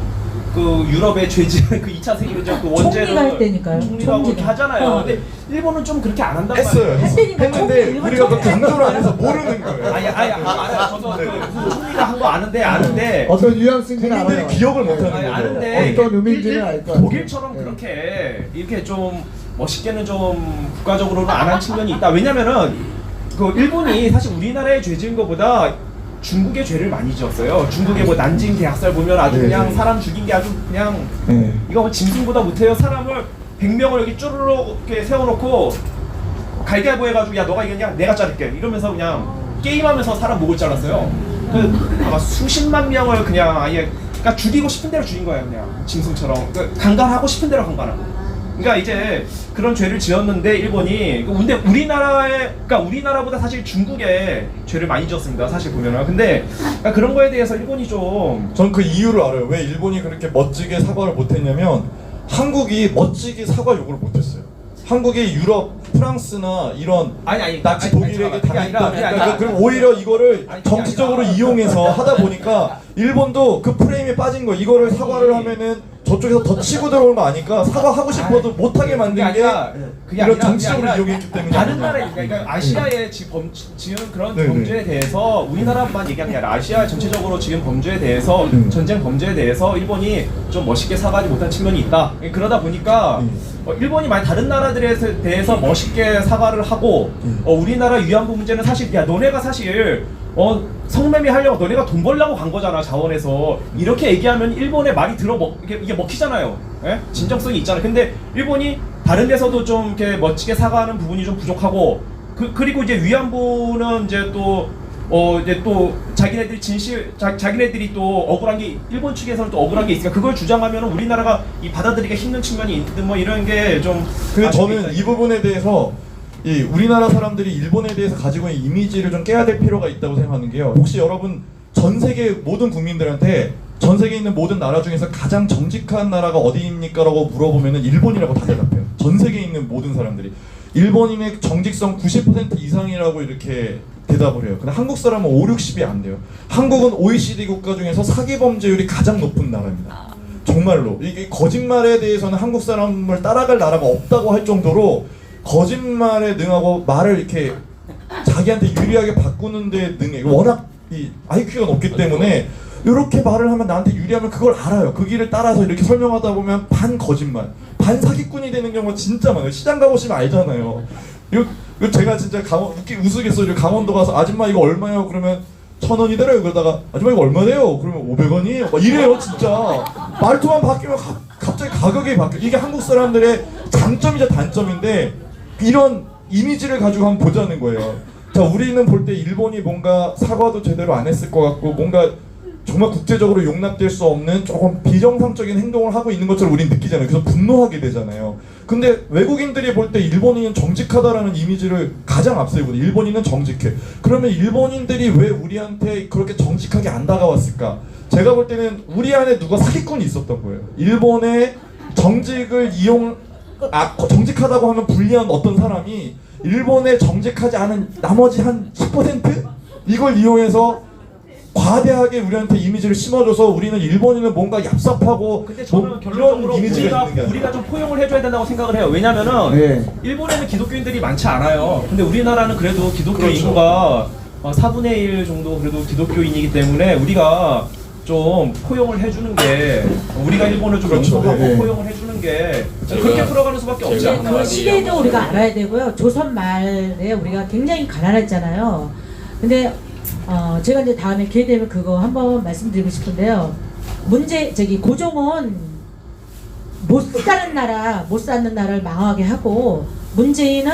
그 유럽의 죄질 그 2차 세계대전 그 원죄를 총리가 했다니까요. 총리가 하고 이렇게 하잖아요. 근데 일본은 좀 그렇게 안 한단 말이에요. 했는데 우리가 그 강조를 안 해서 모르는 거예요. 알아요. 저도 무슨 총리가 한 거 아는데 어떤 뉘앙스인지는 국민들이 알아요. 기억을 못하는 거예요. 아는데 어떤 의미인지는 알 것 같아요. 독일처럼 그렇게 이렇게 좀 멋있게는 좀 국가적으로는 안 한 측면이 있다. 왜냐면은 그 일본이 사실 우리나라의 죄 지은 것보다 중국의 죄를 많이 지었어요. 중국의 뭐 난징 대학살 보면 아주 그냥 사람 죽인 게 아주 그냥 이거 뭐 짐승보다 못해요. 사람을 100명을 여기 쭈르륵 이렇게 세워놓고 갈갈보 해가지고 야 너가 이겼냐? 내가 자를게 이러면서 그냥 게임하면서 사람 목을 잘랐어요. 아마 수십만 명을 그냥 아예 그러니까 죽이고 싶은 대로 죽인 거예요. 그냥 짐승처럼 강간하고 싶은 대로 강간하고. 그러니까 이제 그런 죄를 지었는데 일본이 근데 그러니까 우리나라보다 사실 중국에 죄를 많이 지었습니다. 사실 보면은 근데 그러니까 그런 거에 대해서 일본이 좀 전 그 이유를 알아요. 왜 일본이 그렇게 멋지게 사과를 못했냐면 한국이 멋지게 사과 요구를 못했어요. 한국이 유럽, 프랑스나 이런 나치 독일에게 당했던 그럼 오히려 이거를 정치적으로 이용해서 하다 보니까 일본도 그 프레임에 빠진 거 이거를 사과를 하면은 저쪽에서 더 치고 들어오는 거 아니까 사과하고 싶어도 못하게 만든 게 이런 정치적으로 이용했기 때문에 다른 나라에 그러니까 아시아에 지은 그런 범죄에 대해서 우리나라만 얘기하는 게 아니라 아시아 전체적으로 지은 범죄에 대해서 전쟁 범죄에 대해서 일본이 좀 멋있게 사과하지 못한 측면이 있다. 그러다 보니까 일본이 많이 다른 나라들에 대해서 멋있게 사과를 하고 우리나라 위안부 문제는 사실 야 너네가 사실 성매매 하려고 너네가 돈 벌려고 간 거잖아 자원에서 이렇게 얘기하면 일본의 말이 이게 먹히잖아요. 예? 진정성이 있잖아요. 근데 일본이 다른 데서도 좀 이렇게 멋지게 사과하는 부분이 좀 부족하고 그리고 이제 위안부는 이제 또 자기네들이 자기네들이 또 억울한 게 일본 측에서는 또 억울한 게 있으니까 그걸 주장하면 우리나라가 이 받아들이기가 힘든 측면이 있든 뭐 이런 게 좀. 근데 저는 이 부분에 대해서 이 우리나라 사람들이 일본에 대해서 가지고 있는 이미지를 좀 깨야 될 필요가 있다고 생각하는 게요. 혹시 여러분 전 세계 모든 국민들한테 전 세계에 있는 모든 나라 중에서 가장 정직한 나라가 어디입니까? 라고 물어보면은 일본이라고 다 대답해요. 전 세계에 있는 모든 사람들이 일본인의 정직성 90% 이상이라고 이렇게 대답을 해요. 근데 한국 사람은 5, 60이 안 돼요. 한국은 OECD 국가 중에서 사기 범죄율이 가장 높은 나라입니다. 정말로 이게 거짓말에 대해서는 한국 사람을 따라갈 나라가 없다고 할 정도로 거짓말에 능하고 말을 이렇게 자기한테 유리하게 바꾸는 데 능해. 워낙 이 IQ가 높기 때문에 이렇게 말을 하면 나한테 유리하면 그걸 알아요. 그 길을 따라서 이렇게 설명하다 보면 반 거짓말, 반 사기꾼이 되는 경우가 진짜 많아요. 시장 가보시면 알잖아요. 이거 제가 진짜 우스갯소리로 강원도 가서 아줌마 이거 얼마요? 그러면 1,000원이더래요. 그러다가 아줌마 이거 얼마래요? 그러면 500원이에요. 막 이래요 진짜. 말투만 바뀌면 갑자기 가격이 바뀌어. 이게 한국 사람들의 장점이자 단점인데 이런 이미지를 가지고 한번 보자는 거예요. 자, 우리는 볼 때 일본이 뭔가 사과도 제대로 안 했을 것 같고 뭔가 정말 국제적으로 용납될 수 없는 조금 비정상적인 행동을 하고 있는 것처럼 우리는 느끼잖아요. 그래서 분노하게 되잖아요. 근데 외국인들이 볼 때 일본인은 정직하다라는 이미지를 가장 앞세우거든요. 일본인은 정직해. 그러면 일본인들이 왜 우리한테 그렇게 정직하게 안 다가왔을까? 제가 볼 때는 우리 안에 누가 사기꾼이 있었던 거예요. 일본의 정직을 정직하다고 하면 불리한 어떤 사람이 일본에 정직하지 않은 나머지 한 10% 이걸 이용해서 과대하게 우리한테 이미지를 심어줘서 우리는 일본인은 뭔가 얍삽하고 근데 저는 이런 결론적으로 이미지가 있는 게 아니라 우리가 좀 포용을 해줘야 된다고 생각을 해요. 왜냐면은 네. 일본에는 기독교인들이 많지 않아요. 근데 우리나라는 그래도 기독교 그렇죠. 인구가 4분의 1 정도 그래도 기독교인이기 때문에 우리가 좀 포용을 해주는 게 우리가 일본을 좀 그렇죠. 용서하고 네. 포용을 해주는 게 그렇게 풀어가는 수밖에 없지 이제 않나. 그 시대도 우리가 알아야 되고요. 조선 말에 우리가 굉장히 가난했잖아요. 근데 제가 이제 다음에 기회 되면 그거 한번 말씀드리고 싶은데요. 고종은 못 사는 나라를 망하게 하고 문재인은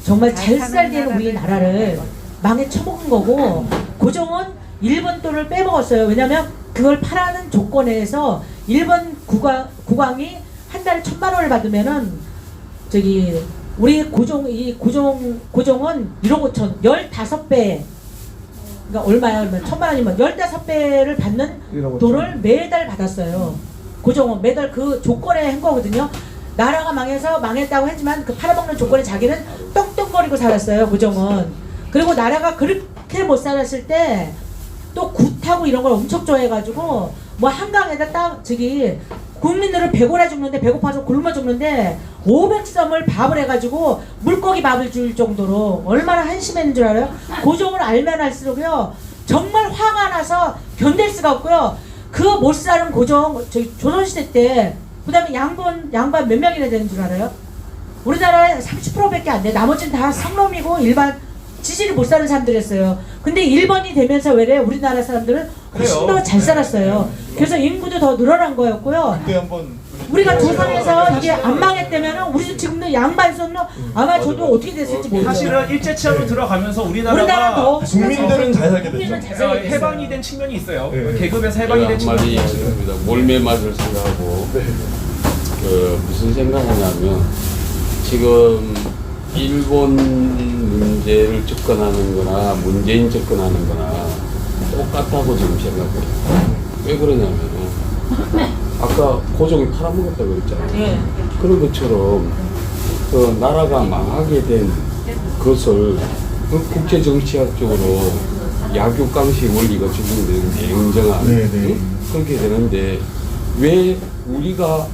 정말 잘 살되는 우리 나라를 망해 처먹은 거고 고종은 일본 돈을 빼먹었어요. 왜냐면 그걸 팔아는 조건에서 일본 국왕이 한 달에 1,000만 원을 받으면은 우리 고종은 1억 5천 15배 그러니까 얼마야? 그러면 1,000만 원이면 15배를 받는 돈을 매달 받았어요. 고종은 매달 그 조건에 한 거거든요. 나라가 망했다고 했지만 그 팔아먹는 조건에 자기는 떵떵거리고 살았어요. 고종은. 그리고 나라가 그렇게 못 살았을 때 또 굿하고 이런 걸 엄청 좋아해가지고 뭐 한강에다 국민들을 배고파 죽는데 배고파서 굶어 죽는데 500섬을 밥을 해가지고 물고기 밥을 줄 정도로 얼마나 한심했는 줄 알아요? 고종을 알면 알수록요 정말 화가 나서 견딜 수가 없고요. 그 못 사는 고종 조선시대 때 그다음에 양반 몇 명이나 되는 줄 알아요? 우리나라에 30%밖에 안 돼. 나머지는 다 상놈이고 일반 지질이 못 사는 사람들이었어요. 근데 일본이 되면서 왜래 우리나라 사람들은 훨씬 더 잘 살았어요. 그래서 인구도 더 늘어난 거였고요. 그때 한번 우리가 조선에서 이게 안 망했다면 우리도 지금도 양반 손로 아마 저도 어떻게 됐을지 모르겠어요. 사실은 일제치하로 들어가면서 우리나라 우리나라가 더 국민들은 잘 살게 됐죠. 국민은 잘 살게 됐어요. 해방이 된 측면이 있어요. 네. 계급에서 해방이 된 제가 한마디 측면이 있어요. 하겠습니다. 몰매 맛을 생각하고 무슨 생각하냐면 지금 일본 문제를 접근하는 거나 문재인 접근하는 거나 똑같다고 지금 생각해요. 왜 그러냐면 아까 고종이 팔아먹었다고 그랬잖아요. 예. 그런 것처럼 그 나라가 망하게 된 것을 그 국제정치학적으로 약육강식 원리가 적용되는데 냉정한 그렇게 되는데 왜 우리가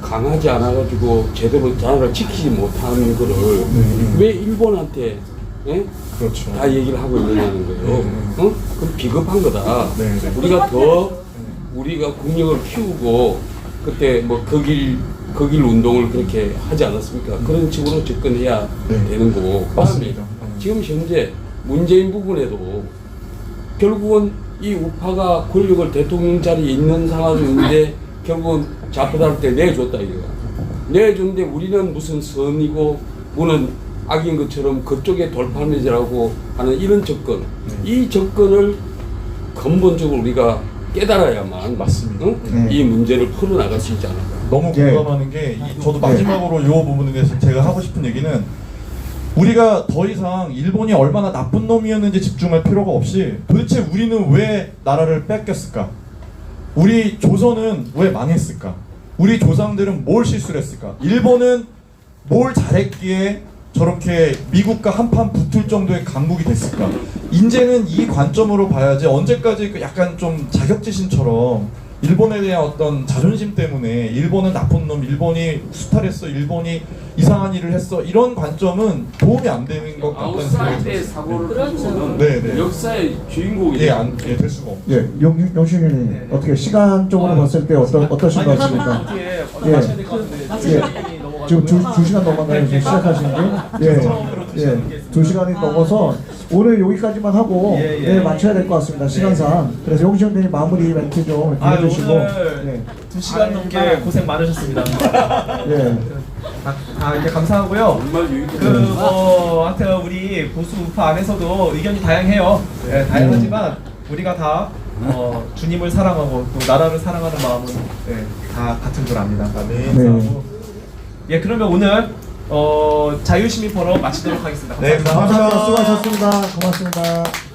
강하지 않아가지고 제대로 나라를 지키지 못하는 거를 왜 일본한테 그렇죠. 다 얘기를 하고 있느냐는 거예요. 그건 비겁한 거다. 우리가 우리가 국력을 키우고 그때 뭐 거길 운동을 그렇게 하지 않았습니까? 그런 식으로 접근해야 되는 거고. 맞습니다. 지금 현재 문재인 부분에도 결국은 이 우파가 권력을 대통령 자리에 있는 상황인데 결국은 좌표달 때 내줬다 이거야. 내줬는데 우리는 무슨 선이고 무는 악인 것처럼 그쪽에 돌파매질하고 하는 이런 접근. 이 접근을 근본적으로 우리가 깨달아야만 맞습니다. 이 문제를 풀어나갈 수 있지 않을까. 너무 공감하는 게 저도 마지막으로 이 부분에 대해서 제가 하고 싶은 얘기는 우리가 더 이상 일본이 얼마나 나쁜 놈이었는지 집중할 필요가 없이 도대체 우리는 왜 나라를 뺏겼을까? 우리 조선은 왜 망했을까? 우리 조상들은 뭘 실수를 했을까? 일본은 뭘 잘했기에 저렇게 미국과 한판 붙을 정도의 강국이 됐을까? 이제는 이 관점으로 봐야지 언제까지 그 약간 좀 자격지심처럼 일본에 대한 어떤 자존심 때문에 일본은 나쁜 놈, 일본이 수탈했어, 일본이 이상한 일을 했어 이런 관점은 도움이 안 되는 것 같다는 생각이 아웃사이드의 들었어요. 사고를 가지고는 네. 역사의 주인공이 될 수가 없죠. 예, 영식 의원님 어떻게 시간적으로 봤을 때 어떠신 것 같습니까? 어떻게 마셔야 될 것 같은데 예. 지금 2시간 넘었나요? 지금 시작하신 게? 예. 2시간이 넘어서 오늘 여기까지만 하고 내일 마쳐야 될 것 같습니다. 시간상. 그래서 영식 의원님 마무리 멘트 좀 해주시고. 오늘 2시간 넘게 고생 많으셨습니다. 예. 이제 감사하고요. 하여튼 우리 보수 우파 안에서도 의견이 다양해요. 예, 다양하지만 우리가 다 주님을 사랑하고 또 나라를 사랑하는 마음은 다 같은 줄 압니다. 네. 예, 그러면 오늘 자유시민 포럼 마치도록 하겠습니다. 감사합니다. 감사합니다. 수고하셨습니다. 고맙습니다.